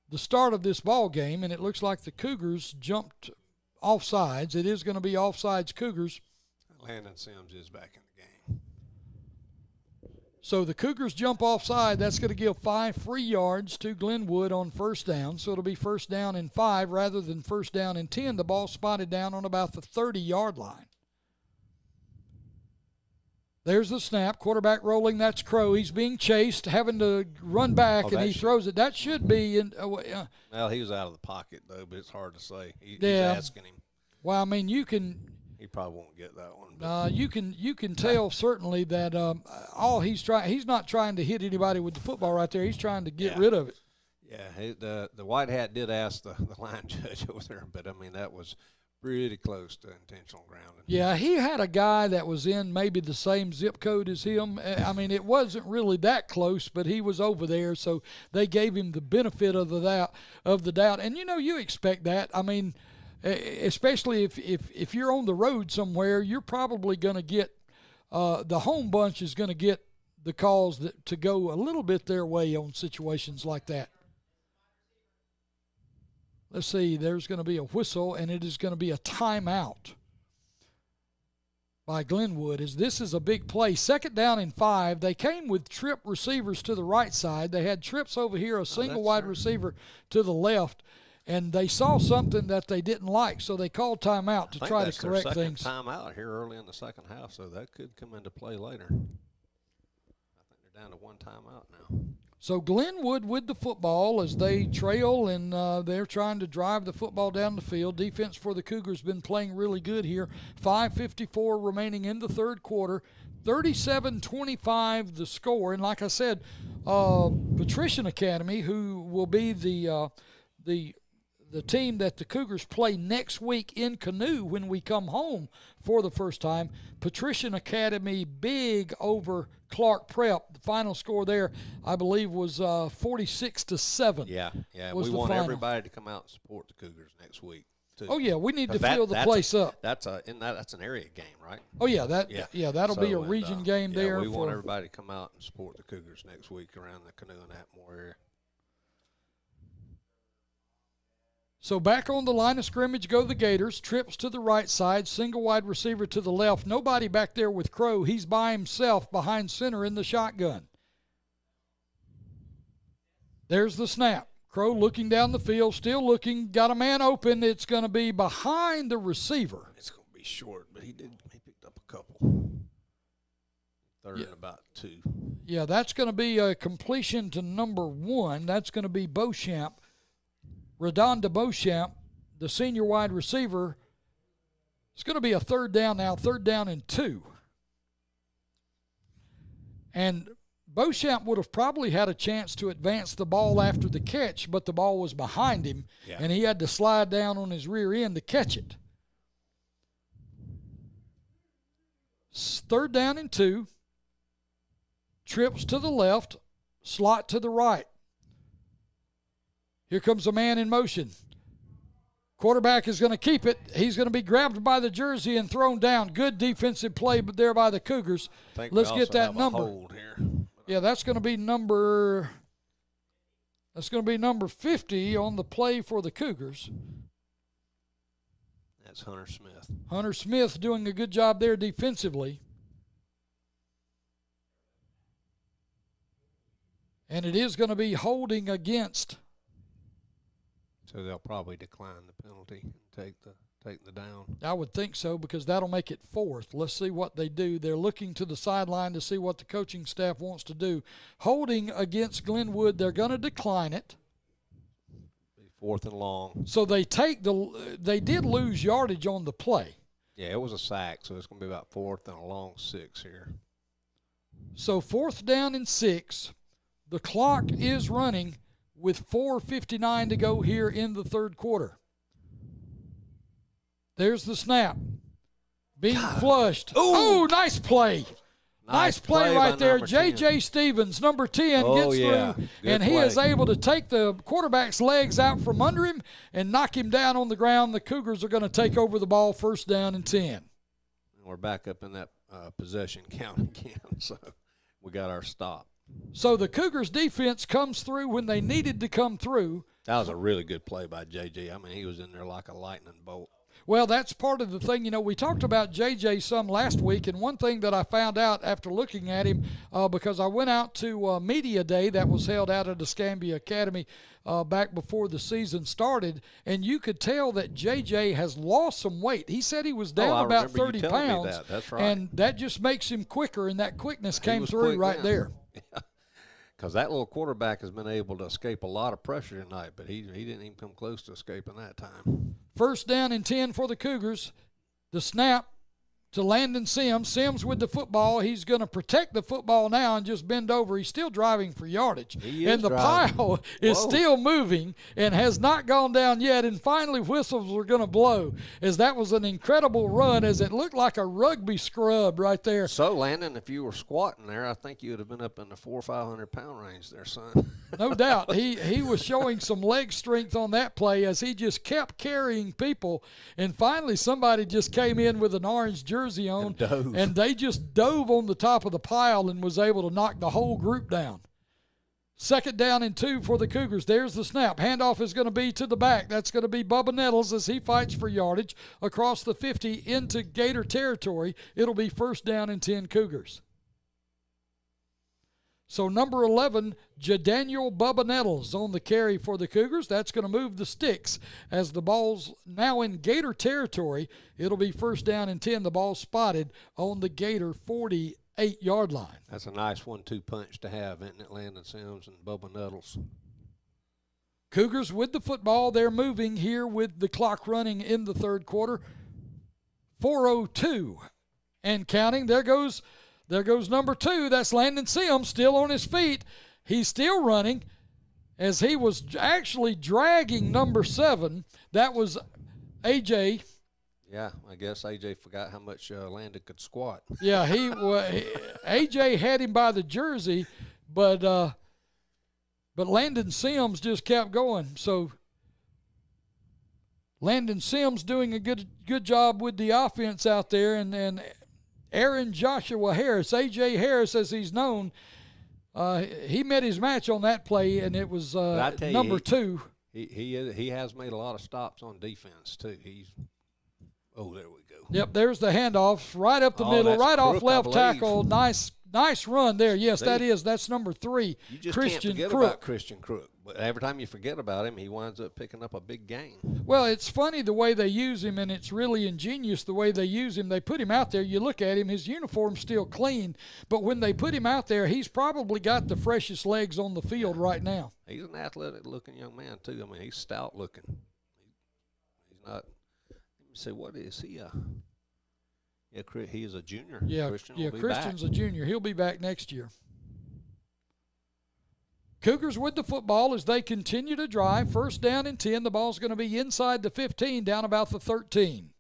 the start of this ball game, and it looks like the Cougars jumped offsides. It is going to be offsides Cougars. Landon Sims is back in the game. So the Cougars jump offside. That's going to give 5 free yards to Glenwood on first down. So it'll be first down and 5 rather than first down and 10. The ball spotted down on about the 30-yard line. There's the snap. Quarterback rolling. That's Crow. He's being chased, having to run back, and he throws it. That should be in. Well, he was out of the pocket, though, but it's hard to say. He's asking him. Well, I mean, you can. He probably won't get that one. You can tell certainly that all he's not trying to hit anybody with the football right there. He's trying to get rid of it. Yeah, the white hat did ask the line judge over there, but I mean that was pretty close to intentional grounding. Yeah, he had a guy that was in maybe the same zip code as him. I mean, it wasn't really that close, but he was over there, so they gave him the benefit of the doubt. And you expect that. I mean, especially if you're on the road somewhere, you're probably going to get the home bunch is going to get the calls to go a little bit their way on situations like that. Let's see, there's going to be a whistle, and it is going to be a timeout by Glenwood, as this is a big play. 2nd down and 5. They came with trip receivers to the right side. They had trips over here, a single wide receiver to the left, and they saw something that they didn't like, so they called timeout to try to correct things. Timeout here early in the second half, so that could come into play later. I think they're down to one timeout now. So Glenwood with the football as they trail, and they're trying to drive the football down the field. Defense for the Cougars been playing really good here. 5:54 remaining in the third quarter. 37-25 the score. And like I said, Patrician Academy, who will be the team that the Cougars play next week in Canoe when we come home for the first time. Patrician Academy big over Clark Prep. The final score there, I believe, was 46-7. Yeah. Was we the want final. everybody to come out and support the Cougars next week, too. Oh, yeah, we need to fill the place up. That's an area game, right? Oh, yeah, that'll be a region game there. We want everybody to come out and support the Cougars next week around the Canoe and Atmore area. So back on the line of scrimmage go the Gators. Trips to the right side, single wide receiver to the left. Nobody back there with Crow. He's by himself behind center in the shotgun. There's the snap. Crow looking down the field, still looking, got a man open. It's going to be behind the receiver. It's going to be short, but he picked up a couple. Third and about 2. Yeah, that's going to be a completion to number 1. That's going to be Beauchamp. Redonda Beauchamp, the senior wide receiver. It's going to be a third down now, 3rd down and 2. And Beauchamp would have probably had a chance to advance the ball after the catch, but the ball was behind him, and he had to slide down on his rear end to catch it. 3rd down and 2. Trips to the left, slot to the right. Here comes a man in motion. Quarterback is going to keep it. He's going to be grabbed by the jersey and thrown down. Good defensive play there by the Cougars. Let's get that number. Hold here. Yeah, that's going to be number 50 on the play for the Cougars. That's Hunter Smith. Hunter Smith doing a good job there defensively. And it is going to be holding against. So they'll probably decline the penalty and take the down. I would think so, because that'll make it 4th. Let's see what they do. They're looking to the sideline to see what the coaching staff wants to do. Holding against Glenwood, they're going to decline it. Be 4th and long. So they did lose yardage on the play. Yeah, it was a sack, so it's going to be about 4th and a long 6 here. So 4th down and 6. The clock is running with 4:59 to go here in the third quarter. There's the snap. Being flushed. Oh, nice play. Nice play right there. J.J. Stevens, number 10, gets through, and he is able to take the quarterback's legs out from under him and knock him down on the ground. The Cougars are going to take over the ball, 1st down and 10. We're back up in that possession count again, so we got our stop. So the Cougars defense comes through when they needed to come through. That was a really good play by J.J. I mean, he was in there like a lightning bolt. Well, that's part of the thing. You know, we talked about J.J. some last week, and one thing that I found out after looking at him, because I went out to Media Day that was held out at Escambia Academy back before the season started, and you could tell that J.J. has lost some weight. He said he was down about 30 pounds, That's right. and that just makes him quicker, and that quickness came through right there. Yeah, because that little quarterback has been able to escape a lot of pressure tonight, but he didn't even come close to escaping that time. 1st down and 10 for the Cougars. The snap to Landon Sims. Sims with the football. He's going to protect the football now and just bend over. He's still driving for yardage. And the pile is still moving and has not gone down yet. And finally, whistles were going to blow, as that was an incredible run, as it looked like a rugby scrub right there. So, Landon, if you were squatting there, I think you would have been up in the 400 or 500 pound range there, son. No doubt. He was showing some leg strength on that play, as he just kept carrying people. And finally, somebody just came in with an orange jersey on, and they just dove on the top of the pile and was able to knock the whole group down. 2nd down and 2 for the Cougars. There's the snap. Handoff is going to be to the back. That's going to be Bubba Nettles as he fights for yardage across the 50 into Gator territory. It'll be 1st down and 10 Cougars. So number 11, Jadaniel Bubba Nettles on the carry for the Cougars. That's going to move the sticks as the ball's now in Gator territory. It'll be 1st down and 10. The ball spotted on the Gator 40 8-yard line. That's a nice 1-2 punch to have, isn't it, Landon Sims and Bubba Nuttles? Cougars with the football. They're moving here with the clock running in the third quarter. 4:02 and counting. There goes number 2. That's Landon Sims, still on his feet. He's still running as he was actually dragging number 7. That was A.J. Yeah, I guess A.J. forgot how much Landon could squat. Yeah, A.J. had him by the jersey, but Landon Sims just kept going. So Landon Sims doing a good job with the offense out there, and Aaron Joshua Harris, A.J. Harris as he's known, he met his match on that play, and it was number 2. He has made a lot of stops on defense too. Oh, there we go. Yep, there's the handoff right up the middle, right Crook, off left tackle. Nice run there. Yes, that's number 3. You just Christian can't forget Crook. about Christian Crook. But every time you forget about him, he winds up picking up a big gain. Well, it's funny the way they use him, and it's really ingenious the way they use him. They put him out there. You look at him, his uniform's still clean. But when they put him out there, he's probably got the freshest legs on the field right now. He's an athletic-looking young man, too. I mean, he's stout-looking. He's not – let me see, what is he? Yeah, he is a junior. Yeah, Christian's a junior. He'll be back next year. Cougars with the football as they continue to drive. First down and 10. The ball's going to be inside the 15, down about the 13.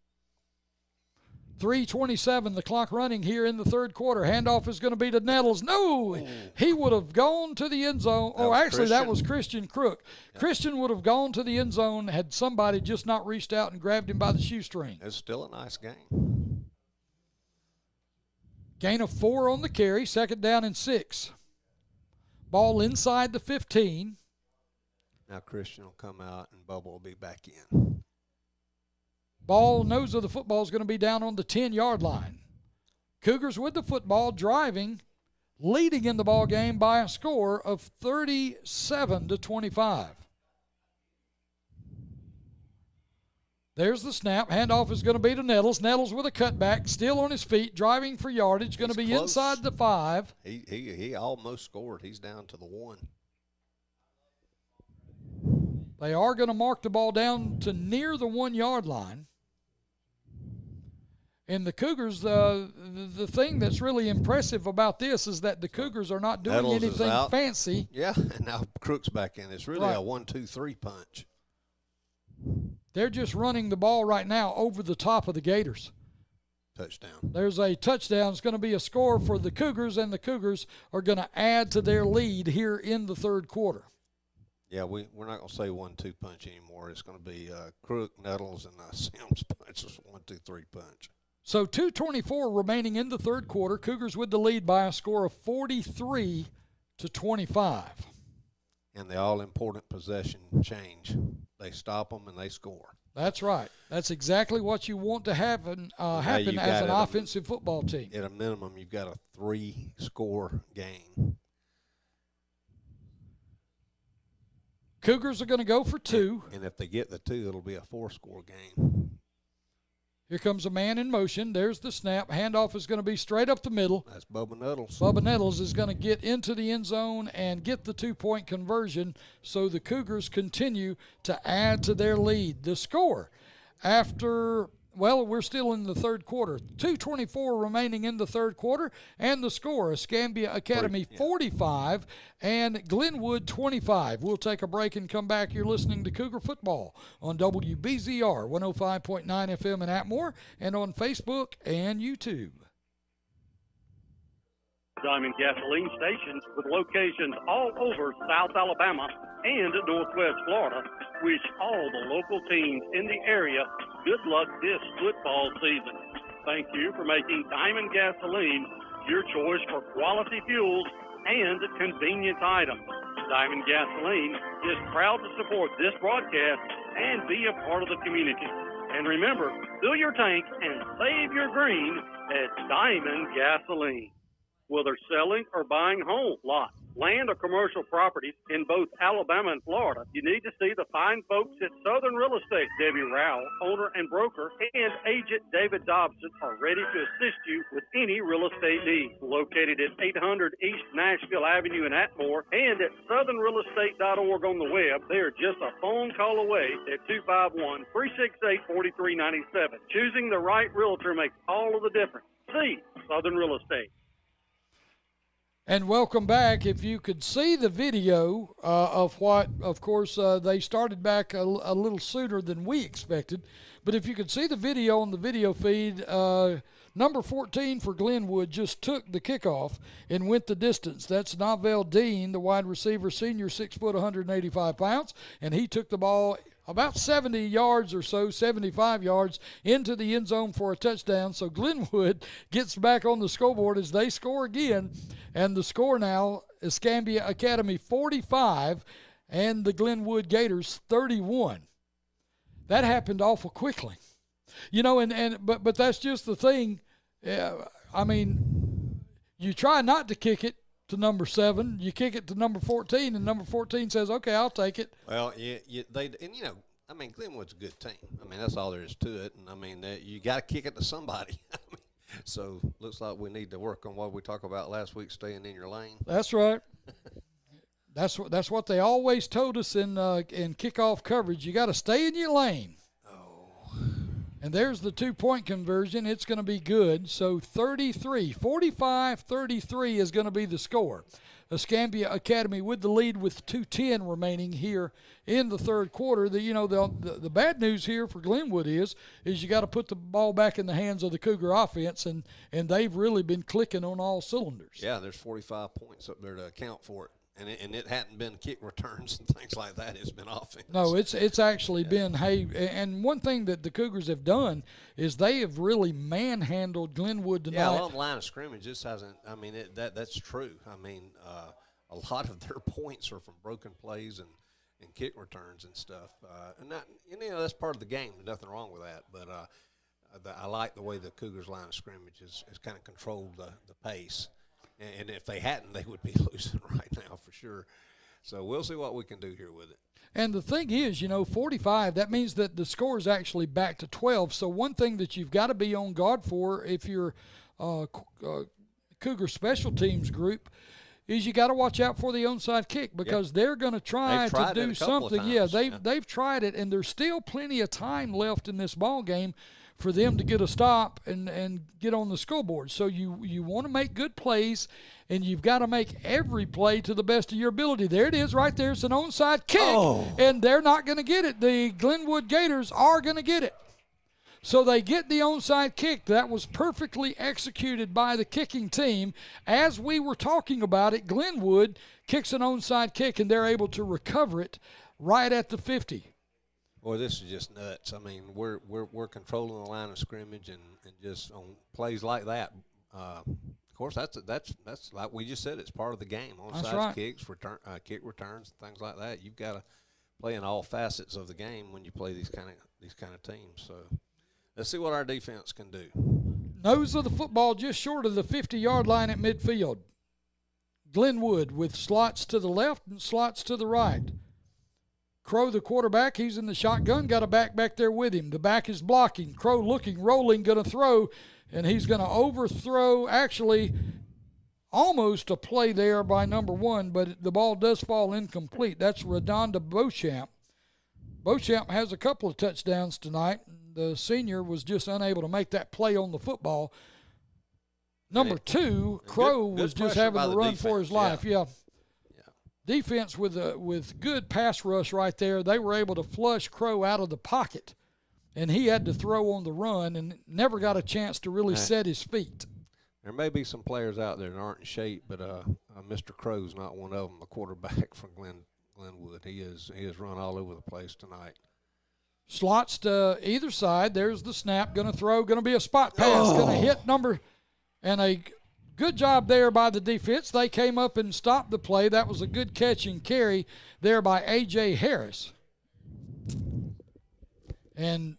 3:27, the clock running here in the third quarter. Handoff is going to be to Nettles. No, he would have gone to the end zone. That was Christian Crook. Yeah. Christian would have gone to the end zone had somebody just not reached out and grabbed him by the shoestring. It's still a nice game. Gain of 4 on the carry, second down and 6. Ball inside the 15. Now Christian will come out and Bubba will be back in. Nose of the football is going to be down on the 10-yard line. Cougars with the football, driving, leading in the ball game by a score of 37-25. There's the snap. Handoff is going to be to Nettles. Nettles with a cutback, still on his feet, driving for yardage. Going to be close. Inside the 5. He almost scored. He's down to the 1. They are going to mark the ball down to near the 1-yard line. And the Cougars, the thing that's really impressive about this is that the Cougars are not doing Nettles anything fancy. Yeah, and now Crook's back in. It's really a 1-2-3 punch. They're just running the ball right now over the top of the Gators. Touchdown. There's a touchdown. It's going to be a score for the Cougars, and the Cougars are going to add to their lead here in the third quarter. Yeah, we're not going to say 1-2 punch anymore. It's going to be Crook, Nettles, and Sims punch. It's 1-2-3 punch. So 2:24 remaining in the third quarter. Cougars with the lead by a score of 43-25. And the all-important possession change. They stop them and they score. That's right. That's exactly what you want to happen as an offensive football team. At a minimum, you've got a 3-score game. Cougars are going to go for 2. And if they get the 2, it'll be a 4-score game. Here comes a man in motion. There's the snap. Handoff is going to be straight up the middle. That's Bubba Nettles. Bubba Nettles is going to get into the end zone and get the 2-point conversion, so the Cougars continue to add to their lead. The score after, we're still in the third quarter. 2:24 remaining in the third quarter, and the score, Escambia Academy 45 and Glenwood 25. We'll take a break and come back. You're listening to Cougar Football on WBZR 105.9 FM in Atmore and on Facebook and YouTube. Diamond Gasoline Stations with locations all over South Alabama and Northwest Florida wish all the local teams in the area good luck this football season. Thank you for making Diamond Gasoline your choice for quality fuels and convenience items. Diamond Gasoline is proud to support this broadcast and be a part of the community. And remember, fill your tank and save your green at Diamond Gasoline. Whether selling or buying home lots, land or commercial properties in both Alabama and Florida, you need to see the fine folks at Southern Real Estate. Debbie Rowell, owner and broker, and agent David Dobson are ready to assist you with any real estate needs. Located at 800 East Nashville Avenue in Atmore and at southernrealestate.org on the web, they are just a phone call away at 251-368-4397. Choosing the right realtor makes all of the difference. See Southern Real Estate. And welcome back. If you could see the video of what, of course, they started back a little sooner than we expected. But if you could see the video on the video feed, number 14 for Glenwood just took the kickoff and went the distance. That's Novell Dean, the wide receiver, senior, 6 foot, 185 pounds. And he took the ball about 70 yards or so, 75 yards into the end zone for a touchdown. So Glenwood gets back on the scoreboard as they score again. And the score now, Escambia Academy 45 and the Glenwood Gators 31. That happened awful quickly. You know, but that's just the thing. I mean, you try not to kick it to number 7, you kick it to number 14, and number 14 says, "Okay, I'll take it." Well, I mean, Glenwood's a good team. I mean, that's all there is to it. And I mean, you got to kick it to somebody. So looks like we need to work on what we talked about last week, staying in your lane. That's right. That's what they always told us in kickoff coverage. You got to stay in your lane. And there's the 2-point conversion. It's going to be good. So 45-33 is going to be the score. Escambia Academy with the lead with 2:10 remaining here in the third quarter. The bad news here for Glenwood is you got to put the ball back in the hands of the Cougar offense, and they've really been clicking on all cylinders. Yeah, there's 45 points up there to account for it. And it hadn't been kick returns and things like that. It's been offense. No, it's actually been, hey, and one thing that the Cougars have done is they have really manhandled Glenwood tonight. Yeah, along the line of scrimmage, this hasn't, I mean, that's true. I mean, a lot of their points are from broken plays and kick returns and stuff. And that's part of the game. There's nothing wrong with that. But I like the way the Cougars' line of scrimmage has kind of controlled the pace. And if they hadn't, they would be losing right now for sure. So we'll see what we can do here with it. And the thing is, 45, that means that the score is actually back to 12. So one thing that you've got to be on guard for if you're Cougar special teams group is you got to watch out for the onside kick because they're going to try to do something. Yeah, they've tried it, and there's still plenty of time left in this ball game for them to get a stop and get on the scoreboard. So you want to make good plays, and you've got to make every play to the best of your ability. There it is right there. It's an onside kick, and they're not going to get it. The Glenwood Gators are going to get it. So they get the onside kick. That was perfectly executed by the kicking team. As we were talking about it, Glenwood kicks an onside kick, and they're able to recover it right at the 50. Boy, this is just nuts. I mean, we're controlling the line of scrimmage and just on plays like that. Of course, that's like we just said. It's part of the game. Onside kicks, kick returns, things like that. You've got to play in all facets of the game when you play these kind of teams. So let's see what our defense can do. Nose of the football just short of the 50-yard line at midfield. Glenwood with slots to the left and slots to the right. Crow, the quarterback, he's in the shotgun, got a back there with him. The back is blocking. Crow looking, rolling, going to throw, and he's going to overthrow, actually almost a play there by number 1, but the ball does fall incomplete. That's Redonda Beauchamp. Beauchamp has a couple of touchdowns tonight. The senior was just unable to make that play on the football. Number 2, Crow was just having to run for his life. Yeah. Defense with good pass rush right there. They were able to flush Crow out of the pocket, and he had to throw on the run and never got a chance to really set his feet. There may be some players out there that aren't in shape, but Mr. Crow's not one of them, the quarterback from Glenwood. He is run all over the place tonight. Slots to either side. There's the snap. Going to throw. Going to be a spot pass. Going to hit number – and a – good job there by the defense. They came up and stopped the play. That was a good catch and carry there by A.J. Harris. And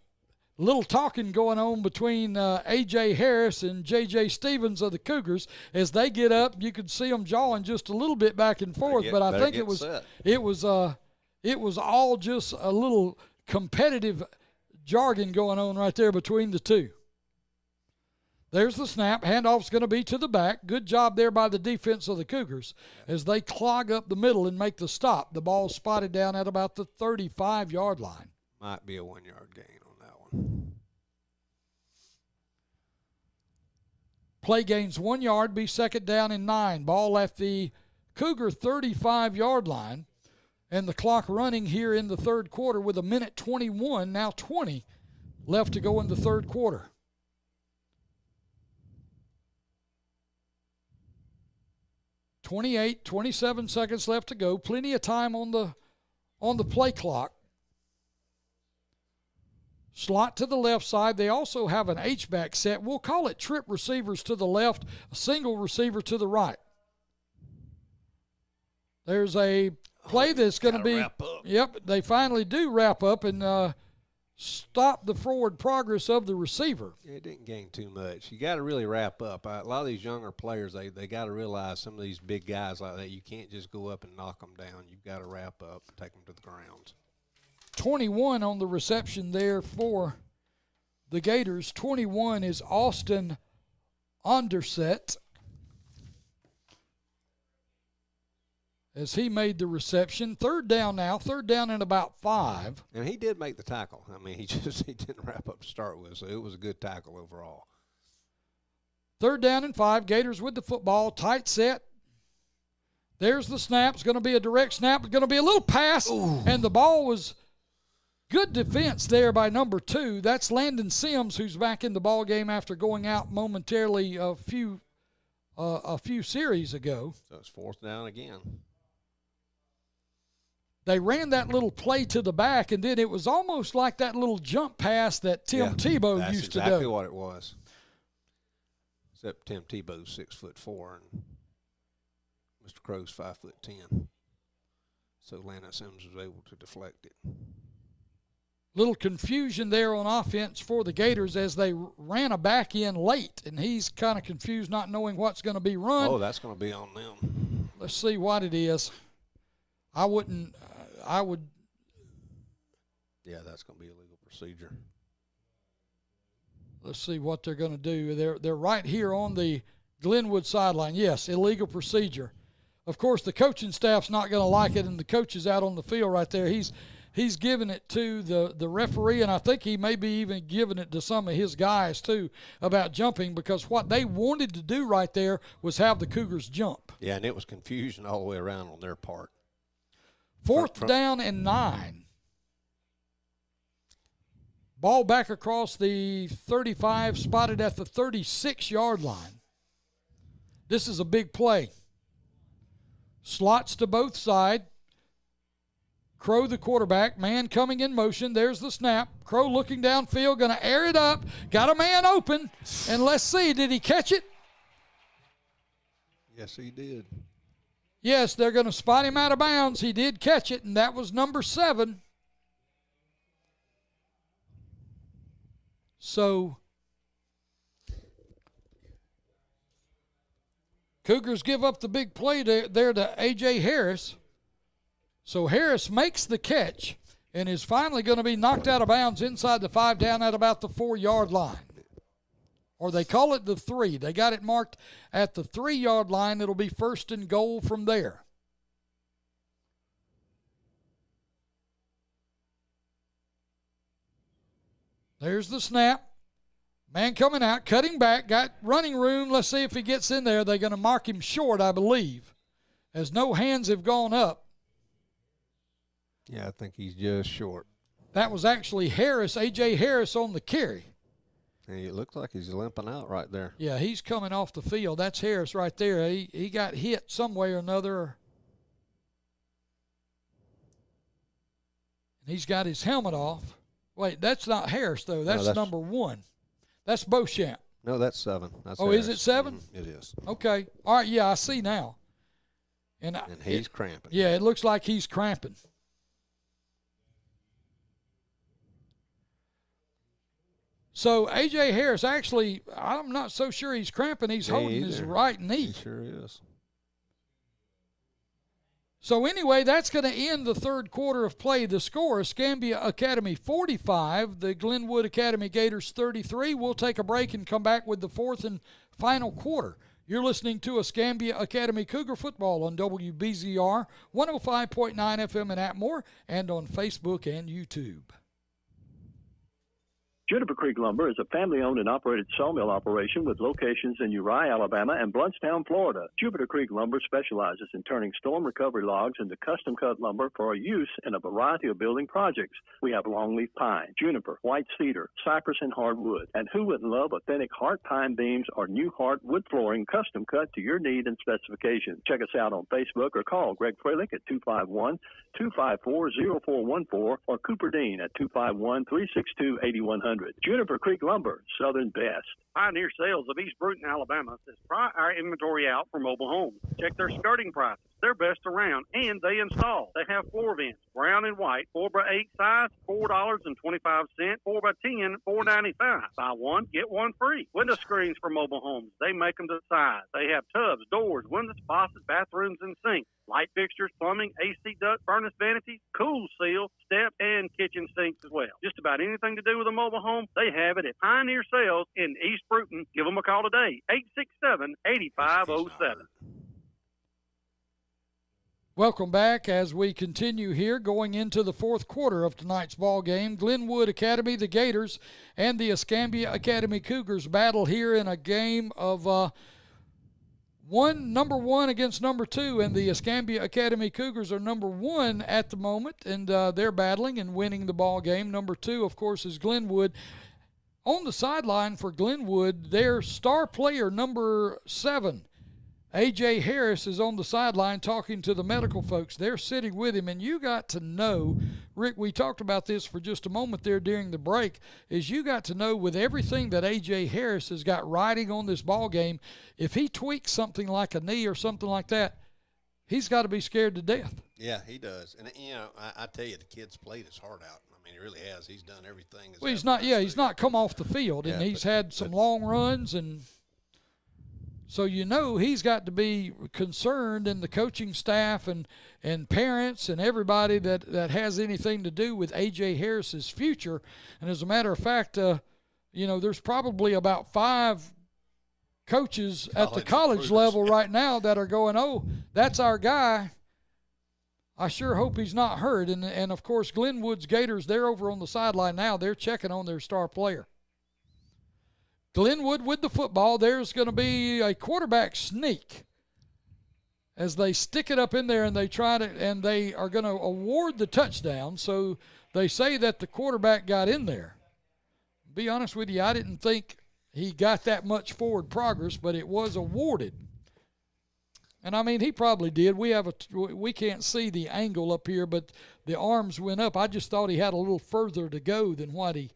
little talking going on between A.J. Harris and J.J. Stevens of the Cougars. As they get up, you can see them jawing just a little bit back and forth. But I think it was all just a little competitive jargon going on right there between the two. There's the snap. Handoff's going to be to the back. Good job there by the defense of the Cougars as they clog up the middle and make the stop. The ball spotted down at about the 35-yard line. Might be a 1-yard gain on that one. Play gains 1 yard, be second down and 9. Ball at the Cougar 35-yard line. And the clock running here in the third quarter with 1:21, now 20 left to go in the third quarter. $27 seconds left to go. Plenty of time on the play clock. Slot to the left side. They also have an H-back set. We'll call it trip receivers to the left, a single receiver to the right. There's a play that's going to be, yep, they finally do wrap up and stop the forward progress of the receiver. It didn't gain too much. You got to really wrap up. A lot of these younger players, they got to realize some of these big guys like that, you can't just go up and knock them down. You've got to wrap up, take them to the ground. 21 on the reception there for the Gators. 21 is Austin Onderset, as he made the reception. Third down now, third down and about 5. And he did make the tackle. I mean, he didn't wrap up to start with, so it was a good tackle overall. Third down and 5, Gators with the football, tight set. There's the snap. It's going to be a direct snap. It's going to be a little pass, and the ball was good defense there by number 2. That's Landon Sims, who's back in the ball game after going out momentarily a few series ago. So it's fourth down again. They ran that little play to the back, and then it was almost like that little jump pass that Tim Tebow used to do. That's exactly what it was. Except Tim Tebow's 6'4", and Mr. Crow's 5'10". So Landon Sims was able to deflect it. Little confusion there on offense for the Gators as they ran a back in late, and he's kind of confused, not knowing what's going to be run. Oh, that's going to be on them. Let's see what it is. I would. Yeah, that's going to be a legal procedure. Let's see what they're going to do. They're right here on the Glenwood sideline. Yes, illegal procedure. Of course, the coaching staff's not going to like it, and the coach is out on the field right there. He's giving it to the referee, and I think he may be even giving it to some of his guys too about jumping, because what they wanted to do right there was have the Cougars jump. Yeah, and it was confusion all the way around on their part. Fourth down and 9. Ball back across the 35, spotted at the 36-yard line. This is a big play. Slots to both sides. Crow, the quarterback, man coming in motion. There's the snap. Crow looking downfield, going to air it up. Got a man open. And let's see, did he catch it? Yes, he did. Yes, they're going to spot him out of bounds. He did catch it, and that was number 7. So Cougars give up the big play there to A.J. Harris. So Harris makes the catch and is finally going to be knocked out of bounds inside the 5, down at about the 4-yard line. Or they call it the 3. They got it marked at the 3-yard line. It'll be first and goal from there. There's the snap. Man coming out, cutting back, got running room. Let's see if he gets in there. They're going to mark him short, I believe, as no hands have gone up. Yeah, I think he's just short. That was actually Harris, A.J. Harris on the carry. And it looks like he's limping out right there. Yeah, he's coming off the field. That's Harris right there. He got hit some way or another. And he's got his helmet off. Wait, that's not Harris, though. That's number 1. That's Beauchamp. No, that's 7. That's Harris. Is it 7? It is. Okay. All right, yeah, I see now. And he's cramping. Yeah, it looks like he's cramping. So A.J. Harris, actually, I'm not so sure he's cramping. He's holding his right knee. He sure is. So anyway, that's going to end the third quarter of play. The score, Escambia Academy 45, the Glenwood Academy Gators 33. We'll take a break and come back with the fourth and final quarter. You're listening to Escambia Academy Cougar Football on WBZR 105.9 FM in Atmore and on Facebook and YouTube. Juniper Creek Lumber is a family-owned and operated sawmill operation with locations in Uriah, Alabama, and Bluntstown, Florida. Juniper Creek Lumber specializes in turning storm recovery logs into custom-cut lumber for use in a variety of building projects. We have longleaf pine, juniper, white cedar, cypress, and hardwood. And who wouldn't love authentic heart pine beams or new heart wood flooring custom-cut to your need and specifications? Check us out on Facebook or call Greg Freilich at 251-254-0414 or Cooper Dean at 251-362-8100. Juniper Creek Lumber, Southern best. Pioneer Sales of East Bruton, Alabama says try our inventory out for mobile homes. Check their skirting prices. They're best around, and they install. They have floor vents, brown and white, 4x8 size, $4.25, 4x10, $4.95. Buy one, get one free. Window screens for mobile homes. They make them to size. They have tubs, doors, windows, faucets, bathrooms, and sinks. Light fixtures, plumbing, AC duct, furnace vanities, cool seal, step, and kitchen sinks as well. Just about anything to do with a mobile home, they have it at Pioneer Sales in East Bruton. Give them a call today, 867-8507. Welcome back as we continue here going into the fourth quarter of tonight's ball game. Glenwood Academy, the Gators, and the Escambia Academy Cougars battle here in a game of number one against number two, and the Escambia Academy Cougars are number one at the moment, and they're battling and winning the ball game. Number two, of course, is Glenwood. On the sideline for Glenwood, their star player, number 7, A.J. Harris, is on the sideline talking to the medical folks. They're sitting with him, and you got to know, Rick, we talked about this for just a moment there during the break, is you got to know with everything that A.J. Harris has got riding on this ball game, if he tweaks something like a knee or something like that, he's got to be scared to death. Yeah, he does. And, you know, I tell you, the kid's played his heart out. I mean, he really has. He's done everything. Well, he's not come off the field, and he's had some long runs, and so you know he's got to be concerned, and the coaching staff and parents and everybody that has anything to do with A.J. Harris's future. And as a matter of fact, you know, there's probably about 5 coaches at the college level right now that are going, oh, that's our guy. I sure hope he's not hurt. And of course, Glenwood's Gators, they're over on the sideline now. They're checking on their star player. Glenwood with the football. There's going to be a quarterback sneak as they stick it up in there, and they are going to award the touchdown. So they say that the quarterback got in there. Be honest with you, I didn't think he got that much forward progress, but it was awarded. And I mean, he probably did. We can't see the angle up here, but the arms went up. I just thought he had a little further to go than what he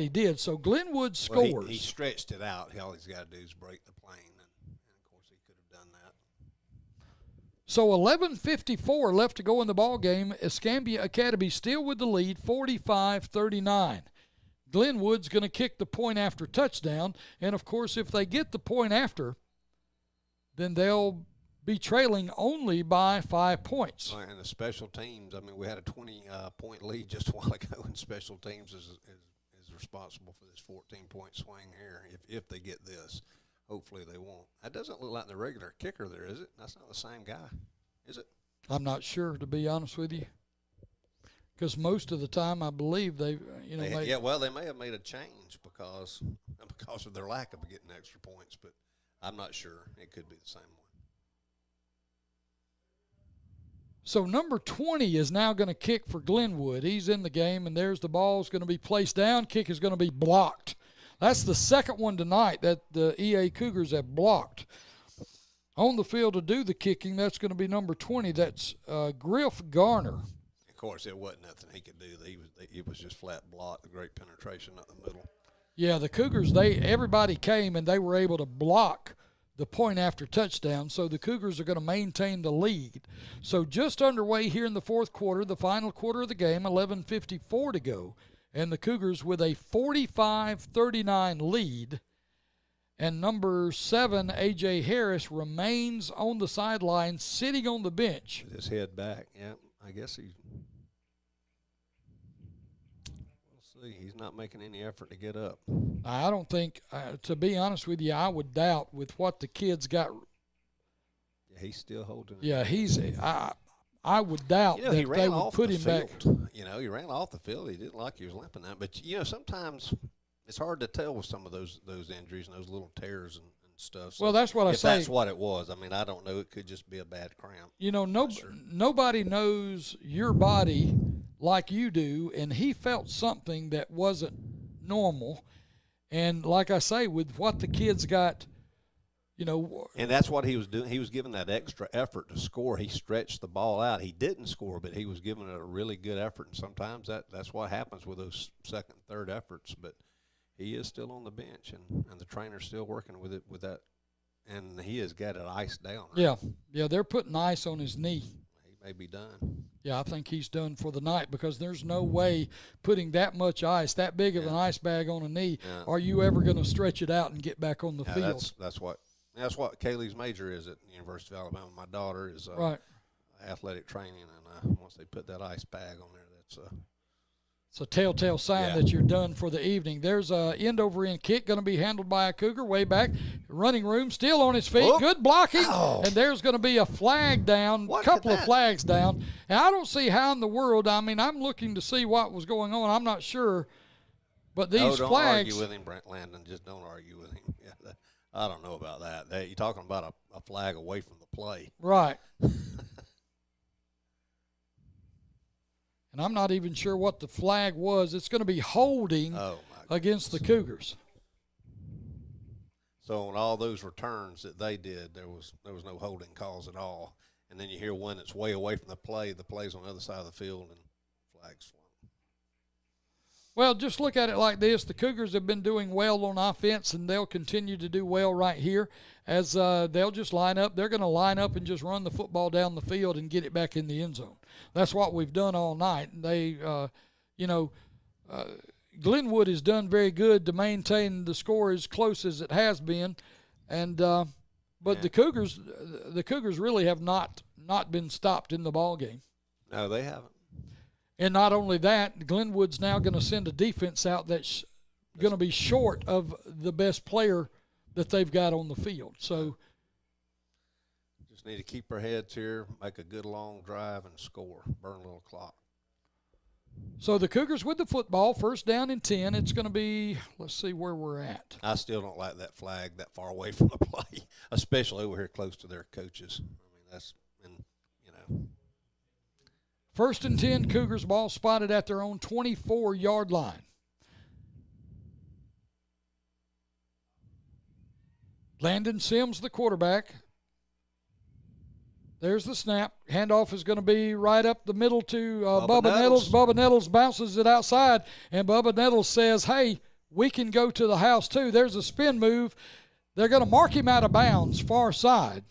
did. So Glenwood scores. Well, he stretched it out. All he's got to do is break the plane, and of course he could have done that. So 11:54 left to go in the ball game. Escambia Academy still with the lead, 45-39. Glenwood's going to kick the point after touchdown, and of course if they get the point after, then they'll be trailing only by 5 points. And the special teams, I mean, we had a 20-point lead just a while ago, and special teams is responsible for this 14-point swing here. If they get this, hopefully they won't. That doesn't look like the regular kicker there, is it? That's not the same guy, is it? I'm not sure, to be honest with you, because most of the time I believe they may have made a change because of their lack of getting extra points, but I'm not sure. It could be the same one. So number 20 is now going to kick for Glenwood. He's in the game, and there's the ball is going to be placed down. Kick is going to be blocked. That's the second one tonight that the EA Cougars have blocked. On the field to do the kicking, that's going to be number 20. That's Griff Garner. Of course, it wasn't nothing he could do. It was just flat block, the great penetration up the middle. Yeah, the Cougars, everybody came, and they were able to block the point after touchdown, so the Cougars are going to maintain the lead. So just underway here in the fourth quarter, the final quarter of the game, 11:54 to go. and the Cougars with a 45-39 lead. And number 7, A.J. Harris, remains on the sideline, sitting on the bench. With his head back. Yeah, I guess we'll see. He's not making any effort to get up. I don't think, to be honest with you, I would doubt with what the kid's got. Yeah, he's still holding it. Yeah, I would doubt that they would put him back. You know, he ran off the field. He didn't like he was limping that. But, you know, sometimes it's hard to tell with some of those injuries and those little tears and stuff. So well, that's what I say. If that's what it was. I mean, I don't know. It could just be a bad cramp. You know, nobody knows your body like you do, and he felt something that wasn't normal. And like I say, with what the kids got, you know. And that's what he was doing. He was giving that extra effort to score. He stretched the ball out. He didn't score, but he was giving it a really good effort. And sometimes that's what happens with those second, third efforts. But he is still on the bench, and the trainer's still working with that. And he has got it iced down. Right? Yeah, they're putting ice on his knee. He may be done. Yeah, I think he's done for the night because there's no way putting that much ice, that big of an ice bag on a knee, are you ever going to stretch it out and get back on the field. That's what Kaylee's major is at the University of Alabama. My daughter is athletic training, and once they put that ice bag on there, that's it's a telltale sign that you're done for the evening. There's a end-over-end kick going to be handled by a Cougar way back. Running room, still on his feet. Good blocking. And there's going to be a flag down, a couple of flags down. And I don't see how in the world, I mean, I'm looking to see what was going on. I'm not sure. But these don't flags. Argue with him, Brent Landon. Just don't argue with him. Yeah, I don't know about that. You're talking about a flag away from the play. Right. And I'm not even sure what the flag was. It's going to be holding against the Cougars. So on all those returns that they did, there was no holding calls at all. And then you hear one that's way away from the play's on the other side of the field, and flags flying. Well, just look at it like this. The Cougars have been doing well on offense, and they'll continue to do well right here as they'll just line up. They're going to line up and just run the football down the field and get it back in the end zone. That's what we've done all night. They, Glenwood has done very good to maintain the score as close as it has been, and but the Cougars really have not been stopped in the ball game. No, they haven't. And not only that, Glenwood's now going to send a defense out that's going to be short of the best player that they've got on the field. So just need to keep our heads here, make a good long drive, and score. Burn a little clock. So the Cougars with the football, first down and 10. It's going to be, let's see where we're at. I still don't like that flag that far away from the play, especially over here close to their coaches. I mean, First and 10, Cougars ball spotted at their own 24-yard line. Landon Sims, the quarterback. There's the snap. Handoff is going to be right up the middle to Bubba Nettles. Bubba Nettles bounces it outside, and Bubba Nettles says, hey, we can go to the house too. There's a spin move. They're going to mark him out of bounds, far side.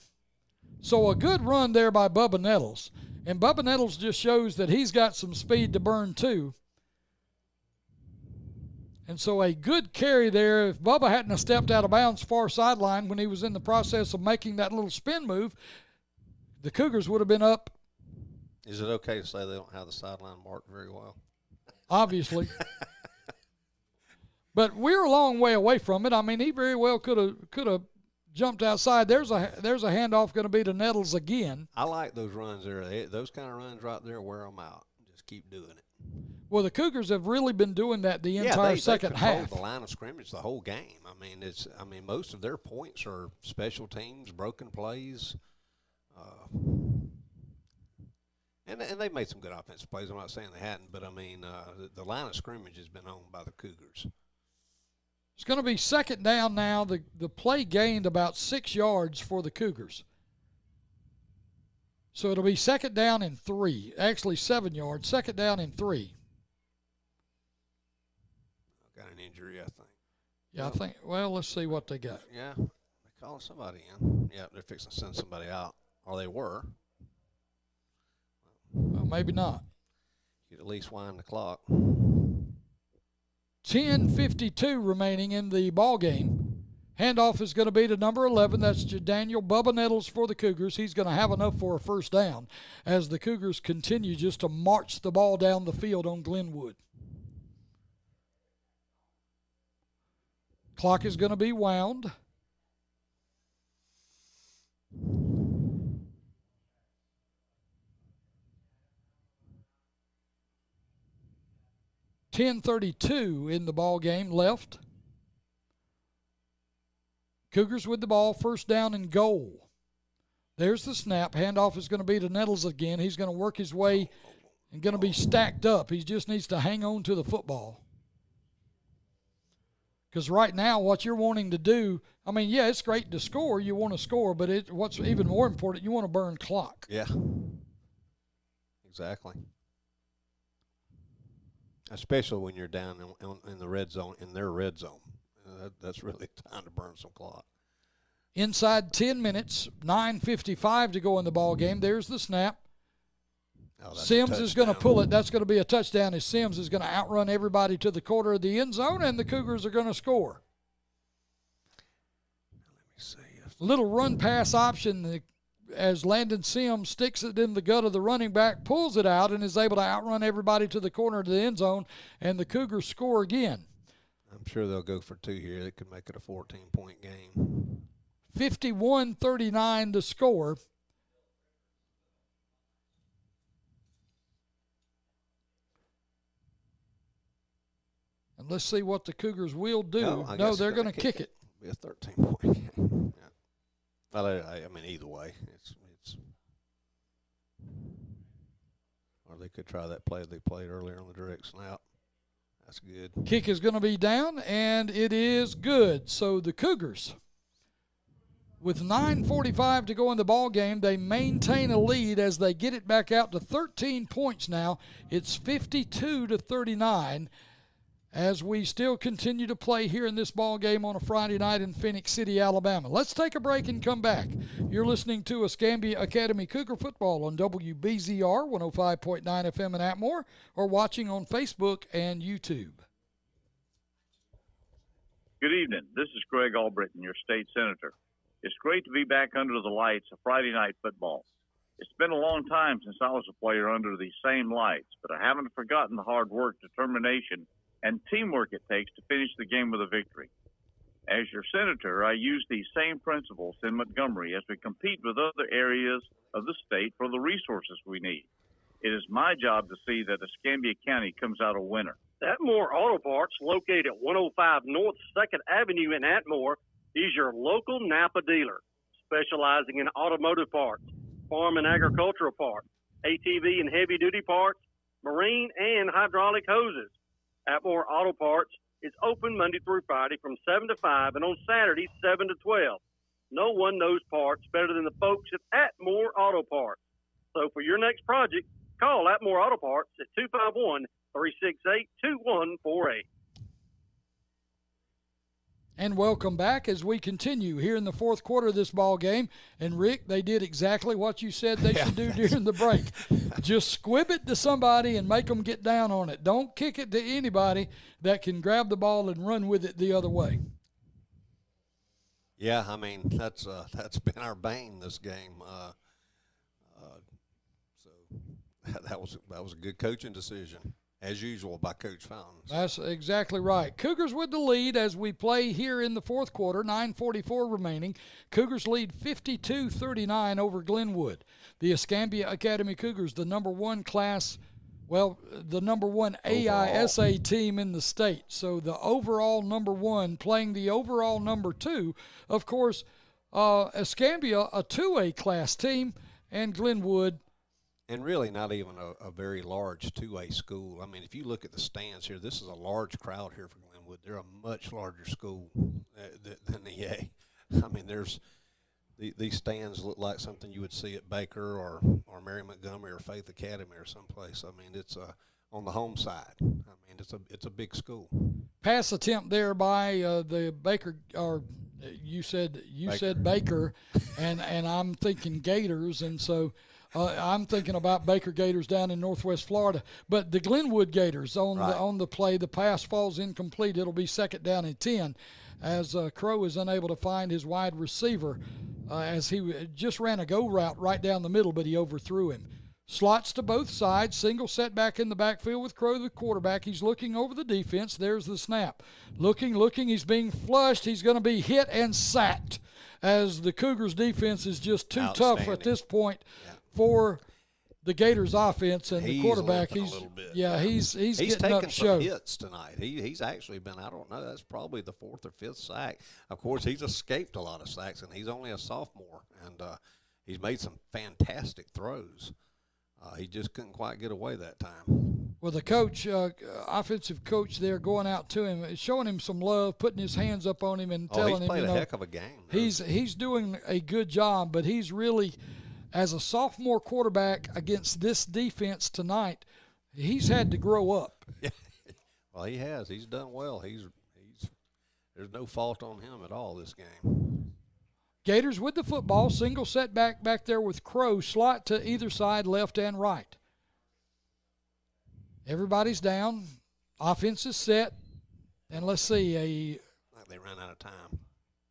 So a good run there by Bubba Nettles. And Bubba Nettles just shows that he's got some speed to burn too. And so a good carry there. If Bubba hadn't have stepped out of bounds far sideline when he was in the process of making that little spin move, the Cougars would have been up. Is it okay to say they don't have the sideline marked very well? Obviously. But we're a long way away from it. I mean, he very well could have jumped outside. There's a handoff going to be to Nettles again. I like those runs there. Those kind of runs right there wear them out. Just keep doing it. Well, the Cougars have really been doing that the entire second half. The line of scrimmage the whole game. I mean, most of their points are special teams, broken plays, and they made some good offensive plays. I'm not saying they hadn't, but I mean, the line of scrimmage has been owned by the Cougars. It's going to be second down now. The play gained about 6 yards for the Cougars. So it'll be second down and 3. Actually 7 yards. Second down and 3. Got an injury, I think. Yeah, I think. Well, let's see what they got. Yeah, they're calling somebody in. Yeah, they're fixing to send somebody out. Or they were. Well, maybe not. You'd at least wind the clock. 10:52 remaining in the ball game. Handoff is going to be to number 11. That's Daniel Bubba Nettles for the Cougars. He's going to have enough for a first down as the Cougars continue just to march the ball down the field on Glenwood. Clock is going to be wound. .10:32 in the ball game left. Cougars with the ball, first down and goal. There's the snap. Handoff is going to be to Nettles again. He's going to work his way and going to be stacked up. He just needs to hang on to the football. Because right now what you're wanting to do, I mean, yeah, it's great to score. You want to score, but what's even more important, you want to burn clock. Yeah, exactly. Especially when you're down in the red zone, in their red zone. That's really time to burn some clock. Inside 10 minutes, 9:55 to go in the ball game. There's the snap. Sims is going to pull it. That's going to be a touchdown as Sims is going to outrun everybody to the corner of the end zone, and the Cougars are going to score. Let me see. Little run pass option as Landon Sims sticks it in the gut of the running back, pulls it out, and is able to outrun everybody to the corner of the end zone, and the Cougars score again. I'm sure they'll go for 2 here. They could make it a 14-point game. 51-39 to score. And let's see what the Cougars will do. No, they're going to kick it. Be a 13-point game. Yeah. Well, I mean, either way, it's. Or they could try that play they played earlier on the direct snap. That's good. Kick is going to be down, and it is good. So the Cougars, with 9:45 to go in the ball game, they maintain a lead as they get it back out to 13 points now. It's 52-39 as we still continue to play here in this ball game on a Friday night in Phoenix City, Alabama. Let's take a break and come back. You're listening to Escambia Academy Cougar Football on WBZR 105.9 FM in Atmore, or watching on Facebook and YouTube. Good evening. This is Greg Albritton, your state senator. It's great to be back under the lights of Friday night football. It's been a long time since I was a player under these same lights, but I haven't forgotten the hard work, determination, and teamwork it takes to finish the game with a victory. As your senator, I use these same principles in Montgomery as we compete with other areas of the state for the resources we need. It is my job to see that Escambia County comes out a winner. Atmore Auto Parts, located at 105 North 2nd Avenue in Atmore, is your local Napa dealer, specializing in automotive parts, farm and agricultural parts, ATV and heavy-duty parts, marine and hydraulic hoses. Atmore Auto Parts is open Monday through Friday from 7 to 5 and on Saturdays 7 to 12. No one knows parts better than the folks at Atmore Auto Parts. So for your next project, call Atmore Auto Parts at 251-368-2148. And welcome back as we continue here in the fourth quarter of this ball game. And, Rick, they did exactly what you said they should do during the break. Just squib it to somebody and make them get down on it. Don't kick it to anybody that can grab the ball and run with it the other way. Yeah, I mean, that's been our bane this game. So that was a good coaching decision, as usual, by Coach Fountains. That's exactly right. Cougars with the lead as we play here in the fourth quarter, 9:44 remaining. Cougars lead 52-39 over Glenwood. The Escambia Academy Cougars, the number one class, the number one AISA team in the state. So the overall number one playing the overall number two. Of course, Escambia, a 2A class team, and Glenwood, and really not even a very large 2A school. I mean, if you look at the stands here, this is a large crowd here for Glenwood. They're a much larger school than the A. I mean, these stands look like something you would see at Baker or Mary Montgomery or Faith Academy or someplace. I mean, it's on the home side. I mean, it's a big school. Pass attempt there by the Baker, or you said Baker, and I'm thinking Gators, and so I'm thinking about Baker Gators down in Northwest Florida. But the Glenwood Gators on the play, the pass falls incomplete. It'll be 2nd down and 10 as Crow is unable to find his wide receiver as he just ran a go route right down the middle, but he overthrew him. Slots to both sides, single setback in the backfield with Crow, the quarterback. He's looking over the defense. There's the snap. Looking, he's being flushed. He's going to be hit and sacked as the Cougars' defense is just too tough at this point for the Gators offense, and the quarterback, he's getting taken up show. Some hits tonight. He's actually been, I don't know, that's probably the 4th or 5th sack. Of course, he's escaped a lot of sacks, and he's only a sophomore, and he's made some fantastic throws. He just couldn't quite get away that time. Well, the coach, offensive coach there, going out to him, showing him some love, putting his hands up on him and telling him, he's played a heck of a game. He's doing a good job, but he's really, as a sophomore quarterback against this defense tonight, he's had to grow up. Yeah. Well, he has. He's done well. There's no fault on him at all this game. Gators with the football, single setback back there with Crow, slot to either side, left and right. Everybody's down. Offense is set. And let's see, Like they ran out of time.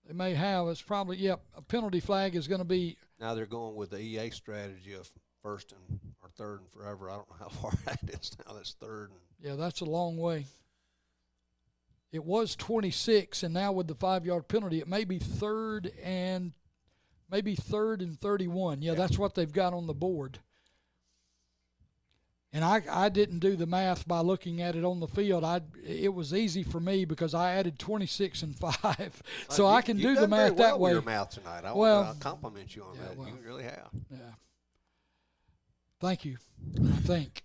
They may have. It's probably, a penalty flag is going to be. Now they're going with the EA strategy of 1st or 3rd and forever. I don't know how far that is now. That's 3rd. Yeah, that's a long way. It was 26, and now with the 5-yard penalty, it may be 3rd and 31. Yeah, that's what they've got on the board. And I didn't do the math by looking at it on the field. It was easy for me because I added 26 and 5, so I can do the math that way. Your math tonight. I compliment you on that. Well, you really have. Yeah. Thank you. I think.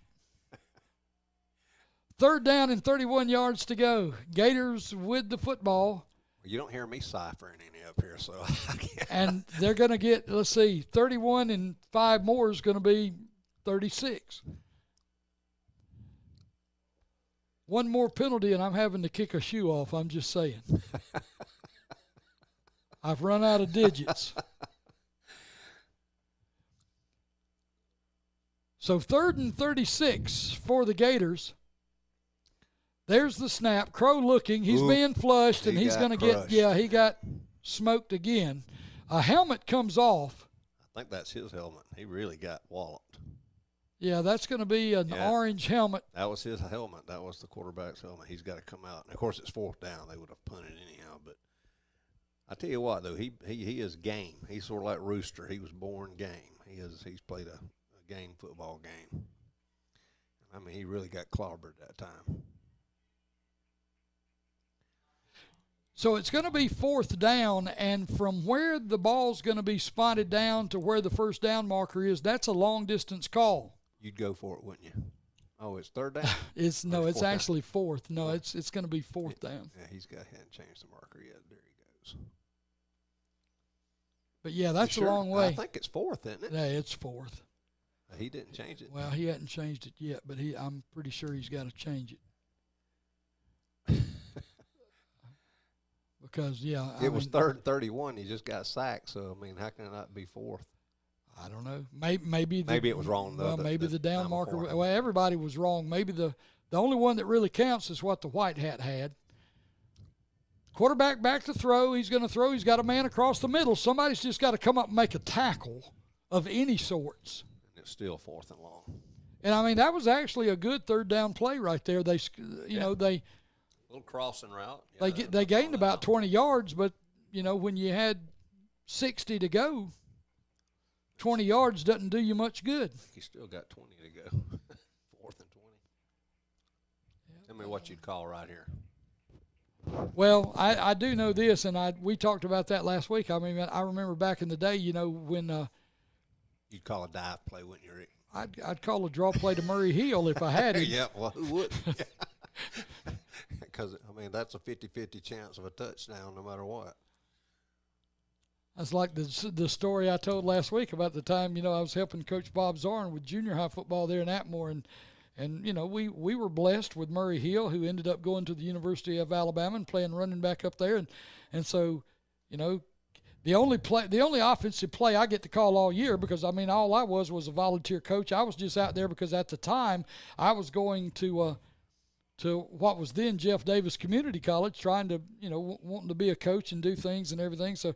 3rd down and 31 yards to go. Gators with the football. You don't hear me ciphering any up here, so I can't. And they're going to get, 31 and 5 more is going to be 36. One more penalty, and I'm having to kick a shoe off. I'm just saying. I've run out of digits. So 3rd and 36 for the Gators. There's the snap. Crow looking. He's being flushed, and he's going to get, he got smoked again. A helmet comes off. I think that's his helmet. He really got walloped. Yeah, that's going to be an orange helmet. That was his helmet. That was the quarterback's helmet. He's got to come out. And of course, it's 4th down. They would have punted anyhow. But I tell you what, though, he is game. He's sort of like Rooster. He was born game. He's played a game football game. I mean, he really got clobbered that time. So it's going to be 4th down, and from where the ball's going to be spotted down to where the 1st down marker is, that's a long-distance call. You'd go for it, wouldn't you? Oh, it's 3rd down? It's actually 4th. No, it's going to be 4th down. Yeah, hadn't changed the marker yet. There he goes. But, yeah, that's a long way. I think it's 4th, isn't it? Yeah, it's 4th. He didn't change it. Well, he hadn't changed it yet, but I'm pretty sure he's got to change it. Because, it was 3rd and 31. He just got sacked. So, I mean, how can it not be 4th? I don't know. Maybe it was wrong, though. Well, maybe the down marker. Well, everybody was wrong. Maybe the only one that really counts is what the white hat had. Quarterback back to throw. He's going to throw. He's got a man across the middle. Somebody's just got to come up and make a tackle of any sorts. And it's still 4th and long. And, I mean, that was actually a good 3rd down play right there. They, they – a little crossing route. They gained about 20 yards, but, when you had 60 to go, 20 yards doesn't do you much good. He still got 20 to go. 4th and 20. Tell me what you'd call right here. Well, I do know this, and we talked about that last week. I mean, I remember back in the day, when you'd call a dive play, wouldn't you, Rick? I'd call a draw play to Murray Hill if I had it. Yeah, well, who wouldn't? Because, I mean, that's a 50-50 chance of a touchdown no matter what. That's like the story I told last week about the time, I was helping Coach Bob Zorn with junior high football there in Atmore. And we were blessed with Murray Hill, who ended up going to the University of Alabama and playing running back up there. And so, The only offensive play I get to call all year, because I mean all I was a volunteer coach. I was just out there because at the time I was going to what was then Jeff Davis Community College, trying to wanting to be a coach and do things and everything. So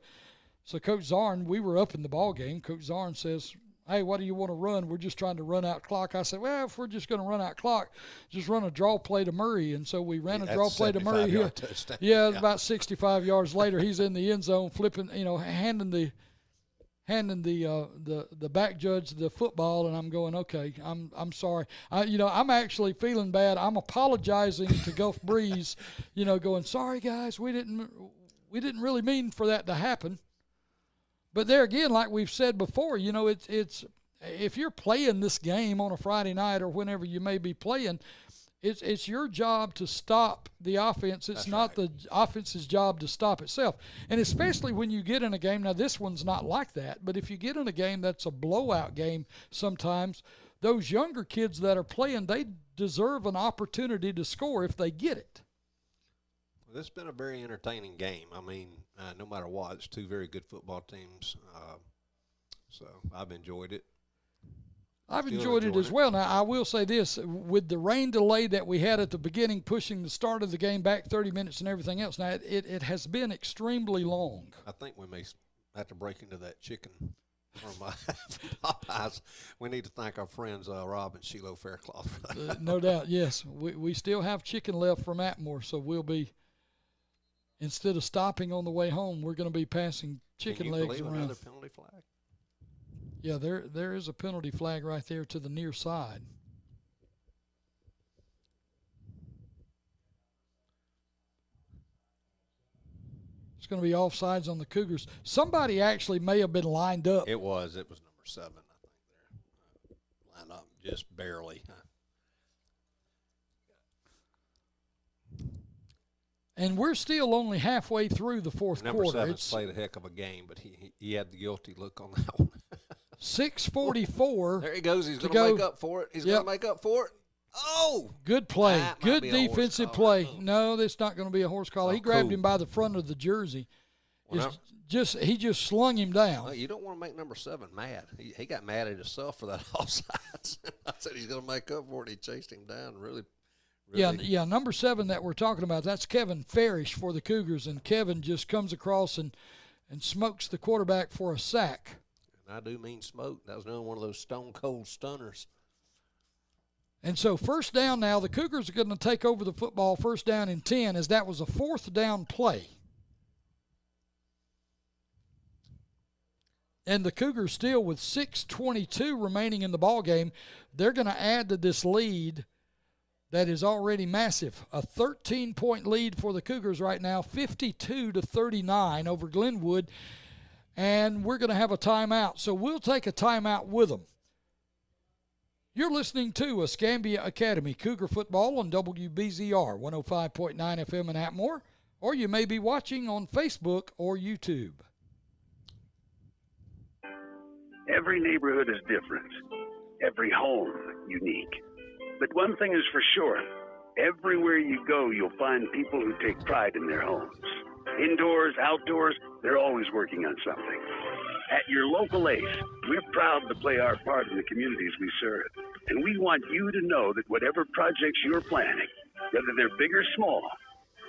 Coach Zarn, we were up in the ball game. Coach Zarn says, "Hey, what do you want to run? We're just trying to run out clock." I said, "Well, if we're just going to run out clock, just run a draw play to Murray." And so we ran a draw play to Murray here. Yeah, about 65 yards later, he's in the end zone, flipping, handing the back judge the football, and I'm going, okay, I'm sorry. I'm actually feeling bad. I'm apologizing to Gulf Breeze, going, sorry guys, we didn't really mean for that to happen. But there again, like we've said before, it's if you're playing this game on a Friday night or whenever you may be playing, it's your job to stop the offense. It's not the offense's job to stop itself. And especially when you get in a game, now this one's not like that, but if you get in a game that's a blowout game sometimes, those younger kids that are playing, they deserve an opportunity to score if they get it. Well, this has been a very entertaining game. I mean, no matter what, it's two very good football teams. So I've enjoyed it. I've enjoyed it as well. Now, I will say this, with the rain delay that we had at the beginning, pushing the start of the game back 30 minutes and everything else, now it has been extremely long. I think we may have to break into that chicken from Popeyes. We need to thank our friends Rob and Sheila Faircloth for that. No doubt, yes. We still have chicken left from Atmore, so we'll be, instead of stopping on the way home, we're going to be passing chicken legs around. Can you believe another penalty flag? Yeah, there is a penalty flag right there to the near side. It's going to be offsides on the Cougars. Somebody actually may have been lined up. It was number 7, I think, there. Lined up just barely. And we're still only halfway through the fourth Number quarter. Number 7's played a heck of a game, but he had the guilty look on that one. 6:44. There he goes. He's going to make up for it. He's going to make up for it. Oh! Good play. Good defensive play. No, that's not going to be a horse collar. He grabbed him by the front of the jersey. He just slung him down. Well, you don't want to make number 7 mad. He got mad at himself for that offsides. I said he's going to make up for it. He chased him down really. Yeah, number 7 that we're talking about, that's Kevin Farish for the Cougars, and Kevin just comes across and smokes the quarterback for a sack. And I do mean smoke. That was another one of those stone-cold stunners. And so first down now, the Cougars are going to take over the football, first down and 10, as that was a 4th down play. And the Cougars still with 6:22 remaining in the ball game. They're going to add to this lead that is already massive. A 13-point lead for the Cougars right now, 52-39 over Glenwood. And we're going to have a timeout. So we'll take a timeout with them. You're listening to Escambia Academy Cougar Football on WBZR 105.9 FM in Atmore, or you may be watching on Facebook or YouTube. Every neighborhood is different. Every home unique. But one thing is for sure, everywhere you go, you'll find people who take pride in their homes. Indoors, outdoors, they're always working on something. At your local ACE, we're proud to play our part in the communities we serve. And we want you to know that whatever projects you're planning, whether they're big or small,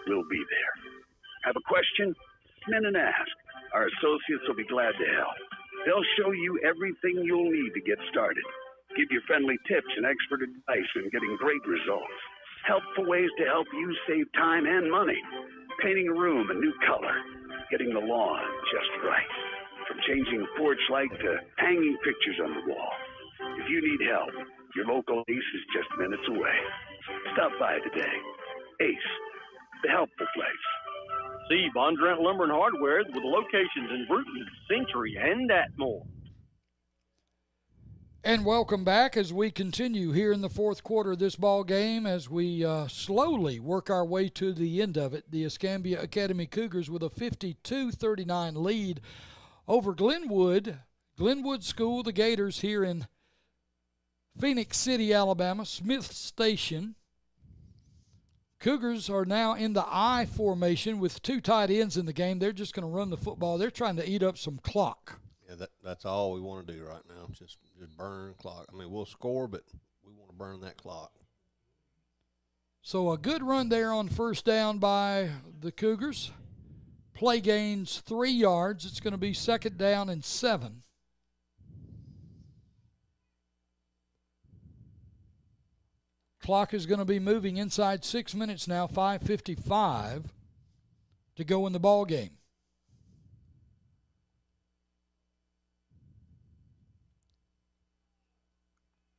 we'll be there. Have a question? Come in and ask. Our associates will be glad to help. They'll show you everything you'll need to get started. Give you friendly tips and expert advice on getting great results. Helpful ways to help you save time and money. Painting a room a new color. Getting the lawn just right. From changing a porch light to hanging pictures on the wall. If you need help, your local ACE is just minutes away. Stop by today. ACE, the helpful place. See Bondurant Lumber and Hardware with locations in Bruton, Century, and Atmore. And welcome back as we continue here in the fourth quarter of this ball game as we slowly work our way to the end of it. The Escambia Academy Cougars with a 52-39 lead over Glenwood. Glenwood School, the Gators here in Phoenix City, Alabama, Smith Station. Cougars are now in the I formation with 2 tight ends in the game. They're just going to run the football. They're trying to eat up some clock. Yeah, that's all we want to do right now. Just burn clock. I mean, we'll score, but we want to burn that clock. So a good run there on first down by the Cougars. Play gains 3 yards. It's going to be 2nd down and 7. Clock is going to be moving inside 6 minutes now, 5:55 to go in the ball game.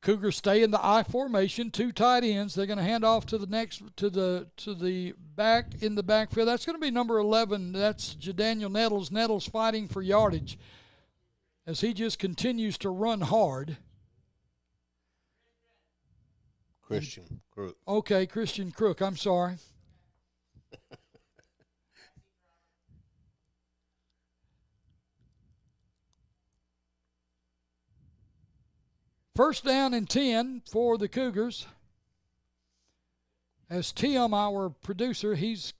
Cougars stay in the I formation, 2 tight ends. They're going to hand off to the back in the backfield. That's going to be number 11. That's Jadaniel Nettles. Nettles fighting for yardage as he just continues to run hard. Christian Crook. Okay, Christian Crook. I'm sorry. First down and 10 for the Cougars. As Tim, our producer, he's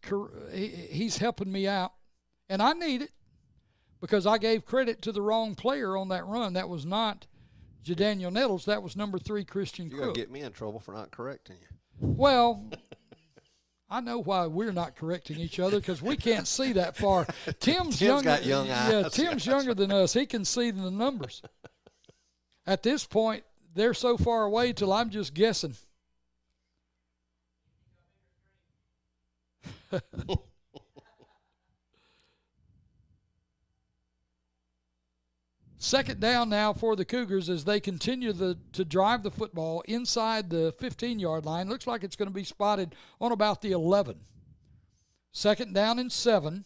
helping me out. And I need it because I gave credit to the wrong player on that run. That was not Jadaniel Nettles. That was number 3, Christian Crook. You're going to get me in trouble for not correcting you. Well, I know why we're not correcting each other because we can't see that far. Tim's got young eyes. Yeah, Tim's younger than us. He can see the numbers. At this point, they're so far away till I'm just guessing. Second down now for the Cougars as they continue to drive the football inside the 15-yard line. Looks like it's going to be spotted on about the 11. Second down and 7.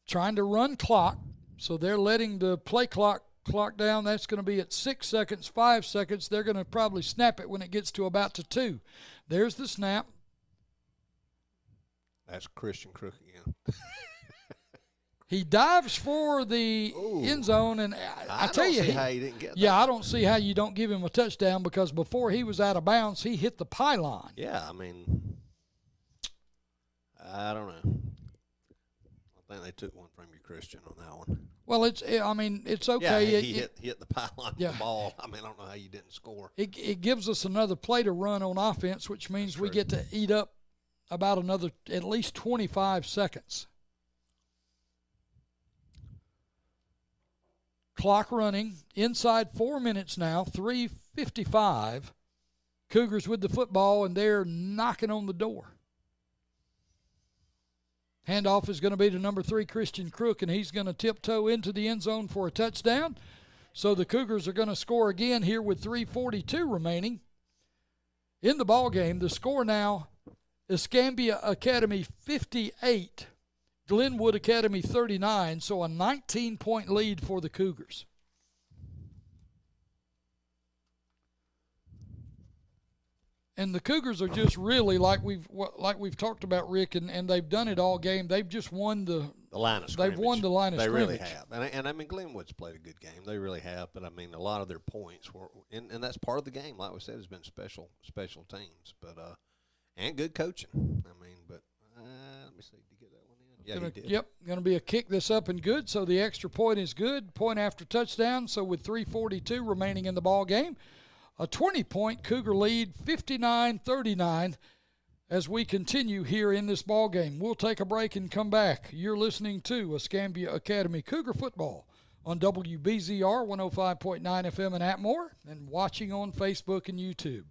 Trying to run clock, so they're letting the play clock down. That's going to be at 6 seconds, 5 seconds. They're going to probably snap it when it gets to about to 2. There's the snap. That's Christian Crook again. He dives for the end zone, and I tell you, how he didn't get that. Yeah, I don't see how you don't give him a touchdown because before he was out of bounds, he hit the pylon. Yeah, I mean, I don't know. I think they took one from you, Christian, on that one. Well, it's okay. Yeah, he hit the pylon with the ball. I mean, I don't know how you didn't score. It gives us another play to run on offense, which means we get to eat up about another at least 25 seconds. Clock running inside 4 minutes now, 3:55. Cougars with the football, and they're knocking on the door. Handoff is going to be to number 3, Christian Crook, and he's going to tiptoe into the end zone for a touchdown. So the Cougars are going to score again here with 3:42 remaining in the ball game. The score now, Escambia Academy 58, Glenwood Academy 39, so a 19-point lead for the Cougars. And the Cougars are just really, like we've talked about, Rick, and they've done it all game. They've just won the line of scrimmage. They've won the line of scrimmage. They really have. And I mean, Glenwood's played a good game. They really have. But, I mean, a lot of their points were – and that's part of the game. Like we said, has been special teams. But and good coaching. I mean, but let me see. Did you get that one in? Yeah, he did. Yep, going to be a kick this up and good. So the extra point is good. Point after touchdown. So with 3:42 remaining in the ball game, a 20-point Cougar lead, 59-39, as we continue here in this ball game. We'll take a break and come back. You're listening to Escambia Academy Cougar Football on WBZR 105.9 FM in Atmore and watching on Facebook and YouTube.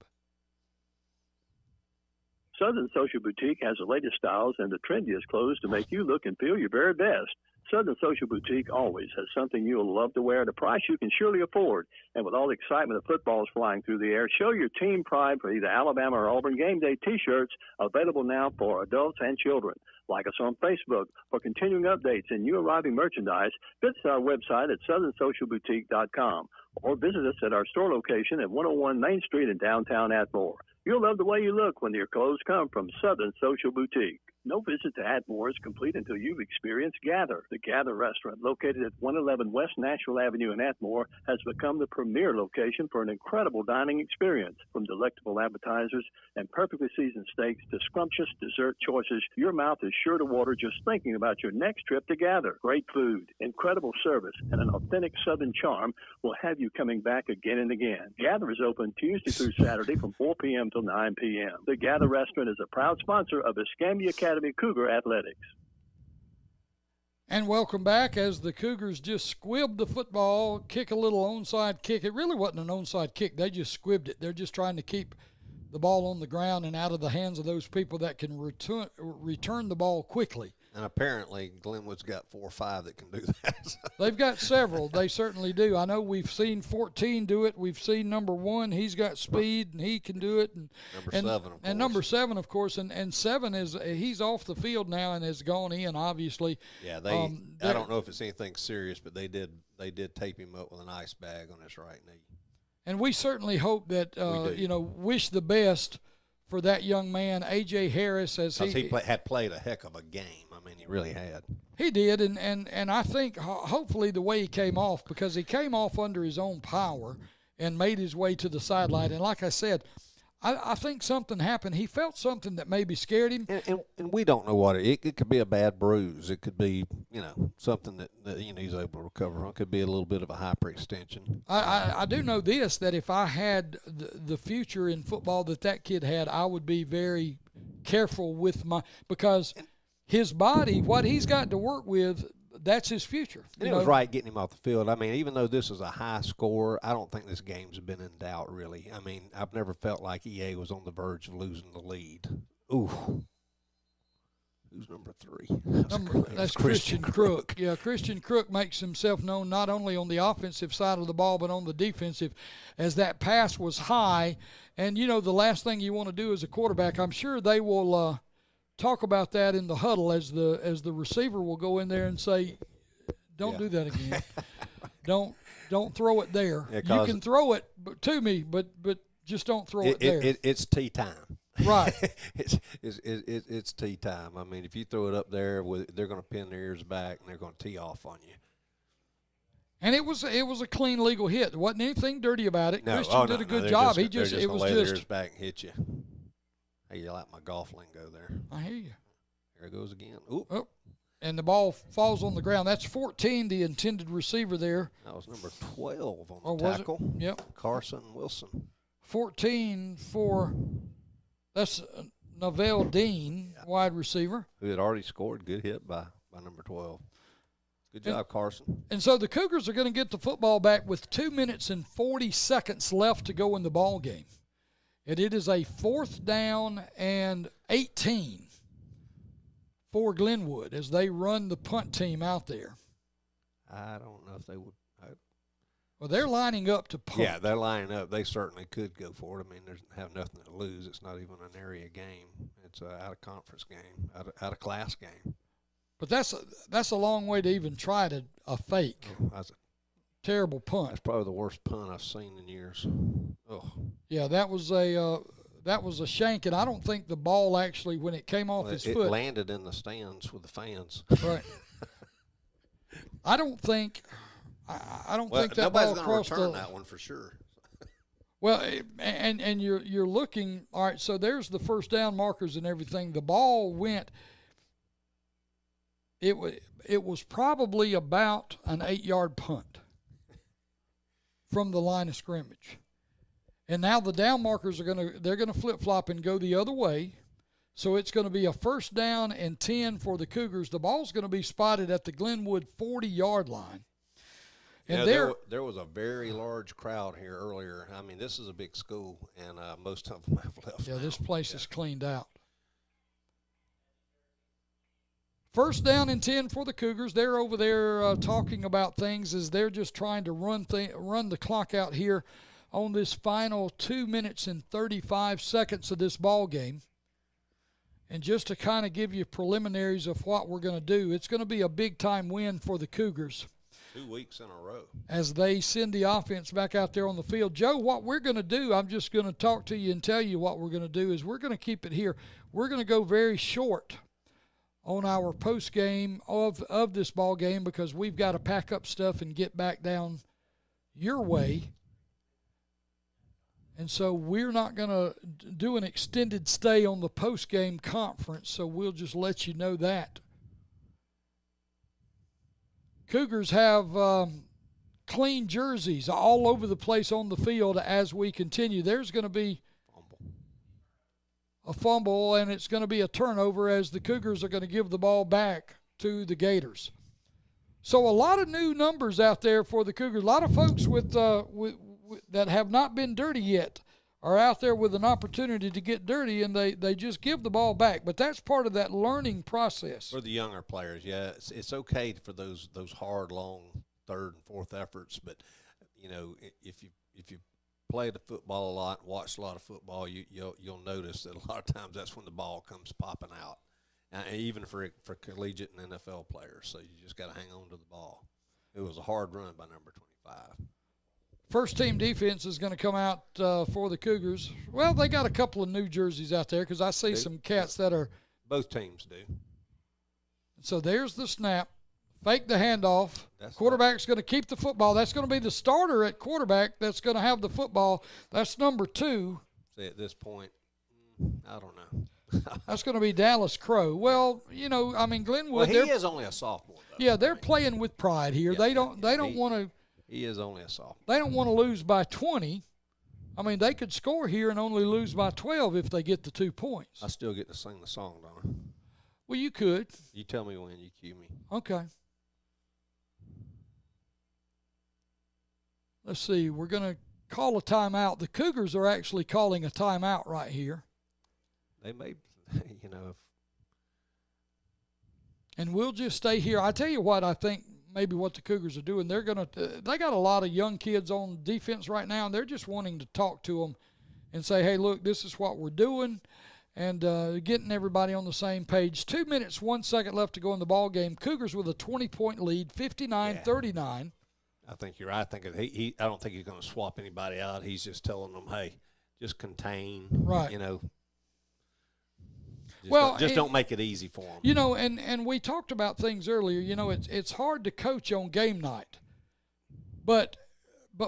Southern Social Boutique has the latest styles and the trendiest clothes to make you look and feel your very best. Southern Social Boutique always has something you'll love to wear at a price you can surely afford. And with all the excitement of footballs flying through the air, show your team pride for either Alabama or Auburn game day T-shirts available now for adults and children. Like us on Facebook for continuing updates and new arriving merchandise. Visit our website at southernsocialboutique.com or visit us at our store location at 101 Main Street in downtown Atmore. You'll love the way you look when your clothes come from Southern Social Boutique. No visit to Atmore is complete until you've experienced Gather. The Gather restaurant, located at 111 West Nashville Avenue in Atmore, has become the premier location for an incredible dining experience. From delectable appetizers and perfectly seasoned steaks to scrumptious dessert choices, your mouth is sure to water just thinking about your next trip to Gather. Great food, incredible service, and an authentic Southern charm will have you coming back again and again. Gather is open Tuesday through Saturday from 4 p.m. till 9 p.m. The Gather restaurant is a proud sponsor of Escambia Academy Cougar Athletics. And welcome back as the Cougars just squibbed the football, kick a little onside kick. It really wasn't an onside kick. They just squibbed it. They're just trying to keep the ball on the ground and out of the hands of those people that can return the ball quickly. And apparently Glenwood's got 4 or 5 that can do that. They've got several. They certainly do. I know we've seen 14 do it. We've seen number 1. He's got speed, and he can do it. And number 7, of course. And number 7, of course. And 7 he's off the field now and has gone in, obviously. Yeah, I don't know if it's anything serious, but they did tape him up with an ice bag on his right knee. And we certainly hope that, wish the best for that young man, A.J. Harris, as he had played a heck of a game. I mean, he really had. He did, and I think hopefully the way he came off, because he came off under his own power and made his way to the sideline. And like I said, I think something happened. He felt something that maybe scared him. And we don't know what it could be. A bad bruise. It could be, something that he's able to recover from. It could be a little bit of a hyperextension. I do know this, that if I had the future in football that kid had, I would be very careful with because his body, what he's got to work with, that's his future. And it was right getting him off the field. I mean, even though this is a high score, I don't think this game's been in doubt, really. I mean, I've never felt like EA was on the verge of losing the lead. Ooh. Who's number 3? That's Christian Crook. Yeah, Christian Crook makes himself known not only on the offensive side of the ball but on the defensive, as that pass was high. And, the last thing you want to do as a quarterback, I'm sure they will talk about that in the huddle as the receiver will go in there and say, don't do that again. Don't throw it there. Yeah, you can throw it to me, but just don't throw it there. It's tea time. Right. it's tea time. I mean, if you throw it up there, they're going to pin their ears back and they're going to tee off on you. And it was a clean legal hit. There wasn't anything dirty about it. No. Christian did a good job. It was just lay their ears back and hit you. Hey, you like my golf lingo there. I hear you. There it goes again. Oop. Oh, and the ball falls on the ground. That's 14, the intended receiver there. That was number 12 on the tackle. Was it? Yep. Carson Wilson. 14 that's Novell Dean, wide receiver. Who had already scored. Good hit by number 12. Good job, Carson. And so the Cougars are going to get the football back with 2 minutes and 40 seconds left to go in the ball game. And it is a 4th down and 18 for Glenwood as they run the punt team out there. I don't know if they would. Well, they're lining up to punt. Yeah, they're lining up. They certainly could go for it. I mean, they have nothing to lose. It's not even an area game. It's an out-of-conference game, out-of-class game. But that's a long way to even try a fake. Oh, that's a terrible punt. That's probably the worst punt I've seen in years. Oh. Yeah, that was a shank, and I don't think the ball actually, when it came off his foot, it landed in the stands with the fans. Right. I don't think that ball crossed the. Nobody's going to return that one for sure. Well, and you're looking, all right, so there's the first down markers and everything. The ball went. It was probably about an 8-yard punt from the line of scrimmage. And now the down markers they're gonna flip-flop and go the other way. So it's going to be a 1st down and 10 for the Cougars. The ball's going to be spotted at the Glenwood 40-yard line. And there was a very large crowd here earlier. I mean, this is a big school, and most of them have left. Yeah, this place is cleaned out. 1st down and 10 for the Cougars. They're over there talking about things as they're just trying to run the clock out here on this final 2 minutes and 35 seconds of this ball game. And just to kind of give you preliminaries of what we're going to do, it's going to be a big-time win for the Cougars. 2 weeks in a row. As they send the offense back out there on the field. Joe, what we're going to do, I'm just going to talk to you and tell you what we're going to do, is we're going to keep it here. We're going to go very short on our post game of this ball game because we've got to pack up stuff and get back down your way. And so we're not going to do an extended stay on the post game conference, so we'll just let you know that. Cougars have clean jerseys all over the place on the field as we continue. There's going to be a fumble, and it's going to be a turnover as the Cougars are going to give the ball back to the Gators. So a lot of new numbers out there for the Cougars. A lot of folks with that have not been dirty yet are out there with an opportunity to get dirty, and they just give the ball back. But that's part of that learning process. For the younger players, yeah, it's okay for those hard, long third and fourth efforts. But, you know, if you play the football a lot and watch a lot of football, you'll notice that a lot of times that's when the ball comes popping out, even for collegiate and NFL players. So you just got to hang on to the ball. It was a hard run by number 25. First team defense is going to come out for the Cougars. Well, they got a couple of new jerseys out there because I see some cats that are. Both teams do. So there's the snap. Fake the handoff. Quarterback's going to keep the football. That's going to be the starter at quarterback that's going to have the football. That's number 2. See, at this point, I don't know. That's going to be Dallas Crow. Well, you know, I mean, Glenwood. Well, he is only a sophomore, though. Yeah, they're playing with pride here. Yeah, they don't want to. He is only a sophomore. They don't want to lose by 20. I mean, they could score here and only lose by 12 if they get the 2 points. I still get to sing the song, don't I? Well, you could. You tell me when you cue me. Okay. Let's see. We're going to call a timeout. The Cougars are actually calling a timeout right here. They may, you know. And we'll just stay here. I tell you what I think maybe what the Cougars are doing. They got a lot of young kids on defense right now, and they're just wanting to talk to them and say, hey, look, this is what we're doing, and getting everybody on the same page. 2 minutes, 1 second left to go in the ball game. Cougars with a 20-point lead, 59-39. I think you're right. I think I don't think he's going to swap anybody out. He's just telling them, hey, just contain. Right. You know. Just don't make it easy for them. You know, and we talked about things earlier. You know, it's hard to coach on game night, but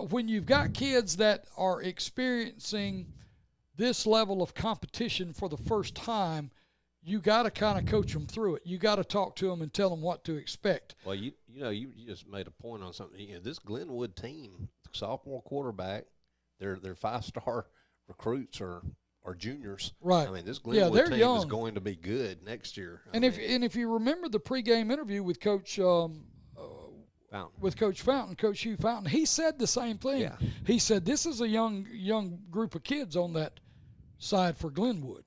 when you've got kids that are experiencing this level of competition for the first time, you got to kind of coach them through it. You got to talk to them and tell them what to expect. Well, you just made a point on something. You know, this Glenwood team, sophomore quarterback, their 5-star recruits are juniors. Right. I mean, this Glenwood team young. is going to be good next year. If you remember the pregame interview with Coach Fountain, Coach Hugh Fountain, he said the same thing. Yeah. He said this is a young group of kids on that side for Glenwood.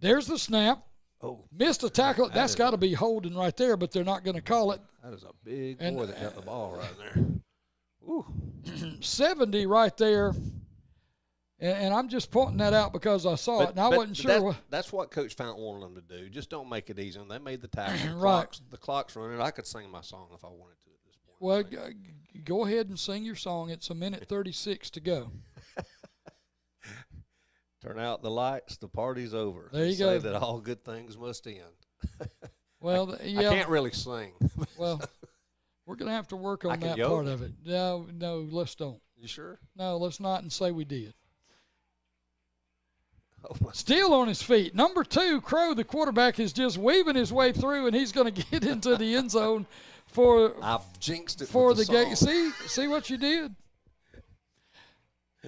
There's the snap. Oh, missed a tackle. That's got to be holding right there, but they're not going to call it. That is a big boy that got the ball right there. Ooh. 70 right there. And I'm just pointing that out because I saw it, and I wasn't sure. That's what Coach Fountain wanted them to do. Just don't make it easy. And they made the tackle. Right. The clock's running. I could sing my song if I wanted to at this point. Well, go ahead and sing your song. It's 1:36 to go. Turn out the lights. The party's over. There you go. Say that all good things must end. Well, yeah. I can't really sing. Well, we're going to have to work on that part of it. No, let's don't. You sure? No, let's not and say we did. Oh, Still on his feet. Number 2, Crow, the quarterback, is just weaving his way through, and he's going to get into the end zone for. I've jinxed it for with the game. See what you did.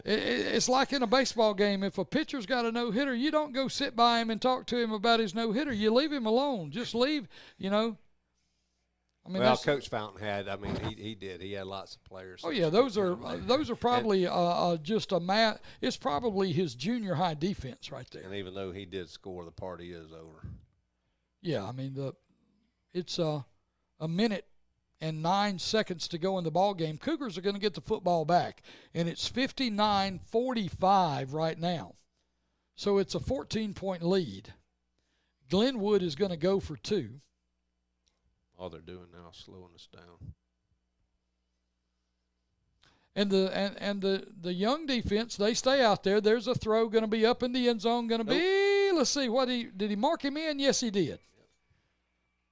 It's like in a baseball game. If a pitcher's got a no-hitter, you don't go sit by him and talk to him about his no-hitter. You leave him alone. Just leave, you know. I mean, well, Coach Fountain had. I mean, he did. He had lots of players. Oh yeah, those are probably just a it's probably his junior high defense right there. And even though he did score, the party is over. Yeah, I mean it's a minute and 9 seconds to go in the ball game. Cougars are going to get the football back, and it's 59-45 right now. So it's a 14-point lead. Glenwood is going to go for 2. All they're doing now is slowing us down. And the young defense, they stay out there. There's a throw going to be up in the end zone, going to be let's see, did he mark him in? Yes, he did.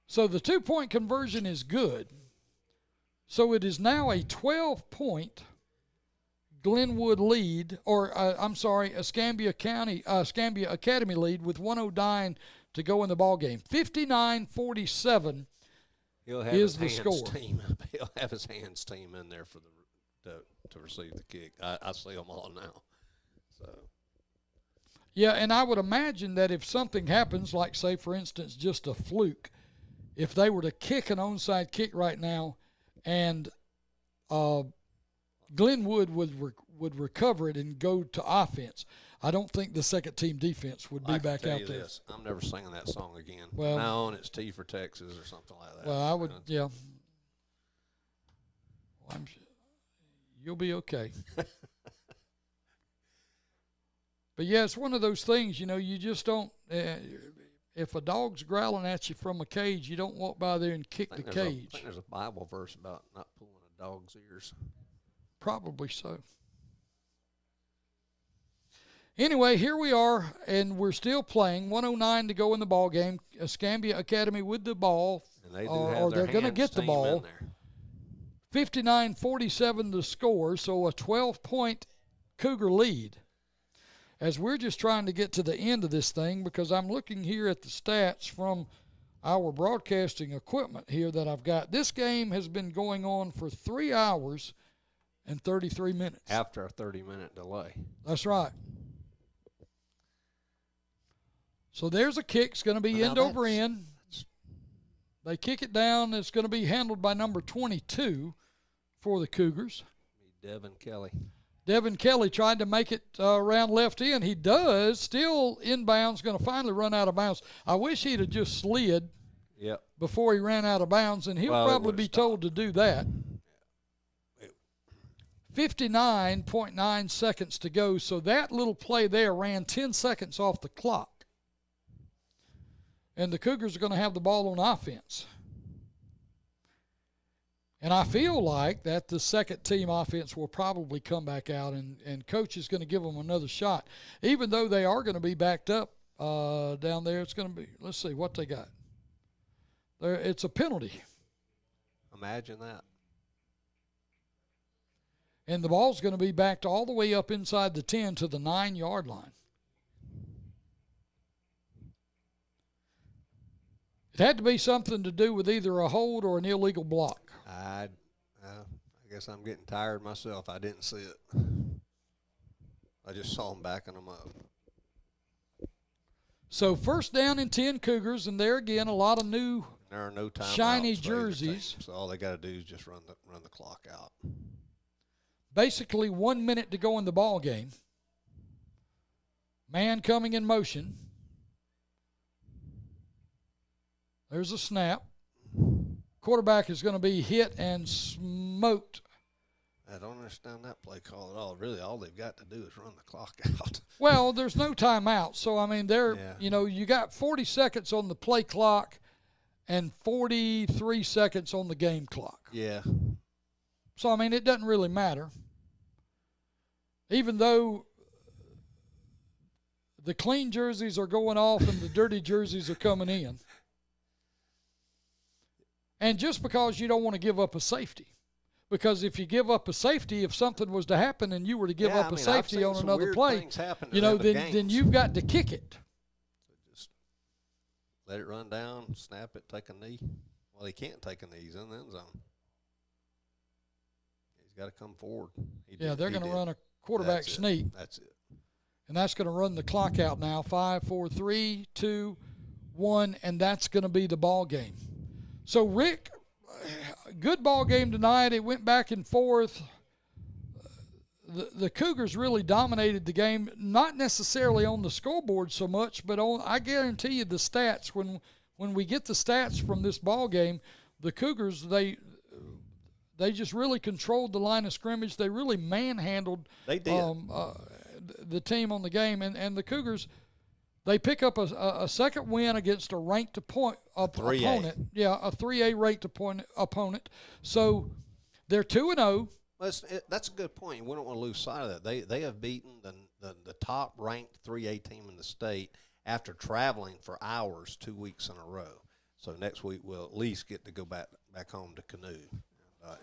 So the 2-point conversion is good. So it is now a 12-point Glenwood lead, or Escambia Academy lead with 109 to go in the ball game. 59-47 is the score. He'll have his hands team in there for to receive the kick. I see them all now. So. Yeah, and I would imagine that if something happens, like say for instance just a fluke, if they were to kick an onside kick right now, and Glenwood would recover it and go to offense, I don't think the second team defense would be back out there. This. I'm never singing that song again. Well, from now on, it's T for Texas or something like that. Well, I would, yeah. Well, you'll be okay. But yeah, it's one of those things, you just don't. If a dog's growling at you from a cage, you don't walk by there and kick the cage. I think there's a Bible verse about not pulling a dog's ears. Probably so. Anyway, here we are, and we're still playing. 109 to go in the ball game. Escambia Academy with the ball, and they they're going to get the ball. 59-47 the score, so a 12-point Cougar lead. As we're just trying to get to the end of this thing, because I'm looking here at the stats from our broadcasting equipment here that I've got. This game has been going on for 3 hours and 33 minutes. After a 30-minute delay. That's right. So there's a kick. It's going to be end over end. They kick it down. It's going to be handled by number 22 for the Cougars. Devin Kelly. Devin Kelly tried to make it around left end. He does. Still inbounds. Going to finally run out of bounds. I wish he'd have just slid before he ran out of bounds, and he'll probably be told to do that. 59.9 seconds to go. So that little play there ran 10 seconds off the clock. And the Cougars are going to have the ball on offense. And I feel like that the second team offense will probably come back out, and Coach is going to give them another shot. Even though they are going to be backed up down there, it's going to be, let's see what they got. It's a penalty. Imagine that. And the ball's going to be backed all the way up inside the 10 to the 9-yard line. It had to be something to do with either a hold or an illegal block. I guess I'm getting tired myself. I didn't see it. I just saw them backing them up. So first down and 10 Cougars, and there again a lot of new there are no shiny jerseys. So all they got to do is just run the clock out. Basically 1 minute to go in the ball game. Man coming in motion. There's a snap. Quarterback is going to be hit and smoked. I don't understand that play call at all. Really, all they've got to do is run the clock out. Well, there's no timeout. So, I mean, you got 40 seconds on the play clock and 43 seconds on the game clock. Yeah. So, I mean, it doesn't really matter. Even though the clean jerseys are going off and the dirty jerseys are coming in. And just because you don't want to give up a safety. Because if you give up a safety, if something was to happen and you were to give up a safety on another play, then you've got to kick it. Just let it run down, snap it, take a knee. Well, he can't take a knee. He's in the end zone. He's got to come forward. They're going to run a quarterback sneak. That's it. And that's going to run the clock out now. 5, 4, 3, 2, 1, and that's going to be the ball game. So, Rick, good ball game tonight. It went back and forth. The Cougars really dominated the game, not necessarily on the scoreboard so much, but I guarantee you the stats. When we get the stats from this ball game, the Cougars, they just really controlled the line of scrimmage. They really manhandled the team on the game, and the Cougars. They pick up a second win against a ranked opponent. Yeah, a 3A ranked opponent. So they're 2-0. That's a good point. We don't want to lose sight of that. They have beaten the top ranked 3A team in the state, after traveling for hours 2 weeks in a row. So next week we'll at least get to go back home to Canoe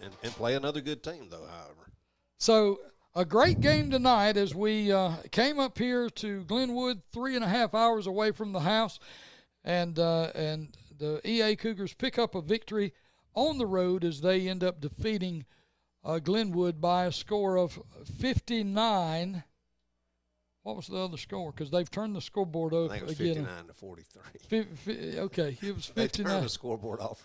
and play another good team, though, however. So a great game tonight as we came up here to Glenwood, 3.5 hours away from the house, and the EA Cougars pick up a victory on the road as they end up defeating Glenwood by a score of 59. What was the other score? Because they've turned the scoreboard over again. I think it was 59-43. Okay, it was 59. They turned the scoreboard off.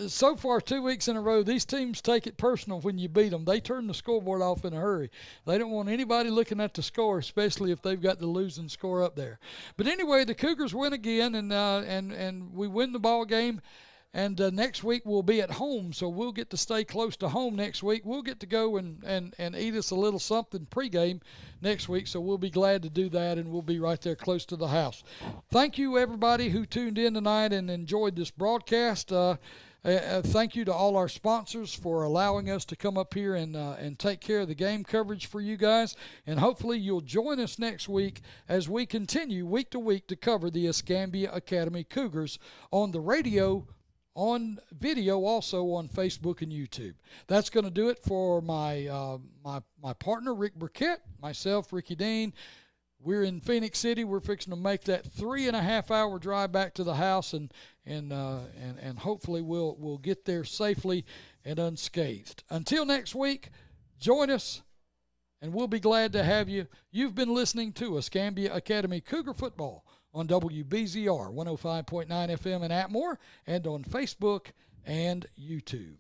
So far, 2 weeks in a row, these teams take it personal when you beat them. They turn the scoreboard off in a hurry. They don't want anybody looking at the score, especially if they've got the losing score up there. But anyway, the Cougars win again, and we win the ball game. And next week we'll be at home, so we'll get to stay close to home next week. We'll get to go and eat us a little something pregame next week, so we'll be glad to do that, and we'll be right there close to the house. Thank you, everybody who tuned in tonight and enjoyed this broadcast. Thank you to all our sponsors for allowing us to come up here and take care of the game coverage for you guys. And hopefully you'll join us next week as we continue week to week to cover the Escambia Academy Cougars on the radio, on video, also on Facebook and YouTube. That's going to do it for my partner, Rick Burkett, myself, Ricky Dean. We're in Phoenix City. We're fixing to make that 3.5 hour drive back to the house, and hopefully we'll get there safely and unscathed. Until next week, join us, and we'll be glad to have you. You've been listening to Escambia Academy Cougar Football on WBZR 105.9 FM in Atmore and on Facebook and YouTube.